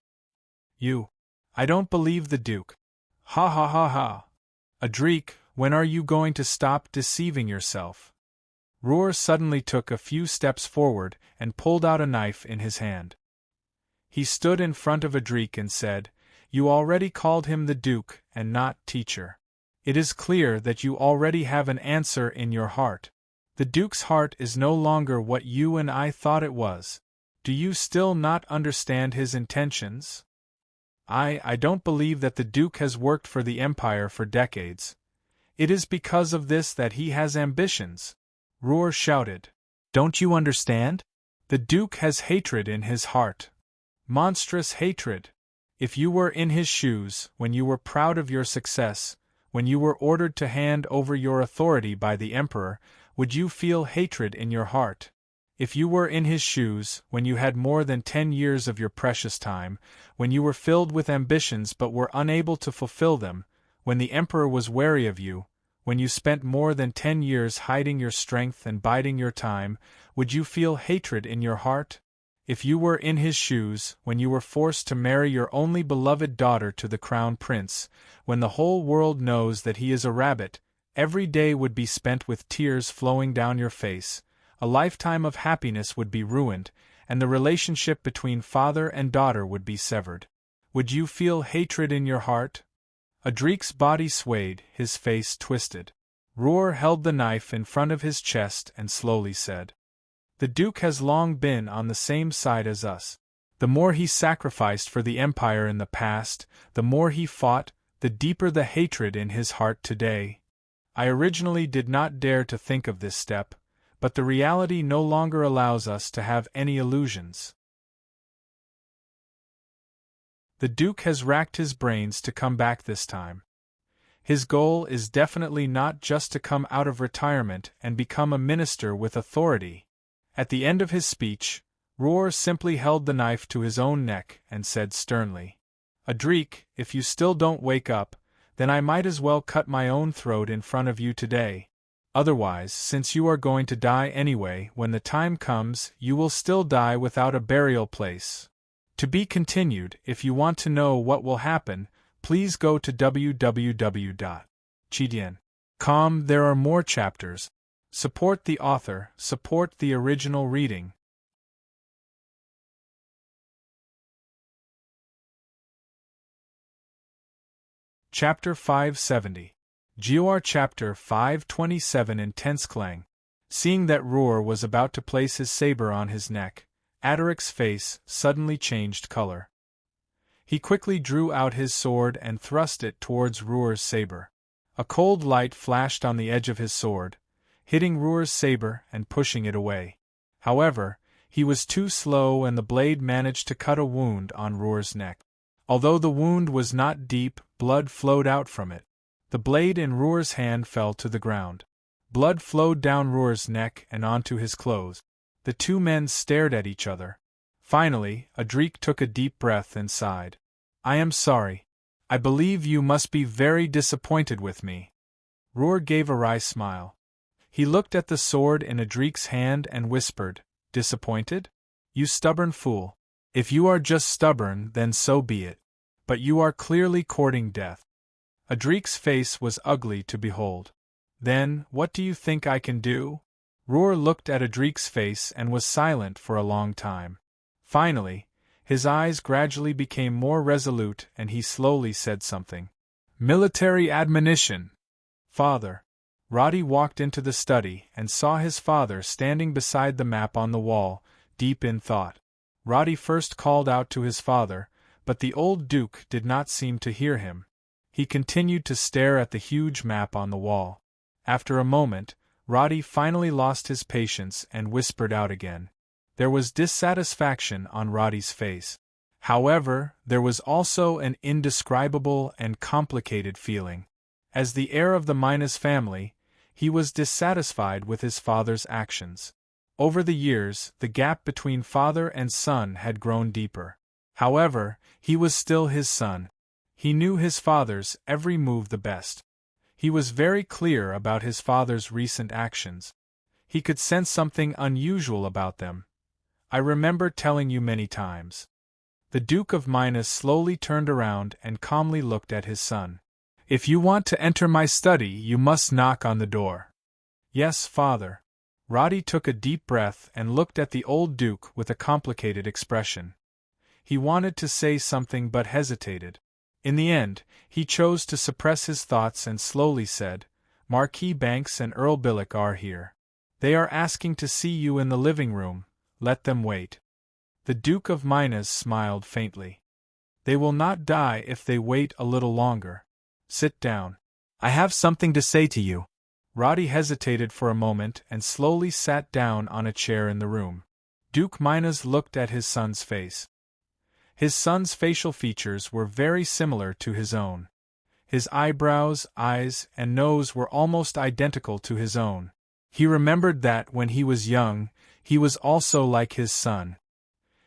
I don't believe the Duke. Ha ha ha ha. Adrik, when are you going to stop deceiving yourself? Roar suddenly took a few steps forward and pulled out a knife in his hand. He stood in front of Adrik and said, you already called him the Duke and not teacher. It is clear that you already have an answer in your heart. The Duke's heart is no longer what you and I thought it was. Do you still not understand his intentions? I don't believe that the Duke has worked for the Empire for decades. It is because of this that he has ambitions. Roar shouted. Don't you understand? The Duke has hatred in his heart. Monstrous hatred. If you were in his shoes, when you were proud of your success, when you were ordered to hand over your authority by the Emperor, would you feel hatred in your heart? If you were in his shoes, when you had more than 10 years of your precious time, when you were filled with ambitions but were unable to fulfill them, when the Emperor was wary of you, when you spent more than 10 years hiding your strength and biding your time, would you feel hatred in your heart? If you were in his shoes, when you were forced to marry your only beloved daughter to the Crown Prince, when the whole world knows that he is a rabbit, every day would be spent with tears flowing down your face, a lifetime of happiness would be ruined, and the relationship between father and daughter would be severed. Would you feel hatred in your heart? Adrik's body swayed, his face twisted. Roar held the knife in front of his chest and slowly said, the Duke has long been on the same side as us. The more he sacrificed for the Empire in the past, the more he fought, the deeper the hatred in his heart today. I originally did not dare to think of this step, but the reality no longer allows us to have any illusions. The Duke has racked his brains to come back this time. His goal is definitely not just to come out of retirement and become a minister with authority. At the end of his speech, Roar simply held the knife to his own neck and said sternly, Adrik, if you still don't wake up, then I might as well cut my own throat in front of you today. Otherwise, since you are going to die anyway, when the time comes, you will still die without a burial place. To be continued. If you want to know what will happen, please go to www.chidian.com. There are more chapters. Support the author, support the original reading. Chapter 570. GOR Chapter 527. Intense Clang. Seeing that Roar was about to place his saber on his neck, Adaric's face suddenly changed color. He quickly drew out his sword and thrust it towards Roar's saber. A cold light flashed on the edge of his sword, hitting Roar's saber and pushing it away. However, he was too slow and the blade managed to cut a wound on Roar's neck. Although the wound was not deep, blood flowed out from it. The blade in Roar's hand fell to the ground. Blood flowed down Roar's neck and onto his clothes. The two men stared at each other. Finally, Adrik took a deep breath and sighed. I am sorry. I believe you must be very disappointed with me. Roar gave a wry smile. He looked at the sword in Adrik's hand and whispered, Disappointed? You stubborn fool. If you are just stubborn, then so be it. But you are clearly courting death. Adrik's face was ugly to behold. Then, what do you think I can do? Roar looked at Adrik's face and was silent for a long time. Finally, his eyes gradually became more resolute and he slowly said something. Military admonition. Father. Roddy walked into the study and saw his father standing beside the map on the wall, deep in thought. Roddy first called out to his father, but the old Duke did not seem to hear him. He continued to stare at the huge map on the wall. After a moment, Roddy finally lost his patience and whispered out again. There was dissatisfaction on Roddy's face. However, there was also an indescribable and complicated feeling. As the heir of the Minas family, he was dissatisfied with his father's actions. Over the years, the gap between father and son had grown deeper. However, he was still his son. He knew his father's every move the best. He was very clear about his father's recent actions. He could sense something unusual about them. I remember telling you many times. The Duke of Minas slowly turned around and calmly looked at his son. If you want to enter my study, you must knock on the door. Yes, father. Roddy took a deep breath and looked at the old Duke with a complicated expression. He wanted to say something but hesitated. In the end, he chose to suppress his thoughts and slowly said, Marquis Banks and Earl Billick are here. They are asking to see you in the living room. Let them wait. The Duke of Minas smiled faintly. They will not die if they wait a little longer. Sit down. I have something to say to you. Roddy hesitated for a moment and slowly sat down on a chair in the room. Duke Minas looked at his son's face. His son's facial features were very similar to his own. His eyebrows, eyes, and nose were almost identical to his own. He remembered that when he was young, he was also like his son.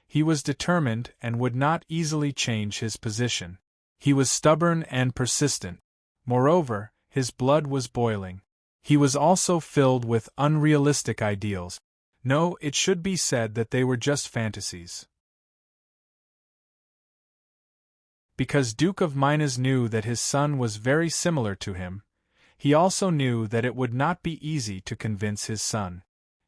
He was determined and would not easily change his position. He was stubborn and persistent. Moreover, his blood was boiling. He was also filled with unrealistic ideals. No, it should be said that they were just fantasies. Because Duke of Minas knew that his son was very similar to him, he also knew that it would not be easy to convince his son.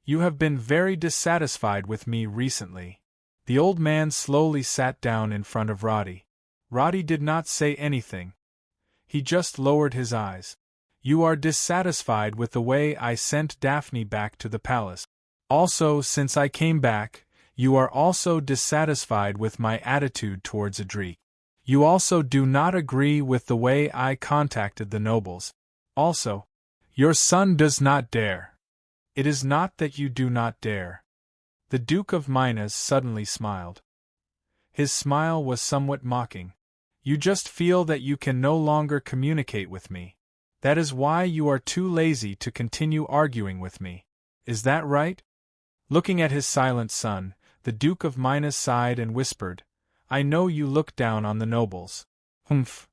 You have been very dissatisfied with me recently. The old man slowly sat down in front of Roddy. Roddy did not say anything. He just lowered his eyes. You are dissatisfied with the way I sent Daphne back to the palace. Also, since I came back, you are also dissatisfied with my attitude towards Adrik. You also do not agree with the way I contacted the nobles. Also, your son does not dare. It is not that you do not dare. The Duke of Minas suddenly smiled. His smile was somewhat mocking. You just feel that you can no longer communicate with me. That is why you are too lazy to continue arguing with me. Is that right? Looking at his silent son, the Duke of Minas sighed and whispered, I know you look down on the nobles. Humph.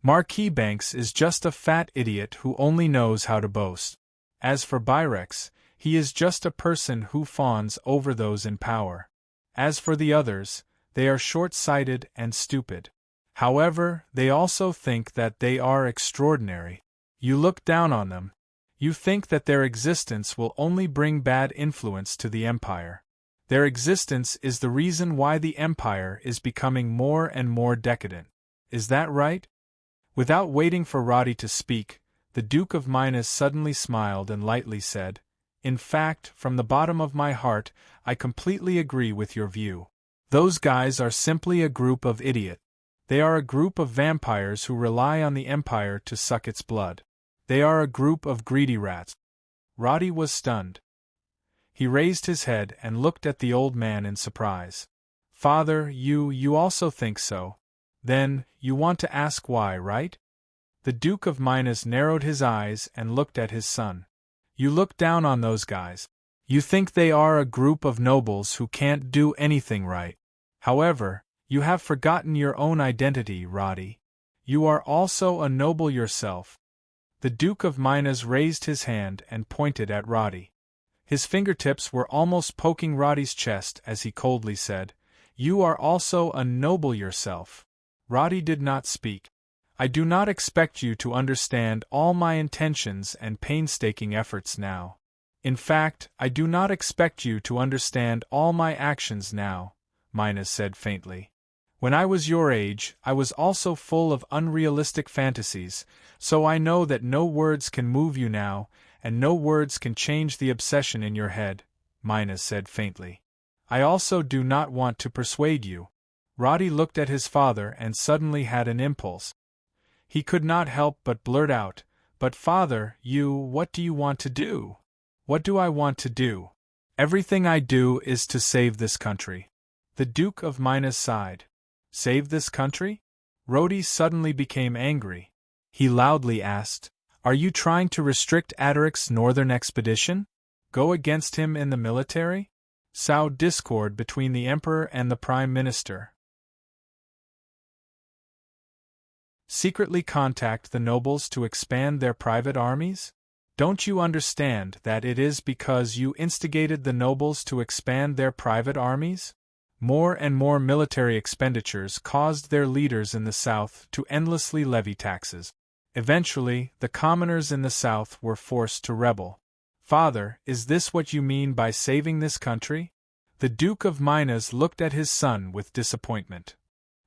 Marquis Banks is just a fat idiot who only knows how to boast. As for Byrex, he is just a person who fawns over those in power. As for the others, they are short-sighted and stupid. However, they also think that they are extraordinary. You look down on them. You think that their existence will only bring bad influence to the empire. Their existence is the reason why the empire is becoming more and more decadent. Is that right? Without waiting for Roddy to speak, the Duke of Minas suddenly smiled and lightly said, In fact, from the bottom of my heart, I completely agree with your view. Those guys are simply a group of idiots. They are a group of vampires who rely on the empire to suck its blood. They are a group of greedy rats. Roddy was stunned. He raised his head and looked at the old man in surprise. Father, you also think so? Then, you want to ask why, right? The Duke of Minas narrowed his eyes and looked at his son. You look down on those guys. You think they are a group of nobles who can't do anything right. However, you have forgotten your own identity, Roddy. You are also a noble yourself. The Duke of Minas raised his hand and pointed at Roddy. His fingertips were almost poking Roddy's chest as he coldly said, "You are also a noble yourself." Roddy did not speak. "I do not expect you to understand all my intentions and painstaking efforts now. In fact, I do not expect you to understand all my actions now," Minas said faintly. "When I was your age, I was also full of unrealistic fantasies, so I know that no words can move you now, and no words can change the obsession in your head," Minas said faintly. "I also do not want to persuade you." Roddy looked at his father and suddenly had an impulse. He could not help but blurt out, "But father, what do you want to do?" "What do I want to do? Everything I do is to save this country." The Duke of Minas sighed. "Save this country?" Roddy suddenly became angry. He loudly asked, "Are you trying to restrict Adaric's northern expedition? Go against him in the military? Sow discord between the Emperor and the Prime Minister? Secretly contact the nobles to expand their private armies? Don't you understand that it is because you instigated the nobles to expand their private armies? More and more military expenditures caused their leaders in the south to endlessly levy taxes. Eventually, the commoners in the south were forced to rebel. Father, is this what you mean by saving this country?" The Duke of Minas looked at his son with disappointment.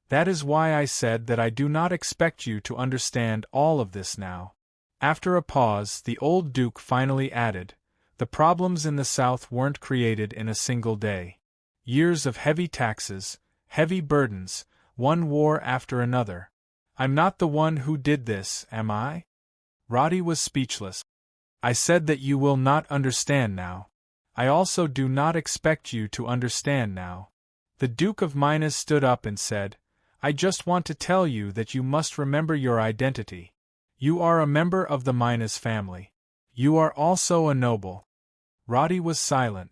"That is why I said that I do not expect you to understand all of this now." After a pause, the old Duke finally added, "The problems in the South weren't created in a single day. Years of heavy taxes, heavy burdens, one war after another. I'm not the one who did this, am I?" Roddy was speechless. "I said that you will not understand now. I also do not expect you to understand now." The Duke of Minas stood up and said, "I just want to tell you that you must remember your identity. You are a member of the Minas family. You are also a noble." Roddy was silent.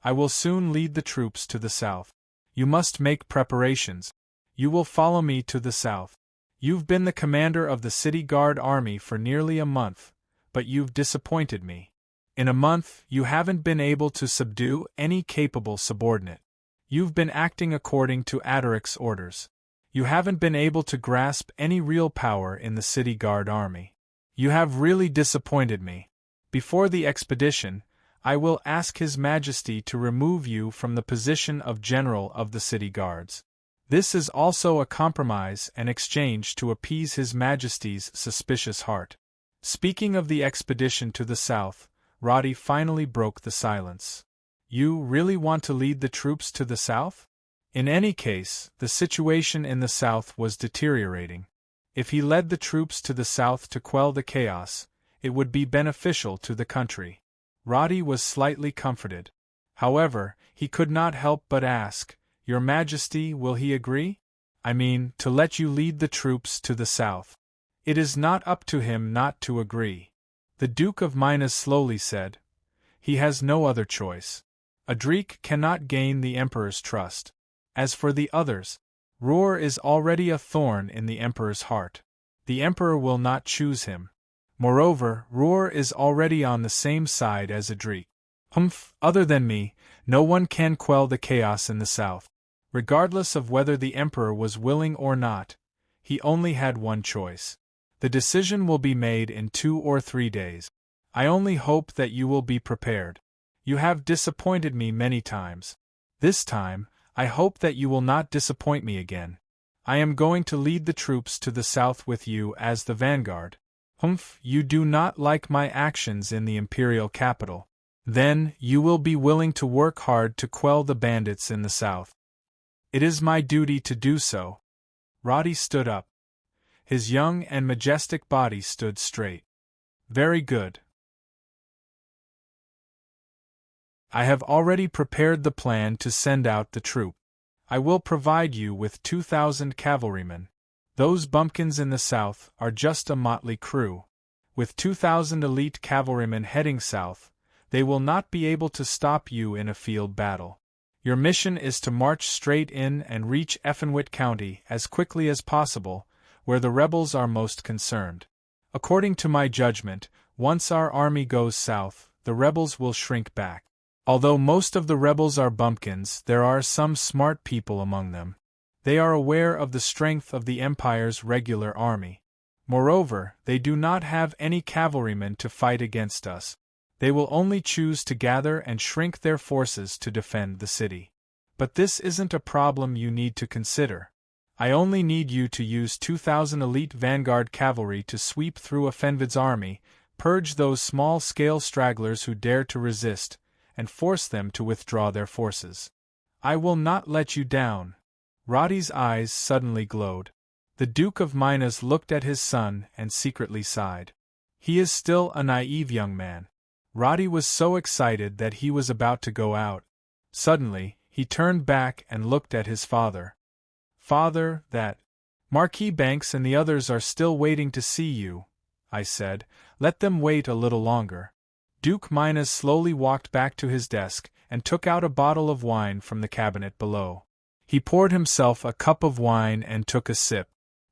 "I will soon lead the troops to the south. You must make preparations. You will follow me to the south. You've been the commander of the City Guard Army for nearly a month, but you've disappointed me. In a month, you haven't been able to subdue any capable subordinate. You've been acting according to Adaric's orders. You haven't been able to grasp any real power in the City Guard Army. You have really disappointed me. Before the expedition, I will ask His Majesty to remove you from the position of General of the City Guards. This is also a compromise and exchange to appease His Majesty's suspicious heart." Speaking of the expedition to the south, Roddy finally broke the silence. "You really want to lead the troops to the south?" In any case, the situation in the south was deteriorating. If he led the troops to the south to quell the chaos, it would be beneficial to the country. Roddy was slightly comforted. However, he could not help but ask, "Your Majesty, will he agree? I mean, to let you lead the troops to the south." "It is not up to him not to agree," the Duke of Minas slowly said. "He has no other choice. Adric cannot gain the Emperor's trust. As for the others, Roar is already a thorn in the Emperor's heart. The Emperor will not choose him. Moreover, Roar is already on the same side as Adric. Other than me, no one can quell the chaos in the south." Regardless of whether the Emperor was willing or not, he only had one choice. "The decision will be made in 2 or 3 days. I only hope that you will be prepared. You have disappointed me many times. This time, I hope that you will not disappoint me again. I am going to lead the troops to the south with you as the vanguard." You do not like my actions in the imperial capital. Then, you will be willing to work hard to quell the bandits in the south. It is my duty to do so." Roddy stood up. His young and majestic body stood straight. "Very good. I have already prepared the plan to send out the troop. I will provide you with 2,000 cavalrymen. Those bumpkins in the south are just a motley crew. With 2,000 elite cavalrymen heading south, they will not be able to stop you in a field battle. Your mission is to march straight in and reach Effenwit County as quickly as possible, where the rebels are most concerned. According to my judgment, once our army goes south, the rebels will shrink back. Although most of the rebels are bumpkins, there are some smart people among them. They are aware of the strength of the Empire's regular army. Moreover, they do not have any cavalrymen to fight against us. They will only choose to gather and shrink their forces to defend the city. But this isn't a problem you need to consider. I only need you to use 2,000 elite vanguard cavalry to sweep through Offenvid's army, purge those small-scale stragglers who dare to resist, and force them to withdraw their forces. I will not let you down. Roddy's eyes suddenly glowed. The Duke of Minas looked at his son and secretly sighed. He is still a naive young man. Roddy was so excited that he was about to go out. Suddenly, he turned back and looked at his father. Father, that Marquis Banks and the others are still waiting to see you, I said. Let them wait a little longer. Duke Minas slowly walked back to his desk and took out a bottle of wine from the cabinet below. He poured himself a cup of wine and took a sip.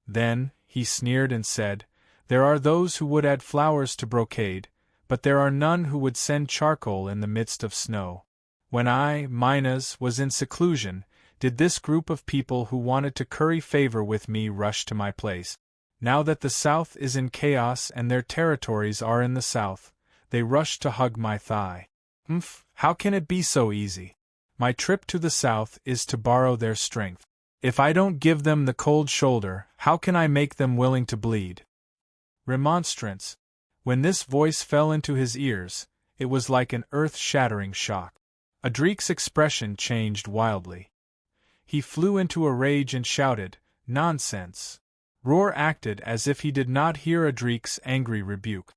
Then, he sneered and said, "There are those who would add flowers to brocade, but there are none who would send charcoal in the midst of snow. When I, Minas, was in seclusion, did this group of people who wanted to curry favor with me rush to my place? Now that the South is in chaos and their territories are in the South, they rush to hug my thigh. How can it be so easy? My trip to the South is to borrow their strength. If I don't give them the cold shoulder, how can I make them willing to bleed?" Remonstrance. When this voice fell into his ears, it was like an earth-shattering shock. Adrik's expression changed wildly. He flew into a rage and shouted, "Nonsense!" Roar acted as if he did not hear Adrik's angry rebuke.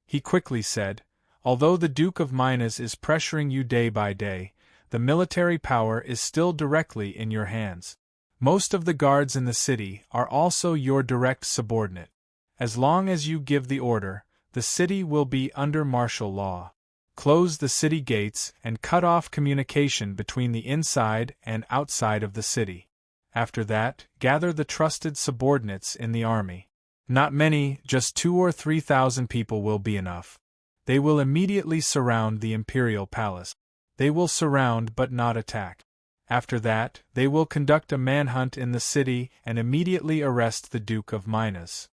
He quickly said, "Although the Duke of Minas is pressuring you day by day, the military power is still directly in your hands. Most of the guards in the city are also your direct subordinate. As long as you give the order, the city will be under martial law. Close the city gates and cut off communication between the inside and outside of the city. After that, gather the trusted subordinates in the army. Not many, just 2,000 or 3,000 people will be enough. They will immediately surround the imperial palace. They will surround but not attack. After that, they will conduct a manhunt in the city and immediately arrest the Duke of Minas.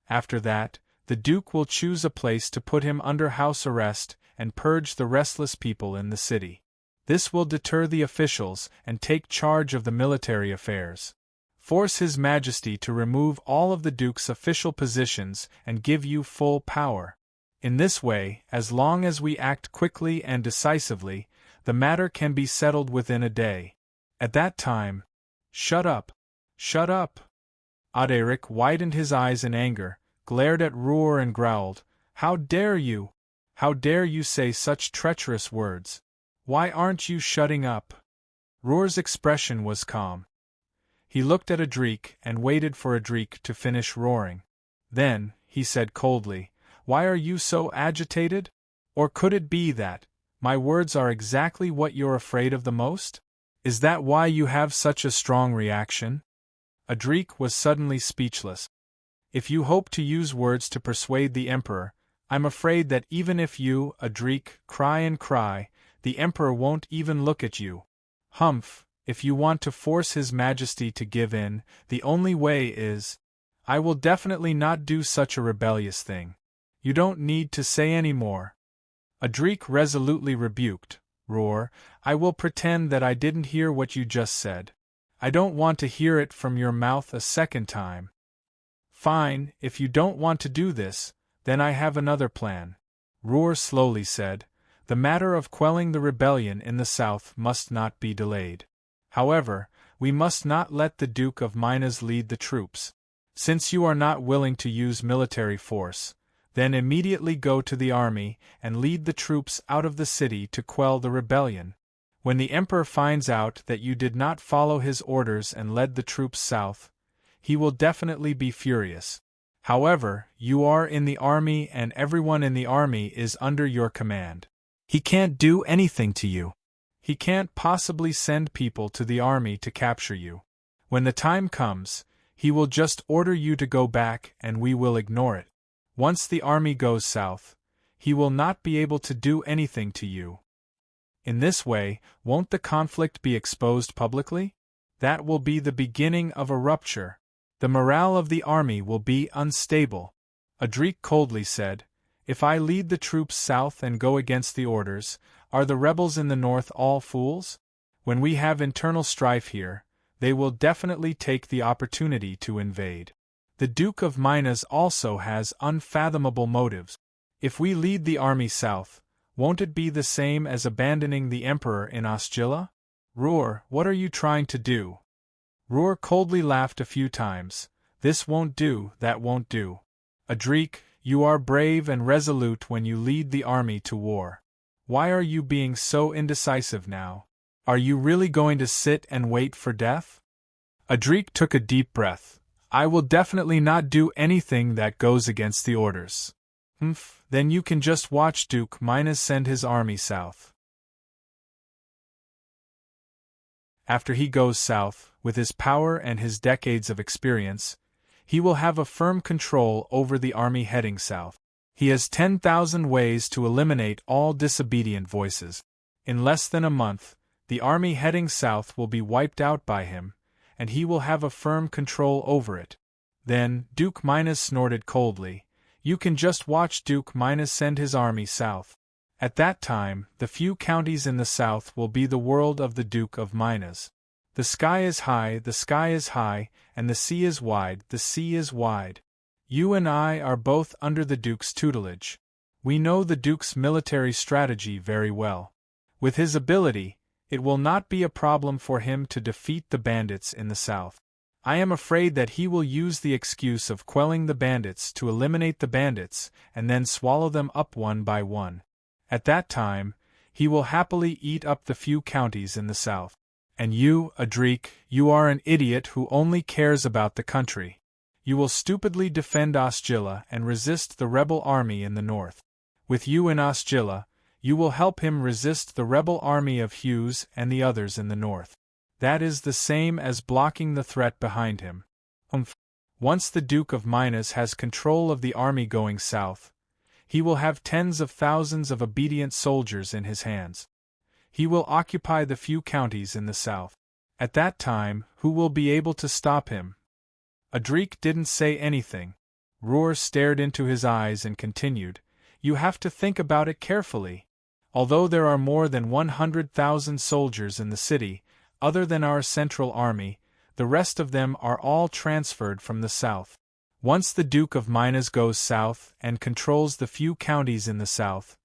After that, the Duke will choose a place to put him under house arrest and purge the restless people in the city. This will deter the officials and take charge of the military affairs. Force His Majesty to remove all of the Duke's official positions and give you full power. In this way, as long as we act quickly and decisively, the matter can be settled within a day. At that time, shut up! Shut up! Audiobook widened his eyes in anger, glared at Roar and growled, "How dare you? How dare you say such treacherous words? Why aren't you shutting up?" Roar's expression was calm. He looked at Adrik and waited for Adrik to finish roaring. Then, he said coldly, "Why are you so agitated? Or could it be that my words are exactly what you're afraid of the most? Is that why you have such a strong reaction?" Adrik was suddenly speechless. "If you hope to use words to persuade the Emperor, I'm afraid that even if you, Adrik, cry and cry, the Emperor won't even look at you. Humph, if you want to force His Majesty to give in, the only way is— I will definitely not do such a rebellious thing. You don't need to say any more." Adrik resolutely rebuked, "Roar, I will pretend that I didn't hear what you just said. I don't want to hear it from your mouth a second time." "Fine, if you don't want to do this, then I have another plan," Roar slowly said. "The matter of quelling the rebellion in the south must not be delayed. However, we must not let the Duke of Minas lead the troops. Since you are not willing to use military force, then immediately go to the army and lead the troops out of the city to quell the rebellion. When the Emperor finds out that you did not follow his orders and led the troops south, he will definitely be furious. However, you are in the army and everyone in the army is under your command. He can't do anything to you. He can't possibly send people to the army to capture you. When the time comes, he will just order you to go back and we will ignore it. Once the army goes south, he will not be able to do anything to you. In this way, won't the conflict be exposed publicly? That will be the beginning of a rupture. The morale of the army will be unstable. Adrik coldly said, "If I lead the troops south and go against the orders, are the rebels in the north all fools? When we have internal strife here, they will definitely take the opportunity to invade. The Duke of Minas also has unfathomable motives. If we lead the army south, won't it be the same as abandoning the Emperor in Ostjilla? Ruhr, what are you trying to do?" Ruhr coldly laughed a few times. "This won't do, that won't do. Adrik, you are brave and resolute when you lead the army to war. Why are you being so indecisive now? Are you really going to sit and wait for death?" Adrik took a deep breath. "I will definitely not do anything that goes against the orders." Then you can just watch Duke Minas send his army south. After he goes south, with his power and his decades of experience, he will have a firm control over the army heading south. He has 10,000 ways to eliminate all disobedient voices. In less than a month, the army heading south will be wiped out by him, and he will have a firm control over it. Then, Duke Minas snorted coldly, "You can just watch Duke Minas send his army south. At that time, the few counties in the south will be the world of the Duke of Minas. The sky is high, the sky is high, and the sea is wide, the sea is wide. You and I are both under the Duke's tutelage. We know the Duke's military strategy very well. With his ability, it will not be a problem for him to defeat the bandits in the south. I am afraid that he will use the excuse of quelling the bandits to eliminate the bandits and then swallow them up one by one. At that time, he will happily eat up the few counties in the south. And you, Adrik, you are an idiot who only cares about the country. You will stupidly defend Ostjilla and resist the rebel army in the north. With you in Ostjilla, you will help him resist the rebel army of Hughes and the others in the north. That is the same as blocking the threat behind him. Once the Duke of Minas has control of the army going south, he will have tens of thousands of obedient soldiers in his hands. He will occupy the few counties in the south. At that time, who will be able to stop him? Adrik didn't say anything. Ruhr stared into his eyes and continued, "You have to think about it carefully. Although there are more than 100,000 soldiers in the city, other than our central army, the rest of them are all transferred from the south. Once the Duke of Minas goes south and controls the few counties in the south,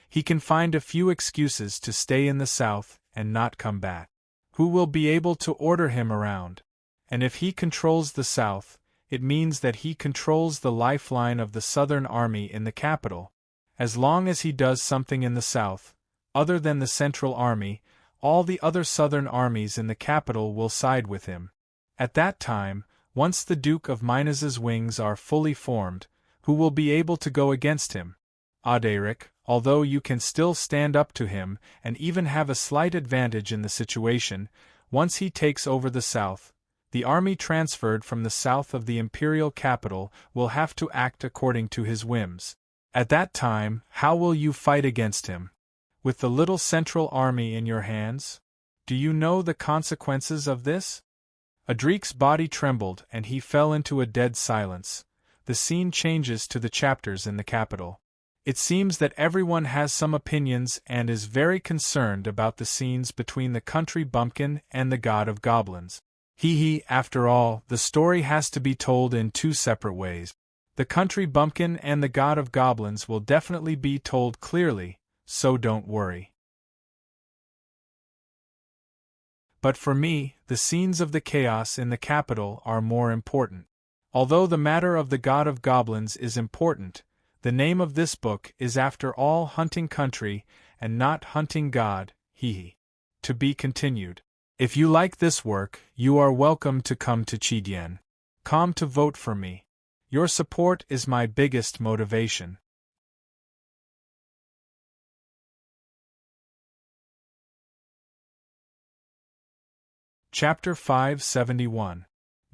he can find a few excuses to stay in the south and not come back. Who will be able to order him around? And if he controls the south, it means that he controls the lifeline of the southern army in the capital. As long as he does something in the south, other than the central army, all the other southern armies in the capital will side with him. At that time, once the Duke of Minas's wings are fully formed, who will be able to go against him? Adrik, although you can still stand up to him and even have a slight advantage in the situation, once he takes over the south, the army transferred from the south of the imperial capital will have to act according to his whims. At that time, how will you fight against him? With the little central army in your hands? Do you know the consequences of this?" Adrik's body trembled and he fell into a dead silence. The scene changes to the chapters in the capital. It seems that everyone has some opinions and is very concerned about the scenes between the country bumpkin and the god of goblins. After all, the story has to be told in two separate ways. The country bumpkin and the god of goblins will definitely be told clearly, so don't worry. But for me, the scenes of the chaos in the capital are more important. Although the matter of the god of goblins is important, the name of this book is after all Hunting Country and not Hunting God, To be continued. If you like this work, you are welcome to come to Chidien.com to vote for me. Your support is my biggest motivation. Chapter 571.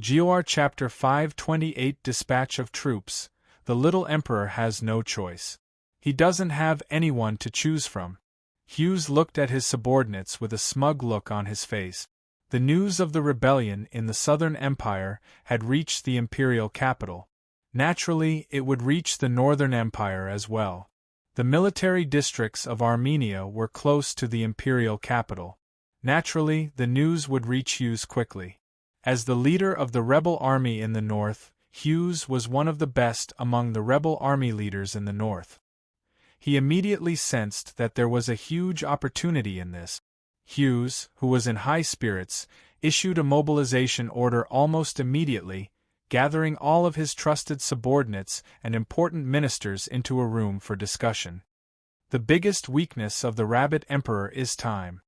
GOR Chapter 528 Dispatch of Troops. The little emperor has no choice. He doesn't have anyone to choose from. Hughes looked at his subordinates with a smug look on his face. The news of the rebellion in the Southern Empire had reached the imperial capital. Naturally, it would reach the Northern Empire as well. The military districts of Armenia were close to the imperial capital. Naturally, the news would reach Hughes quickly. As the leader of the rebel army in the north, Hughes was one of the best among the rebel army leaders in the north. He immediately sensed that there was a huge opportunity in this. Hughes, who was in high spirits, issued a mobilization order almost immediately, gathering all of his trusted subordinates and important ministers into a room for discussion. The biggest weakness of the Rabbit Emperor is time.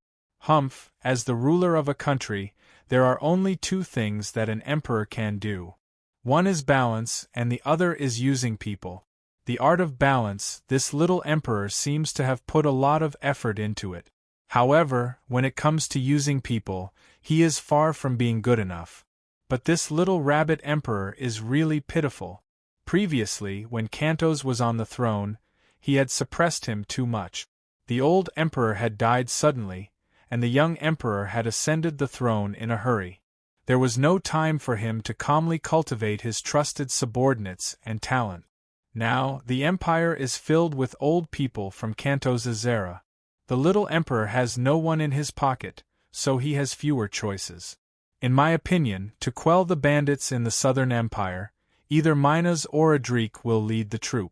Humph, as the ruler of a country, there are only two things that an emperor can do. One is balance, and the other is using people. The art of balance, this little emperor seems to have put a lot of effort into it. However, when it comes to using people, he is far from being good enough. But this little rabbit emperor is really pitiful. Previously, when Kantos was on the throne, he had suppressed him too much. The old emperor had died suddenly, and the young emperor had ascended the throne in a hurry. There was no time for him to calmly cultivate his trusted subordinates and talent. Now, the empire is filled with old people from Kantos' era. The little emperor has no one in his pocket, so he has fewer choices. In my opinion, to quell the bandits in the Southern Empire, either Minas or Adrik will lead the troop.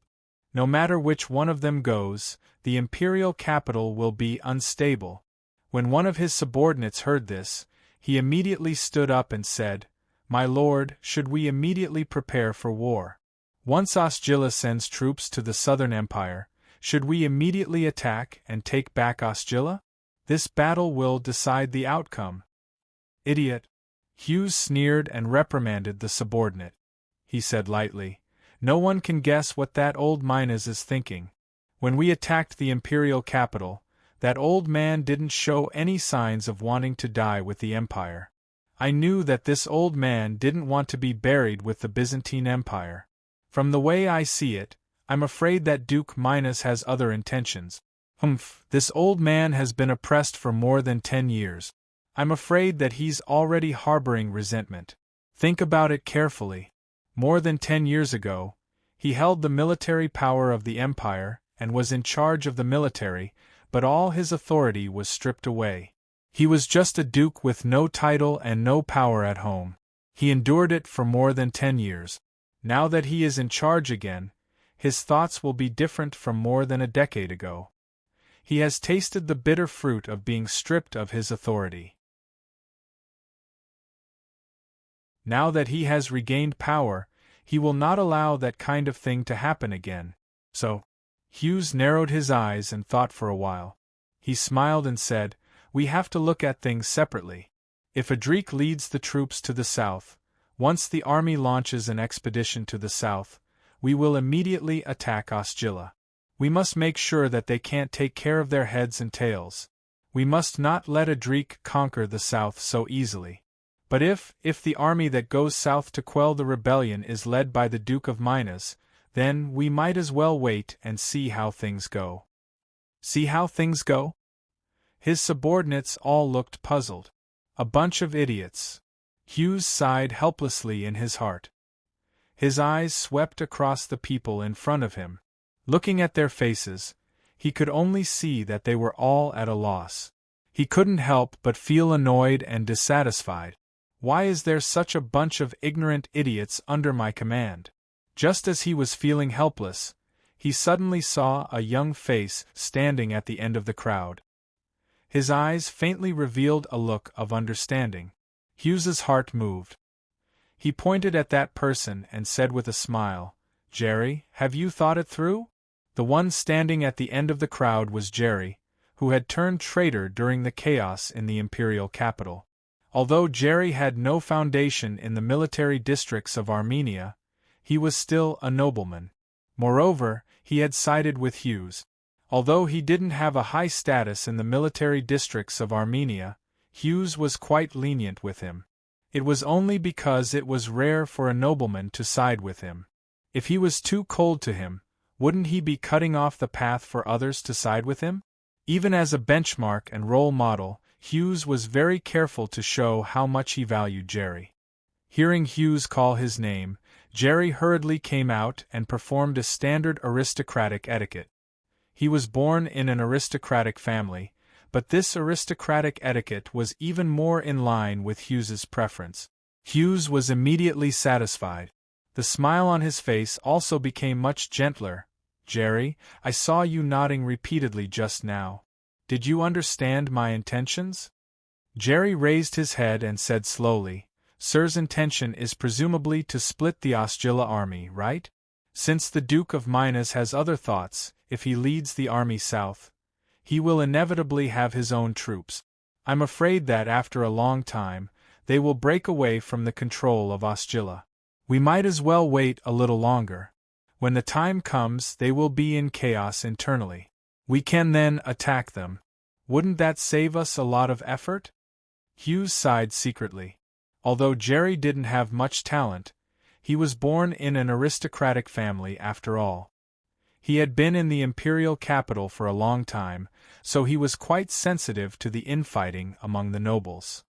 No matter which one of them goes, the imperial capital will be unstable. When one of his subordinates heard this, he immediately stood up and said, "My lord, should we immediately prepare for war? Once Osgilla sends troops to the Southern Empire, should we immediately attack and take back Osgilla? This battle will decide the outcome." "Idiot!" Hughes sneered and reprimanded the subordinate. He said lightly, "No one can guess what that old Minas is thinking. When we attacked the imperial capital, that old man didn't show any signs of wanting to die with the empire. I knew that this old man didn't want to be buried with the Byzantine Empire. From the way I see it, I'm afraid that Duke Minas has other intentions. This old man has been oppressed for more than 10 years. I'm afraid that he's already harboring resentment. Think about it carefully. More than 10 years ago, he held the military power of the empire and was in charge of the military, but all his authority was stripped away. He was just a duke with no title and no power at home. He endured it for more than 10 years. Now that he is in charge again, his thoughts will be different from more than a decade ago. He has tasted the bitter fruit of being stripped of his authority. Now that he has regained power, he will not allow that kind of thing to happen again. So, Hughes narrowed his eyes and thought for a while. He smiled and said, "We have to look at things separately. If Adrik leads the troops to the south, once the army launches an expedition to the south, we will immediately attack Osgilla. We must make sure that they can't take care of their heads and tails. We must not let Adrik conquer the south so easily. But if the army that goes south to quell the rebellion is led by the Duke of Minas, then we might as well wait and see how things go." "See how things go?" His subordinates all looked puzzled. A bunch of idiots. Hughes sighed helplessly in his heart. His eyes swept across the people in front of him. Looking at their faces, he could only see that they were all at a loss. He couldn't help but feel annoyed and dissatisfied. Why is there such a bunch of ignorant idiots under my command? Just as he was feeling helpless, he suddenly saw a young face standing at the end of the crowd. His eyes faintly revealed a look of understanding. Hughes's heart moved. He pointed at that person and said with a smile, "Jerry, have you thought it through?" The one standing at the end of the crowd was Jerry, who had turned traitor during the chaos in the imperial capital. Although Jerry had no foundation in the military districts of Armenia, he was still a nobleman. Moreover, he had sided with Hughes. Although he didn't have a high status in the military districts of Armenia, Hughes was quite lenient with him. It was only because it was rare for a nobleman to side with him. If he was too cold to him, wouldn't he be cutting off the path for others to side with him? Even as a benchmark and role model, Hughes was very careful to show how much he valued Jerry. Hearing Hughes call his name, Jerry hurriedly came out and performed a standard aristocratic etiquette. He was born in an aristocratic family, but this aristocratic etiquette was even more in line with Hughes's preference. Hughes was immediately satisfied. The smile on his face also became much gentler. "Jerry, I saw you nodding repeatedly just now. Did you understand my intentions?" Jerry raised his head and said slowly, "Sir's intention is presumably to split the Osgilla army, right? Since the Duke of Minas has other thoughts, if he leads the army south, he will inevitably have his own troops. I'm afraid that after a long time, they will break away from the control of Osgilla. We might as well wait a little longer. When the time comes, they will be in chaos internally. We can then attack them. Wouldn't that save us a lot of effort?" Hughes sighed secretly. Although Jerry didn't have much talent, he was born in an aristocratic family after all. He had been in the imperial capital for a long time, so he was quite sensitive to the infighting among the nobles.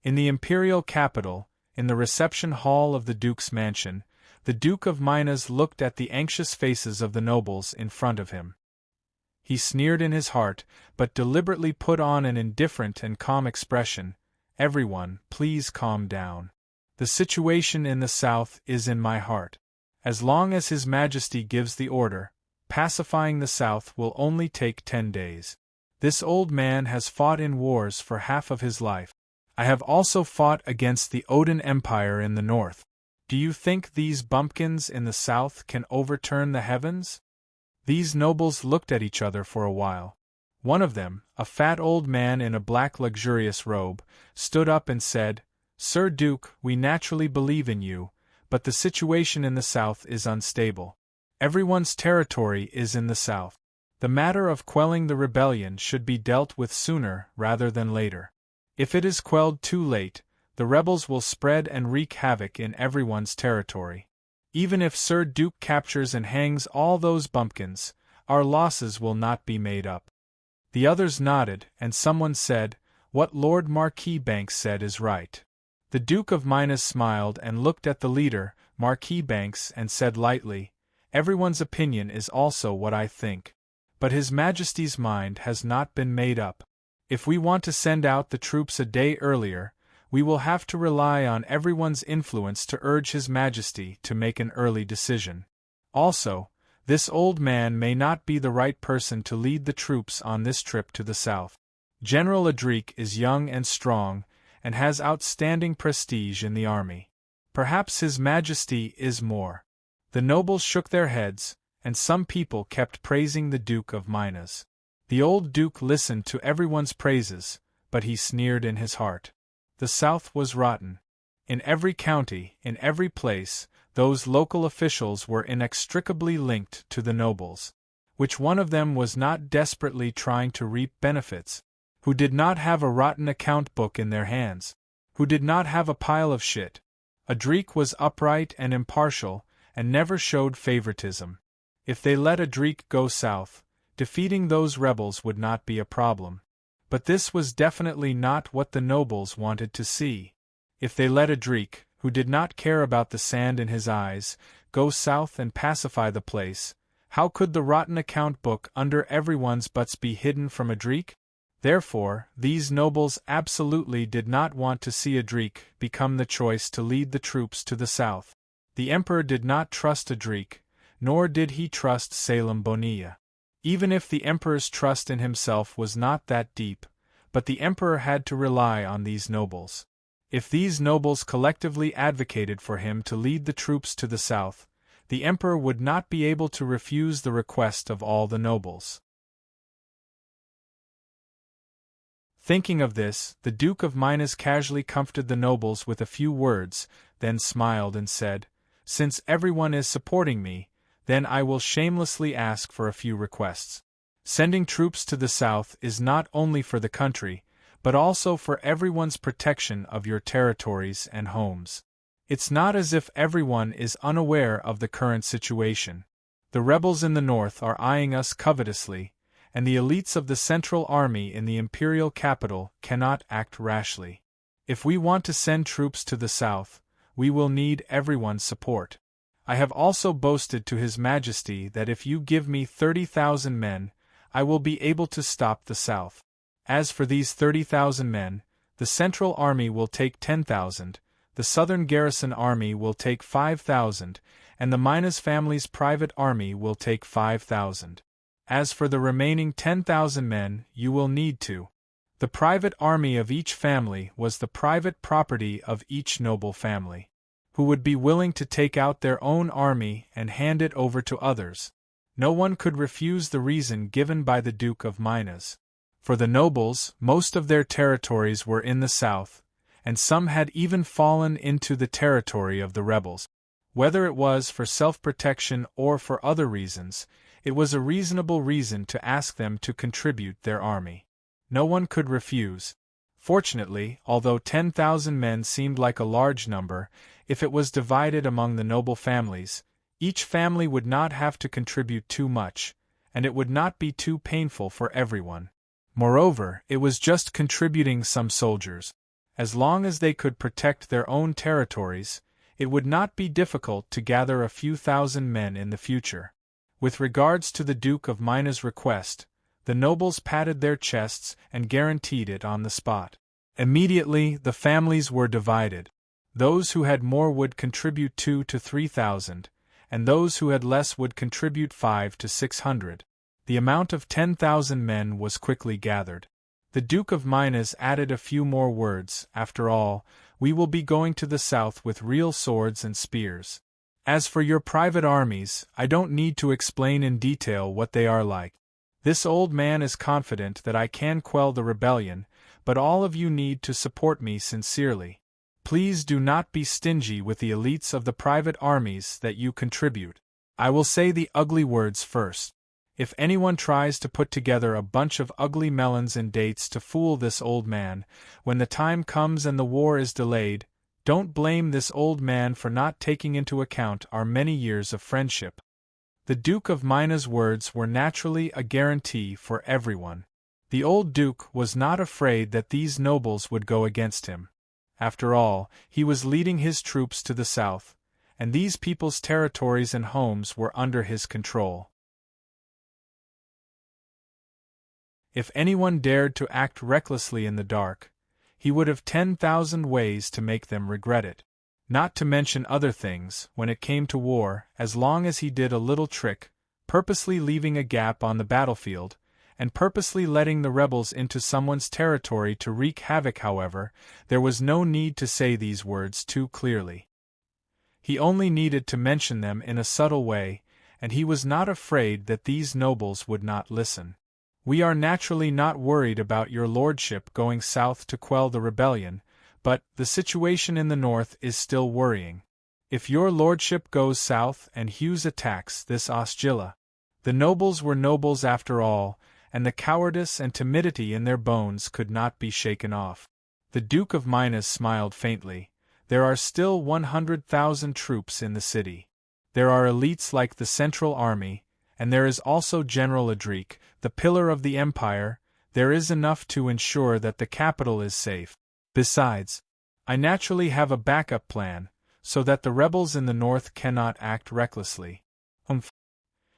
In the imperial capital, in the reception hall of the Duke's mansion, the Duke of Minas looked at the anxious faces of the nobles in front of him. He sneered in his heart, but deliberately put on an indifferent and calm expression. "Everyone, please calm down. The situation in the south is in my heart. As long as His Majesty gives the order, pacifying the south will only take 10 days. This old man has fought in wars for half of his life. I have also fought against the Odin Empire in the north. Do you think these bumpkins in the south can overturn the heavens?" These nobles looked at each other for a while. One of them, a fat old man in a black luxurious robe, stood up and said, "Sir Duke, we naturally believe in you, but the situation in the south is unstable. Everyone's territory is in the south. The matter of quelling the rebellion should be dealt with sooner rather than later. If it is quelled too late, the rebels will spread and wreak havoc in everyone's territory. Even if Sir Duke captures and hangs all those bumpkins, our losses will not be made up." The others nodded, and someone said, "What Lord Marquis Banks said is right." The Duke of Minas smiled and looked at the leader, Marquis Banks, and said lightly, "Everyone's opinion is also what I think. But His Majesty's mind has not been made up. If we want to send out the troops a day earlier, we will have to rely on everyone's influence to urge His Majesty to make an early decision. Also, this old man may not be the right person to lead the troops on this trip to the south. General Adric is young and strong, and has outstanding prestige in the army. Perhaps His Majesty is more." The nobles shook their heads, and some people kept praising the Duke of Minas. The old Duke listened to everyone's praises, but he sneered in his heart. The South was rotten. In every county, in every place, those local officials were inextricably linked to the nobles. Which one of them was not desperately trying to reap benefits? Who did not have a rotten account book in their hands? Who did not have a pile of shit? Adric was upright and impartial, and never showed favoritism. If they let Adric go south, defeating those rebels would not be a problem. But this was definitely not what the nobles wanted to see. If they let Adric, who did not care about the sand in his eyes, go south and pacify the place, how could the rotten account book under everyone's butts be hidden from Adric? Therefore, these nobles absolutely did not want to see Adric become the choice to lead the troops to the south. The Emperor did not trust Adric, nor did he trust Salem Bonilla. Even if the Emperor's trust in himself was not that deep, but the Emperor had to rely on these nobles. If these nobles collectively advocated for him to lead the troops to the south, the Emperor would not be able to refuse the request of all the nobles. Thinking of this, the Duke of Minas casually comforted the nobles with a few words, then smiled and said, "Since everyone is supporting me, then I will shamelessly ask for a few requests. Sending troops to the south is not only for the country, but also for everyone's protection of your territories and homes. It's not as if everyone is unaware of the current situation. The rebels in the north are eyeing us covetously, and the elites of the Central Army in the imperial capital cannot act rashly. If we want to send troops to the south, we will need everyone's support. I have also boasted to His Majesty that if you give me 30,000 men, I will be able to stop the south. As for these 30,000 men, the Central Army will take 10,000, the Southern Garrison Army will take 5,000, and the Minas family's private army will take 5,000. As for the remaining 10,000 men, you will need to. The private army of each family was the private property of each noble family, who would be willing to take out their own army and hand it over to others. No one could refuse the reason given by the Duke of Minas. For the nobles, most of their territories were in the south, and some had even fallen into the territory of the rebels. Whether it was for self-protection or for other reasons, it was a reasonable reason to ask them to contribute their army. No one could refuse. Fortunately, although 10,000 men seemed like a large number, if it was divided among the noble families, each family would not have to contribute too much, and it would not be too painful for everyone. Moreover, it was just contributing some soldiers. As long as they could protect their own territories, it would not be difficult to gather a few thousand men in the future. With regards to the Duke of Minas' request, the nobles patted their chests and guaranteed it on the spot. Immediately, the families were divided. Those who had more would contribute 2,000 to 3,000, and those who had less would contribute 500 to 600. The amount of 10,000 men was quickly gathered. The Duke of Minas added a few more words. After all, we will be going to the south with real swords and spears. As for your private armies, I don't need to explain in detail what they are like. This old man is confident that I can quell the rebellion, but all of you need to support me sincerely. Please do not be stingy with the elites of the private armies that you contribute. I will say the ugly words first. If anyone tries to put together a bunch of ugly melons and dates to fool this old man, when the time comes and the war is delayed, don't blame this old man for not taking into account our many years of friendship. The Duke of Minas' words were naturally a guarantee for everyone. The old Duke was not afraid that these nobles would go against him. After all, he was leading his troops to the south, and these people's territories and homes were under his control. If anyone dared to act recklessly in the dark, he would have 10,000 ways to make them regret it. Not to mention other things, when it came to war, as long as he did a little trick, purposely leaving a gap on the battlefield, and purposely letting the rebels into someone's territory to wreak havoc. However, there was no need to say these words too clearly. He only needed to mention them in a subtle way, and he was not afraid that these nobles would not listen. We are naturally not worried about your lordship going south to quell the rebellion, but the situation in the north is still worrying. If your lordship goes south and Hughes attacks this Osgilla, the nobles were nobles after all, and the cowardice and timidity in their bones could not be shaken off. The Duke of Minas smiled faintly. There are still 100,000 troops in the city. There are elites like the Central Army, and there is also General Adric, the pillar of the empire. There is enough to ensure that the capital is safe. Besides, I naturally have a backup plan, so that the rebels in the north cannot act recklessly.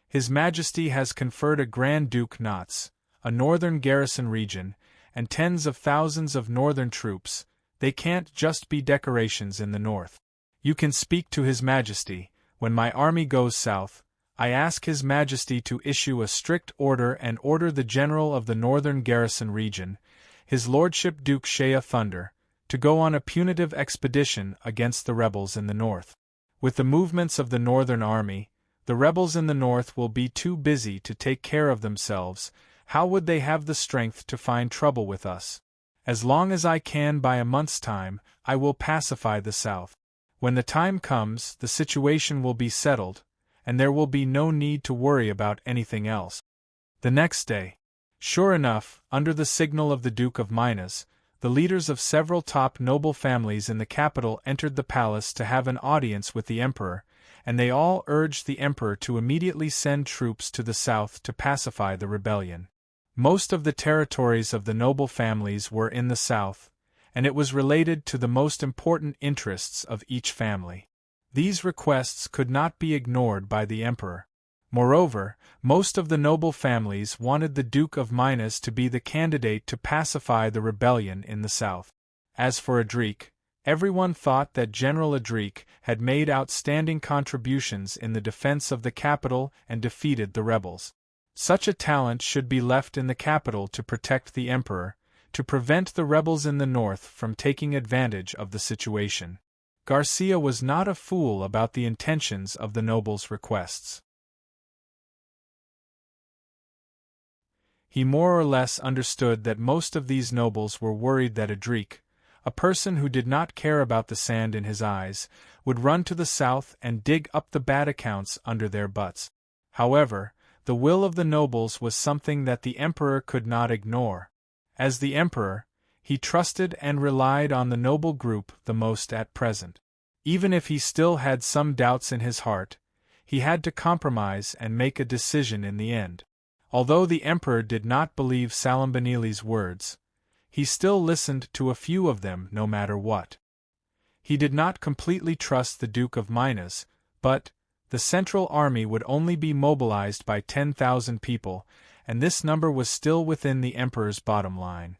His Majesty has conferred a Grand Duke Knots, a northern garrison region, and tens of thousands of northern troops. They can't just be decorations in the north. You can speak to His Majesty. When my army goes south, I ask His Majesty to issue a strict order and order the general of the northern garrison region, His Lordship Duke Shea Thunder, to go on a punitive expedition against the rebels in the north. With the movements of the northern army, the rebels in the north will be too busy to take care of themselves. How would they have the strength to find trouble with us? As long as I can by a month's time, I will pacify the south. When the time comes, the situation will be settled, and there will be no need to worry about anything else. The next day, sure enough, under the signal of the Duke of Minas, the leaders of several top noble families in the capital entered the palace to have an audience with the emperor, and they all urged the emperor to immediately send troops to the south to pacify the rebellion. Most of the territories of the noble families were in the south, and it was related to the most important interests of each family. These requests could not be ignored by the emperor. Moreover, most of the noble families wanted the Duke of Minas to be the candidate to pacify the rebellion in the south. As for Adric, everyone thought that General Adric had made outstanding contributions in the defense of the capital and defeated the rebels. Such a talent should be left in the capital to protect the emperor, to prevent the rebels in the north from taking advantage of the situation. Garcia was not a fool about the intentions of the nobles' requests. He more or less understood that most of these nobles were worried that Adric, a person who did not care about the sand in his eyes, would run to the south and dig up the bad accounts under their butts. However, the will of the nobles was something that the emperor could not ignore. As the emperor, he trusted and relied on the noble group the most at present. Even if he still had some doubts in his heart, he had to compromise and make a decision in the end. Although the emperor did not believe Salambanili's words, he still listened to a few of them no matter what. He did not completely trust the Duke of Minas, but the central army would only be mobilized by 10,000 people, and this number was still within the emperor's bottom line.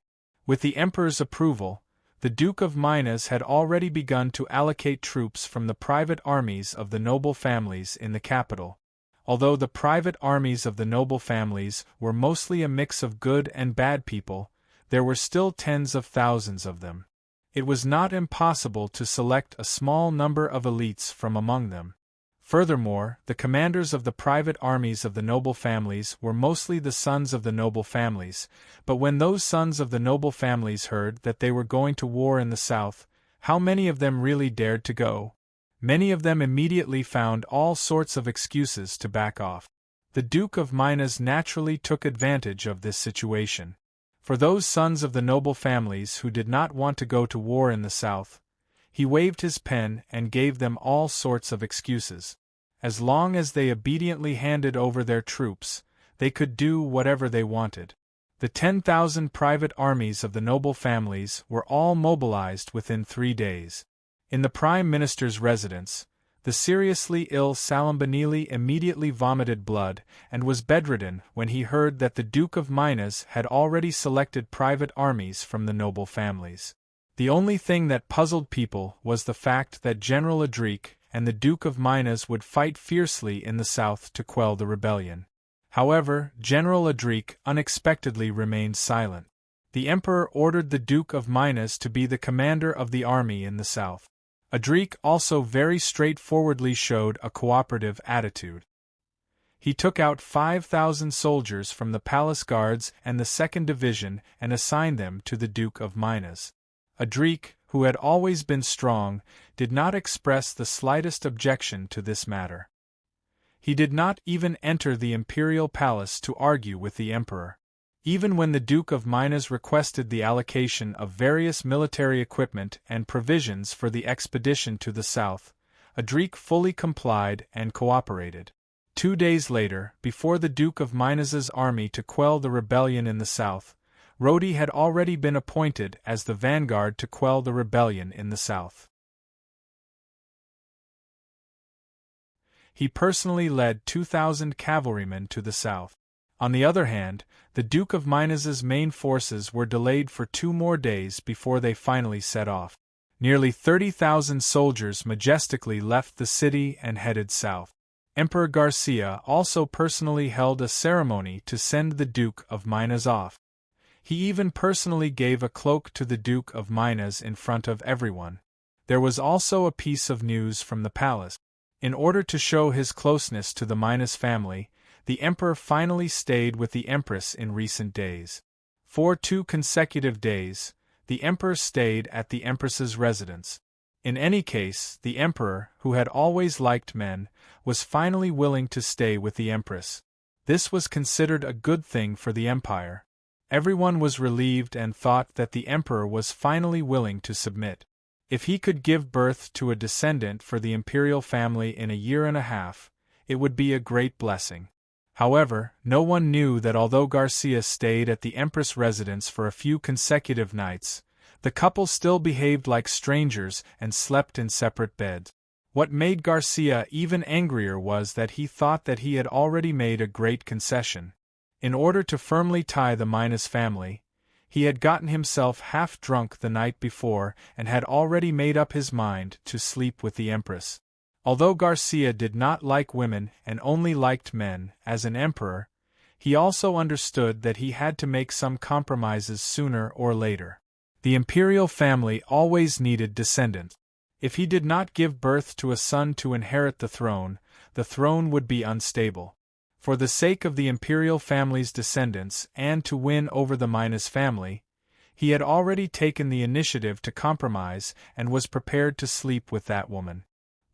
With the emperor's approval, the Duke of Minas had already begun to allocate troops from the private armies of the noble families in the capital. Although the private armies of the noble families were mostly a mix of good and bad people, there were still tens of thousands of them. It was not impossible to select a small number of elites from among them. Furthermore, the commanders of the private armies of the noble families were mostly the sons of the noble families, but when those sons of the noble families heard that they were going to war in the south, how many of them really dared to go? Many of them immediately found all sorts of excuses to back off. The Duke of Minas naturally took advantage of this situation. For those sons of the noble families who did not want to go to war in the south, he waved his pen and gave them all sorts of excuses. As long as they obediently handed over their troops, they could do whatever they wanted. The 10,000 private armies of the noble families were all mobilized within 3 days. In the Prime Minister's residence, the seriously ill Salambanili immediately vomited blood and was bedridden when he heard that the Duke of Minas had already selected private armies from the noble families. The only thing that puzzled people was the fact that General Adric and the Duke of Minas would fight fiercely in the south to quell the rebellion. However, General Adric unexpectedly remained silent. The emperor ordered the Duke of Minas to be the commander of the army in the south. Adric also very straightforwardly showed a cooperative attitude. He took out 5,000 soldiers from the palace guards and the 2nd Division and assigned them to the Duke of Minas. Adric, who had always been strong, did not express the slightest objection to this matter. He did not even enter the imperial palace to argue with the emperor. Even when the Duke of Minas requested the allocation of various military equipment and provisions for the expedition to the south, Adric fully complied and cooperated. 2 days later, before the Duke of Minas's army to quell the rebellion in the south, Rodi had already been appointed as the vanguard to quell the rebellion in the south. He personally led 2,000 cavalrymen to the south. On the other hand, the Duke of Minas's main forces were delayed for 2 more days before they finally set off. Nearly 30,000 soldiers majestically left the city and headed south. Emperor Garcia also personally held a ceremony to send the Duke of Minas off. He even personally gave a cloak to the Duke of Minas in front of everyone. There was also a piece of news from the palace. In order to show his closeness to the Minas family, the emperor finally stayed with the empress in recent days. For 2 consecutive days, the emperor stayed at the empress's residence. In any case, the emperor, who had always liked men, was finally willing to stay with the empress. This was considered a good thing for the empire. Everyone was relieved and thought that the emperor was finally willing to submit. If he could give birth to a descendant for the imperial family in a year and a half, it would be a great blessing. However, no one knew that although Garcia stayed at the empress' residence for a few consecutive nights, the couple still behaved like strangers and slept in separate beds. What made Garcia even angrier was that he thought that he had already made a great concession. In order to firmly tie the Minas family, he had gotten himself half drunk the night before and had already made up his mind to sleep with the empress. Although Garcia did not like women and only liked men, as an emperor, he also understood that he had to make some compromises sooner or later. The imperial family always needed descendants. If he did not give birth to a son to inherit the throne would be unstable. For the sake of the imperial family's descendants and to win over the Minas family, he had already taken the initiative to compromise and was prepared to sleep with that woman.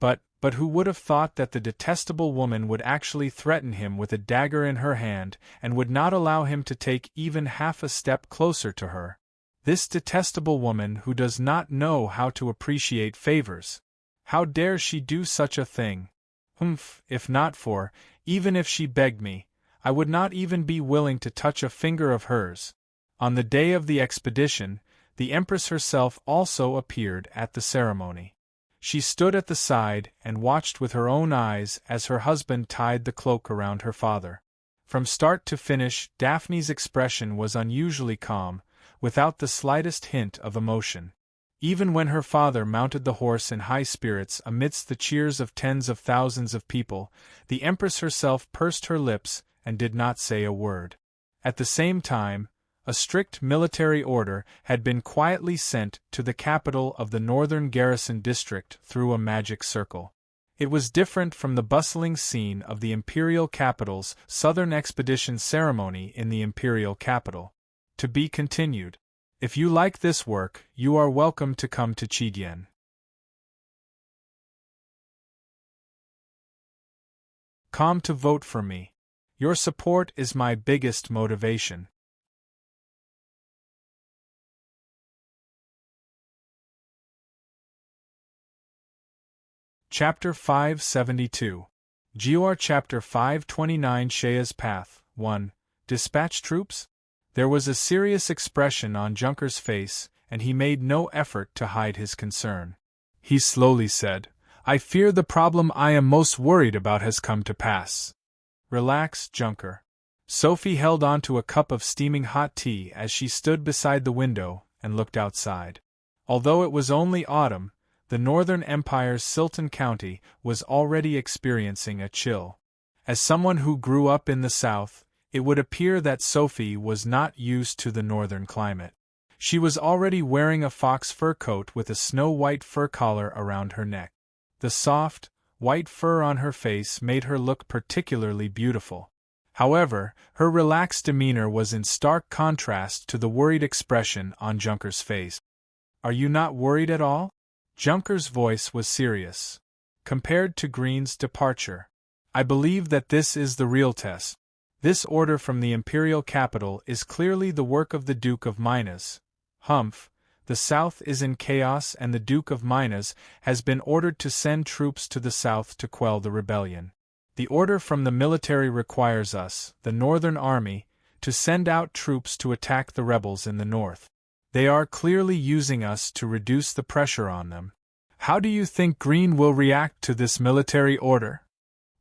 But who would have thought that the detestable woman would actually threaten him with a dagger in her hand and would not allow him to take even half a step closer to her? This detestable woman who does not know how to appreciate favors. How dare she do such a thing? If not for, even if she begged me, I would not even be willing to touch a finger of hers. On the day of the expedition, the Empress herself also appeared at the ceremony. She stood at the side and watched with her own eyes as her husband tied the cloak around her father. From start to finish, Daphne's expression was unusually calm, without the slightest hint of emotion. Even when her father mounted the horse in high spirits amidst the cheers of tens of thousands of people, the Empress herself pursed her lips and did not say a word. At the same time, a strict military order had been quietly sent to the capital of the northern garrison district through a magic circle. It was different from the bustling scene of the imperial capital's southern expedition ceremony in the imperial capital. To be continued. If you like this work, you are welcome to come to Chigyen. Come to vote for me. Your support is my biggest motivation. Chapter 572. GOR Chapter 529 Shea's Path 1. Dispatch troops? There was a serious expression on Junker's face, and he made no effort to hide his concern. He slowly said, I fear the problem I am most worried about has come to pass. Relax, Junker. Sophie held on to a cup of steaming hot tea as she stood beside the window and looked outside. Although it was only autumn, the Northern Empire's Silton County was already experiencing a chill. As someone who grew up in the South, it would appear that Sophie was not used to the northern climate. She was already wearing a fox fur coat with a snow-white fur collar around her neck. The soft, white fur on her face made her look particularly beautiful. However, her relaxed demeanor was in stark contrast to the worried expression on Junker's face. Are you not worried at all? Junker's voice was serious. Compared to Green's departure, I believe that this is the real test. This order from the imperial capital is clearly the work of the Duke of Minas. The south is in chaos and the Duke of Minas has been ordered to send troops to the south to quell the rebellion. The order from the military requires us, the Northern Army, to send out troops to attack the rebels in the north. They are clearly using us to reduce the pressure on them. How do you think Green will react to this military order?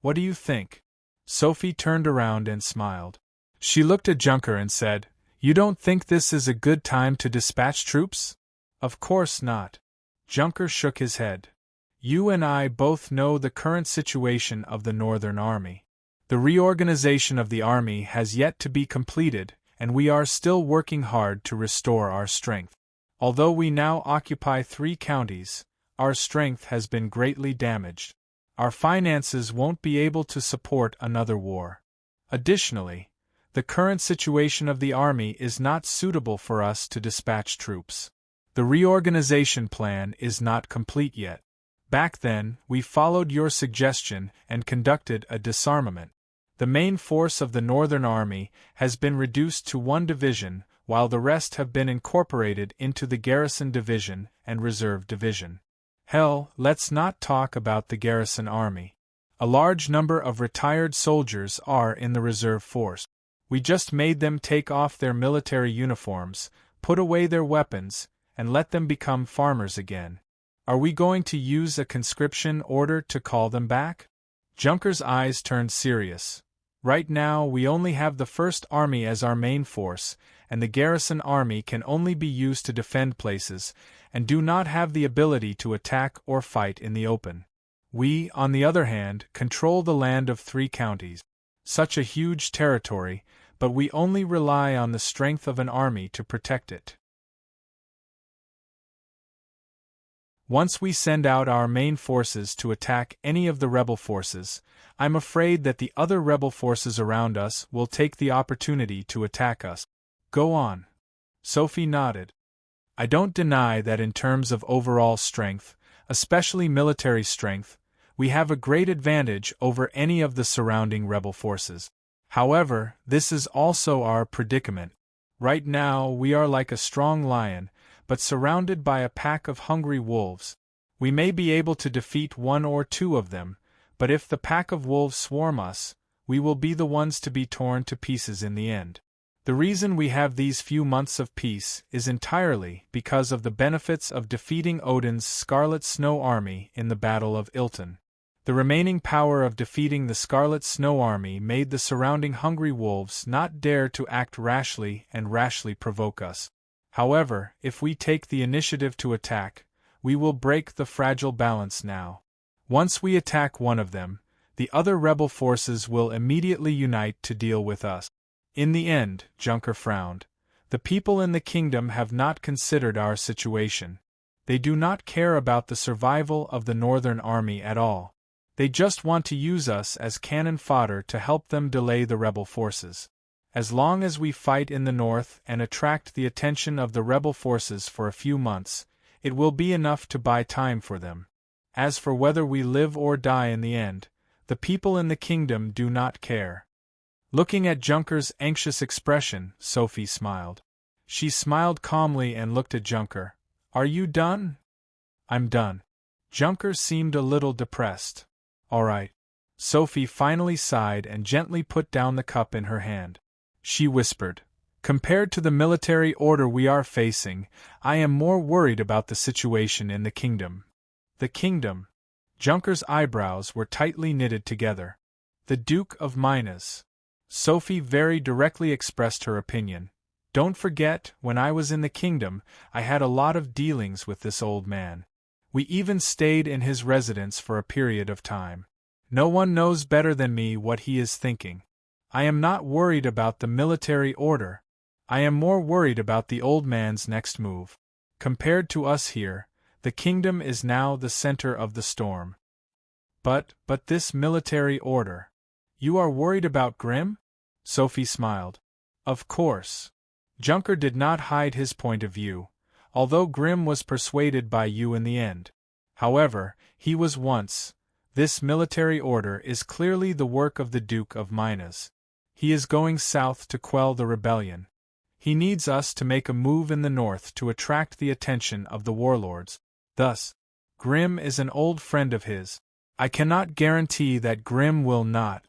What do you think? Sophie turned around and smiled. She looked at Junker and said, You don't think this is a good time to dispatch troops? Of course not. Junker shook his head. You and I both know the current situation of the Northern Army. The reorganization of the army has yet to be completed, and we are still working hard to restore our strength. Although we now occupy 3 counties, our strength has been greatly damaged. Our finances won't be able to support another war. Additionally, the current situation of the army is not suitable for us to dispatch troops. The reorganization plan is not complete yet. Back then, we followed your suggestion and conducted a disarmament. The main force of the Northern Army has been reduced to one division, while the rest have been incorporated into the Garrison Division and Reserve Division. Hell, let's not talk about the Garrison Army. A large number of retired soldiers are in the reserve force. We just made them take off their military uniforms, put away their weapons, and let them become farmers again. Are we going to use a conscription order to call them back? Junker's eyes turned serious. Right now we only have the First Army as our main force, and the Garrison Army can only be used to defend places, and do not have the ability to attack or fight in the open. We, on the other hand, control the land of 3 counties. Such a huge territory, but we only rely on the strength of an army to protect it. Once we send out our main forces to attack any of the rebel forces, I'm afraid that the other rebel forces around us will take the opportunity to attack us. Go on. Sophie nodded. I don't deny that in terms of overall strength, especially military strength, we have a great advantage over any of the surrounding rebel forces. However, this is also our predicament. Right now we are like a strong lion, but surrounded by a pack of hungry wolves. We may be able to defeat 1 or 2 of them, but if the pack of wolves swarm us, we will be the ones to be torn to pieces in the end. The reason we have these few months of peace is entirely because of the benefits of defeating Odin's Scarlet Snow Army in the Battle of Ilton. The remaining power of defeating the Scarlet Snow Army made the surrounding hungry wolves not dare to act rashly and rashly provoke us. However, if we take the initiative to attack, we will break the fragile balance now. Once we attack one of them, the other rebel forces will immediately unite to deal with us. In the end, Junker frowned. The people in the kingdom have not considered our situation. They do not care about the survival of the Northern Army at all. They just want to use us as cannon fodder to help them delay the rebel forces. As long as we fight in the north and attract the attention of the rebel forces for a few months, it will be enough to buy time for them. As for whether we live or die in the end, the people in the kingdom do not care. Looking at Junker's anxious expression, Sophie smiled. She smiled calmly and looked at Junker. Are you done? I'm done. Junker seemed a little depressed. All right. Sophie finally sighed and gently put down the cup in her hand. She whispered, compared to the military order we are facing, I am more worried about the situation in the kingdom. The kingdom? Junker's eyebrows were tightly knitted together. The Duke of Minas. Sophie very directly expressed her opinion. Don't forget, when I was in the kingdom, I had a lot of dealings with this old man. We even stayed in his residence for a period of time. No one knows better than me what he is thinking. I am not worried about the military order. I am more worried about the old man's next move. Compared to us here, the kingdom is now the center of the storm. But this military order. You are worried about Grimm? Sophie smiled. Of course. Junker did not hide his point of view, although Grimm was persuaded by you in the end. However, he was once. This military order is clearly the work of the Duke of Minas. He is going south to quell the rebellion. He needs us to make a move in the north to attract the attention of the warlords. Thus, Grimm is an old friend of his. I cannot guarantee that Grimm will not.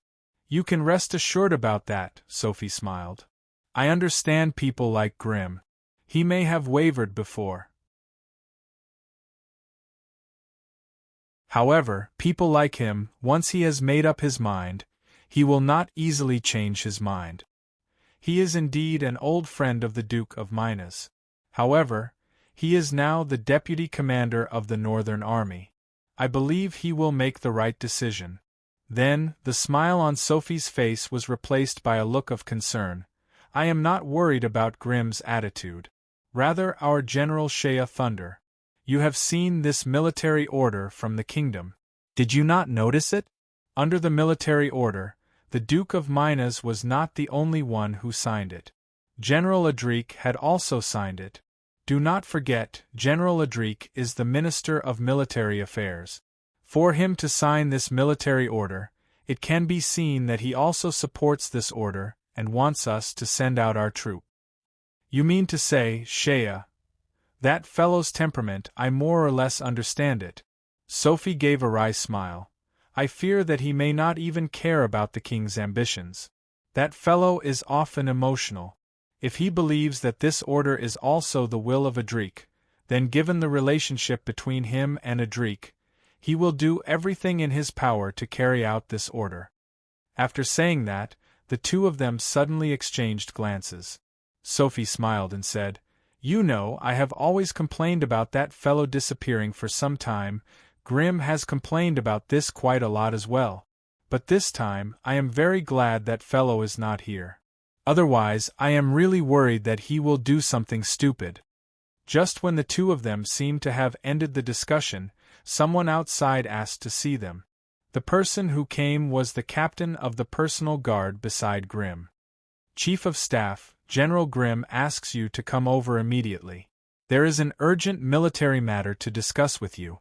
You can rest assured about that, Sophie smiled. I understand people like Grimm. He may have wavered before. However, people like him, once he has made up his mind, he will not easily change his mind. He is indeed an old friend of the Duke of Minas. However, he is now the deputy commander of the Northern Army. I believe he will make the right decision. Then, the smile on Sophie's face was replaced by a look of concern. I am not worried about Grimm's attitude. Rather our General Shea Thunder. You have seen this military order from the kingdom. Did you not notice it? Under the military order, the Duke of Minas was not the only one who signed it. General Adric had also signed it. Do not forget, General Adric is the Minister of Military Affairs. For him to sign this military order, It can be seen that he also supports this order and wants us to send out our troop. You mean to say, Shea, that fellow's temperament, I more or less understand it. Sophie gave a wry smile. I fear that he may not even care about the king's ambitions. That fellow is often emotional. If he believes that this order is also the will of Adric, then given the relationship between him and Adric, he will do everything in his power to carry out this order. After saying that, the two of them suddenly exchanged glances. Sophie smiled and said, You know, I have always complained about that fellow disappearing for some time. Grim has complained about this quite a lot as well. But this time, I am very glad that fellow is not here. Otherwise, I am really worried that he will do something stupid. Just when the two of them seemed to have ended the discussion, someone outside asked to see them. The person who came was the captain of the personal guard beside Grim. Chief of Staff, General Grim asks you to come over immediately. There is an urgent military matter to discuss with you.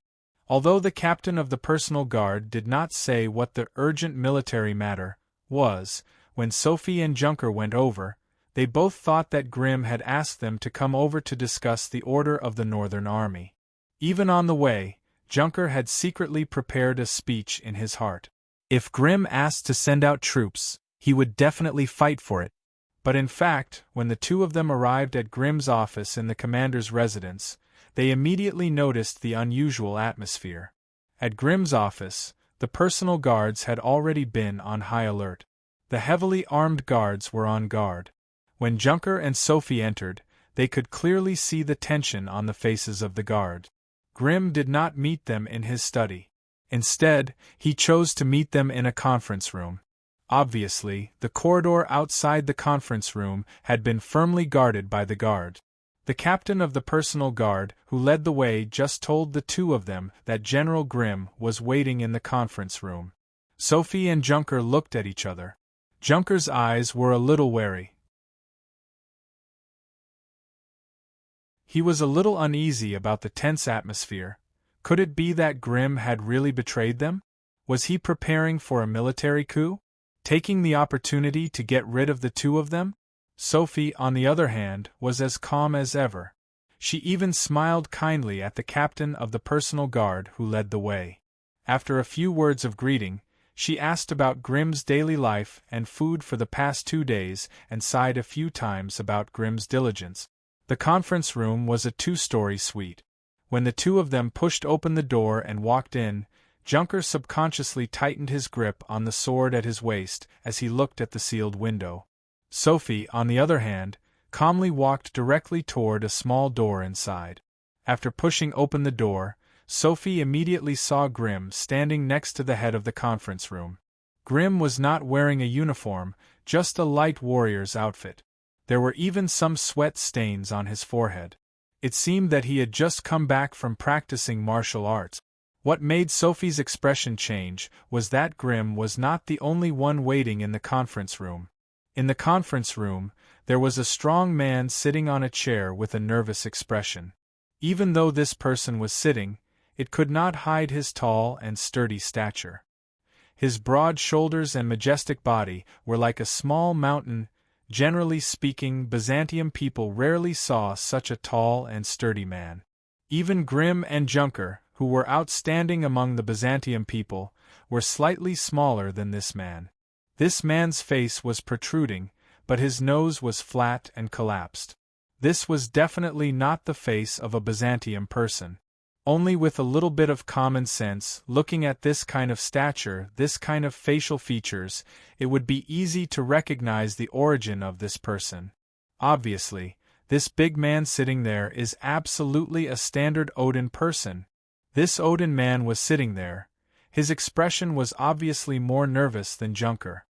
Although the captain of the personal guard did not say what the urgent military matter was, when Sophie and Junker went over, they both thought that Grim had asked them to come over to discuss the order of the Northern Army. Even on the way, Junker had secretly prepared a speech in his heart. If Grim asked to send out troops, he would definitely fight for it. But in fact, when the two of them arrived at Grim's office in the commander's residence, they immediately noticed the unusual atmosphere. At Grim's office, the personal guards had already been on high alert. The heavily armed guards were on guard. When Junker and Sophie entered, they could clearly see the tension on the faces of the guard. Grim did not meet them in his study. Instead, he chose to meet them in a conference room. Obviously, the corridor outside the conference room had been firmly guarded by the guard. The captain of the personal guard, who led the way, just told the two of them that General Grim was waiting in the conference room. Sophie and Junker looked at each other. Junker's eyes were a little wary. He was a little uneasy about the tense atmosphere. Could it be that Grim had really betrayed them? Was he preparing for a military coup? Taking the opportunity to get rid of the two of them? Sophie, on the other hand, was as calm as ever. She even smiled kindly at the captain of the personal guard who led the way. After a few words of greeting, she asked about Grim's daily life and food for the past 2 days and sighed a few times about Grim's diligence. The conference room was a 2-story suite. When the two of them pushed open the door and walked in, Junker subconsciously tightened his grip on the sword at his waist as he looked at the sealed window. Sophie, on the other hand, calmly walked directly toward a small door inside. After pushing open the door, Sophie immediately saw Grim standing next to the head of the conference room. Grim was not wearing a uniform, just a light warrior's outfit. There were even some sweat stains on his forehead. It seemed that he had just come back from practicing martial arts. What made Sophie's expression change was that Grim was not the only one waiting in the conference room. In the conference room, there was a strong man sitting on a chair with a nervous expression. Even though this person was sitting, it could not hide his tall and sturdy stature. His broad shoulders and majestic body were like a small mountain. Generally speaking, Byzantium people rarely saw such a tall and sturdy man. Even Grim and Junker, who were outstanding among the Byzantium people, were slightly smaller than this man. This man's face was protruding, but his nose was flat and collapsed. This was definitely not the face of a Byzantium person. Only with a little bit of common sense, looking at this kind of stature, this kind of facial features, it would be easy to recognize the origin of this person. Obviously, this big man sitting there is absolutely a standard Odin person. This Odin man was sitting there. His expression was obviously more nervous than Junker.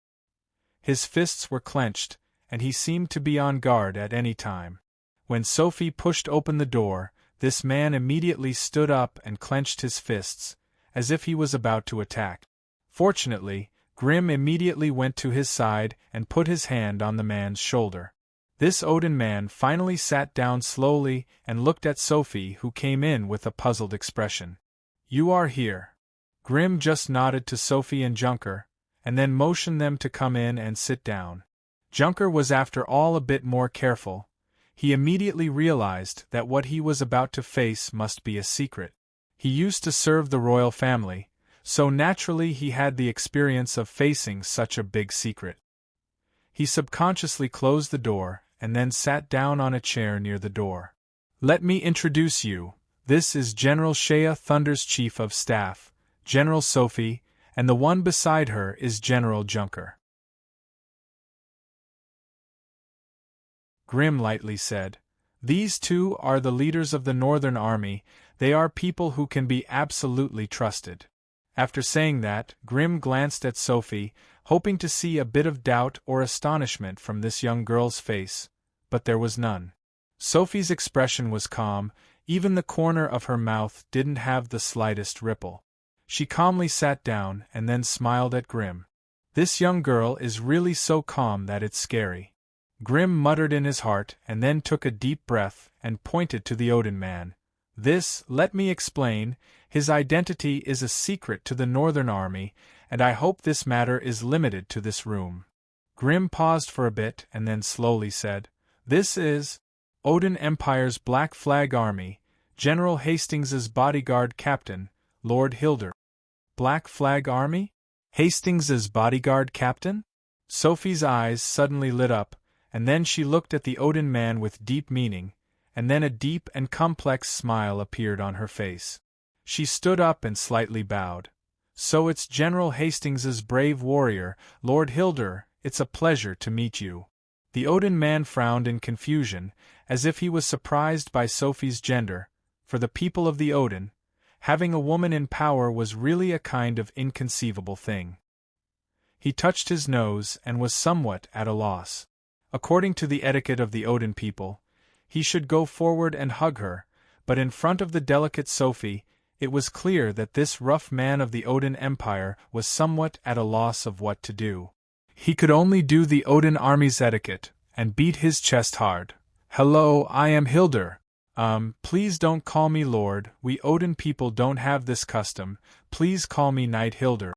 His fists were clenched, and he seemed to be on guard at any time. When Sophie pushed open the door, this man immediately stood up and clenched his fists, as if he was about to attack. Fortunately, Grim immediately went to his side and put his hand on the man's shoulder. This Odin man finally sat down slowly and looked at Sophie, who came in with a puzzled expression. "You are here." Grim just nodded to Sophie and Junker, and then motioned them to come in and sit down. Junker was after all a bit more careful. He immediately realized that what he was about to face must be a secret. He used to serve the royal family, so naturally he had the experience of facing such a big secret. He subconsciously closed the door, and then sat down on a chair near the door. "Let me introduce you. This is General Shea Thunder's Chief of Staff, General Sophie, and the one beside her is General Junker." Grim lightly said, "These two are the leaders of the Northern Army. They are people who can be absolutely trusted." After saying that, Grim glanced at Sophie, hoping to see a bit of doubt or astonishment from this young girl's face, but there was none. Sophie's expression was calm, even the corner of her mouth didn't have the slightest ripple. She calmly sat down and then smiled at Grim. "This young girl is really so calm that it's scary." Grim muttered in his heart and then took a deep breath and pointed to the Odin man. "This, let me explain, his identity is a secret to the Northern Army, and I hope this matter is limited to this room." Grim paused for a bit and then slowly said, "This is Odin Empire's Black Flag Army, General Hastings's bodyguard captain, Lord Hilder." "Black Flag Army? Hastings's bodyguard captain?" Sophie's eyes suddenly lit up, and then she looked at the Odin man with deep meaning, and then a deep and complex smile appeared on her face. She stood up and slightly bowed. "So it's General Hastings's brave warrior, Lord Hilder. It's a pleasure to meet you." The Odin man frowned in confusion, as if he was surprised by Sophie's gender. For the people of the Odin, having a woman in power was really a kind of inconceivable thing. He touched his nose and was somewhat at a loss. According to the etiquette of the Odin people, he should go forward and hug her, but in front of the delicate Sophie, it was clear that this rough man of the Odin Empire was somewhat at a loss of what to do. He could only do the Odin army's etiquette, and beat his chest hard. "Hello, I am Hilder. Please don't call me Lord, we Odin people don't have this custom, please call me Knight Hilder."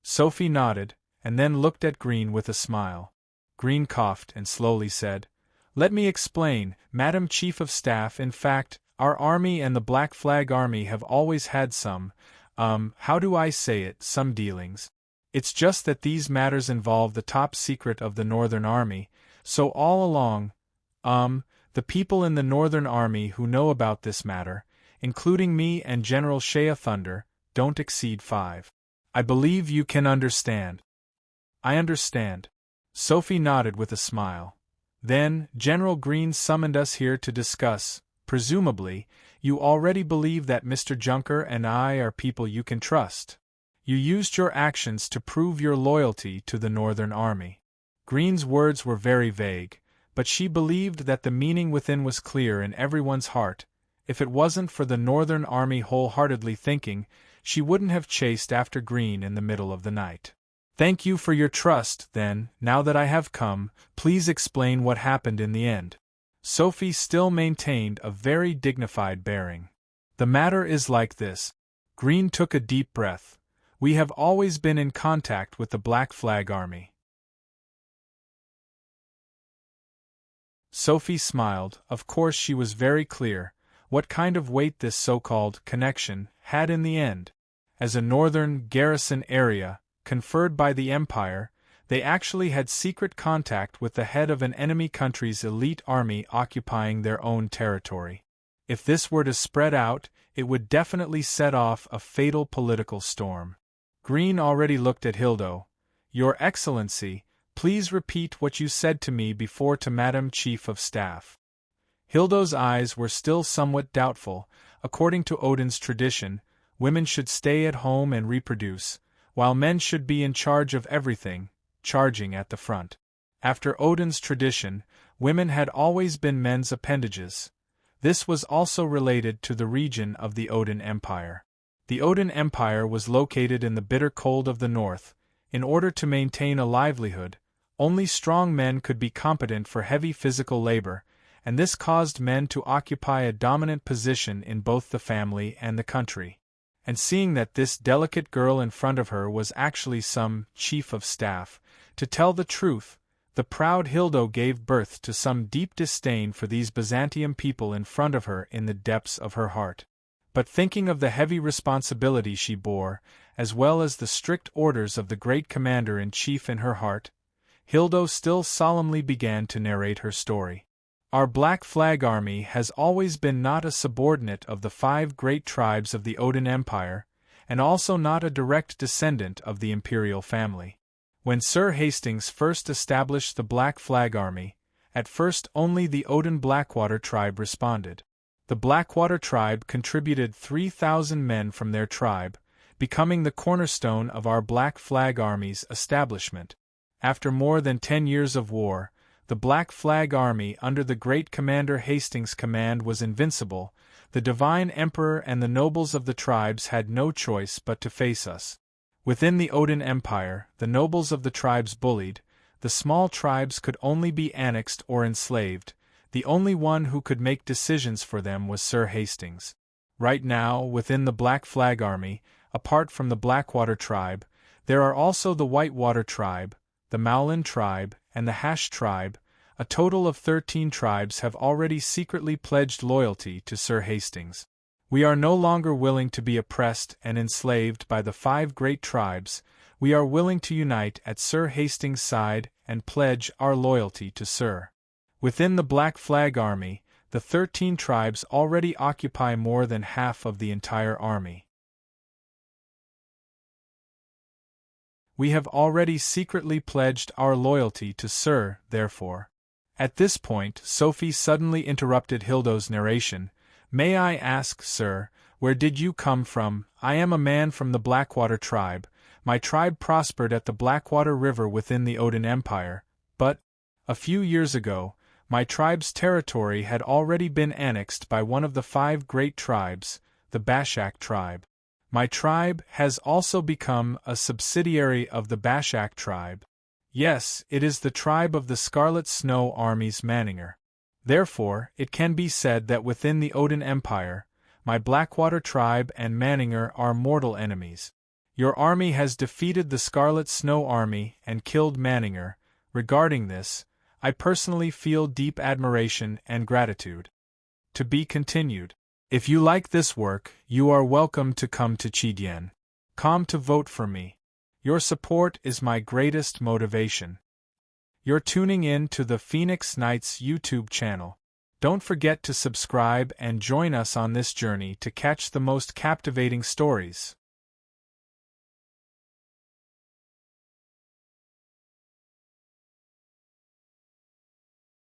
Sophie nodded, and then looked at Green with a smile. Green coughed and slowly said, "Let me explain, Madam Chief of Staff. In fact, our army and the Black Flag Army have always had some, how do I say it, some dealings. It's just that these matters involve the top secret of the Northern Army, so all along, the people in the Northern Army who know about this matter, including me and General Shea Thunder, don't exceed 5. I believe you can understand." "I understand." Sophie nodded with a smile. "Then, General Green summoned us here to discuss. Presumably, you already believe that Mr. Junker and I are people you can trust. You used your actions to prove your loyalty to the Northern Army." Green's words were very vague, but she believed that the meaning within was clear in everyone's heart. If it wasn't for the Northern Army wholeheartedly thinking, she wouldn't have chased after Green in the middle of the night. "Thank you for your trust, then. Now that I have come, please explain what happened in the end." Sophie still maintained a very dignified bearing. "The matter is like this." Green took a deep breath. "We have always been in contact with the Black Flag Army." Sophie smiled. Of course she was very clear what kind of weight this so-called connection had in the end. As a northern garrison area, conferred by the Empire, they actually had secret contact with the head of an enemy country's elite army occupying their own territory. If this were to spread out, it would definitely set off a fatal political storm. Green already looked at Hildo. "Your Excellency, please repeat what you said to me before to Madam Chief of Staff." Hildo's eyes were still somewhat doubtful. According to Odin's tradition, women should stay at home and reproduce, while men should be in charge of everything, charging at the front. After Odin's tradition, women had always been men's appendages. This was also related to the region of the Odin Empire. The Odin Empire was located in the bitter cold of the north. In order to maintain a livelihood, only strong men could be competent for heavy physical labor, and this caused men to occupy a dominant position in both the family and the country. and seeing that this delicate girl in front of her was actually some chief of staff, to tell the truth, the proud Hildo gave birth to some deep disdain for these Byzantium people in front of her in the depths of her heart. But thinking of the heavy responsibility she bore, as well as the strict orders of the great commander-in-chief in her heart, Hildo still solemnly began to narrate her story. Our Black Flag Army has always been not a subordinate of the 5 great tribes of the Odin Empire, and also not a direct descendant of the imperial family. When Sir Hastings first established the Black Flag Army, at first only the Odin Blackwater tribe responded. The Blackwater tribe contributed 3,000 men from their tribe, becoming the cornerstone of our Black Flag Army's establishment. After more than 10 years of war, the Black Flag Army under the great Commander Hastings' command was invincible. The divine emperor and the nobles of the tribes had no choice but to face us. Within the Odin Empire, the nobles of the tribes bullied, the small tribes could only be annexed or enslaved. The only one who could make decisions for them was Sir Hastings. Right now, within the Black Flag Army, apart from the Blackwater tribe, there are also the Whitewater tribe, the Mowlin tribe, and the Hash tribe. A total of 13 tribes have already secretly pledged loyalty to Sir Hastings. We are no longer willing to be oppressed and enslaved by the 5 great tribes. We are willing to unite at Sir Hastings' side and pledge our loyalty to Sir. Within the Black Flag Army, the 13 tribes already occupy more than half of the entire army. We have already secretly pledged our loyalty to Sir, therefore. At this point, Sophie suddenly interrupted Hildo's narration. May I ask, sir, where did you come from? I am a man from the Blackwater tribe. My tribe prospered at the Blackwater River within the Odin Empire, but, a few years ago, my tribe's territory had already been annexed by one of the 5 great tribes, the Bashak tribe. My tribe has also become a subsidiary of the Bashak tribe. Yes, it is the tribe of the Scarlet Snow Army's Manninger. Therefore, it can be said that within the Odin Empire, my Blackwater tribe and Manninger are mortal enemies. Your army has defeated the Scarlet Snow Army and killed Manninger. Regarding this, I personally feel deep admiration and gratitude. To be continued. If you like this work, you are welcome to come to Chidien. Come to vote for me. Your support is my greatest motivation. You're tuning in to the Phoenix Knights YouTube channel. Don't forget to subscribe and join us on this journey to catch the most captivating stories.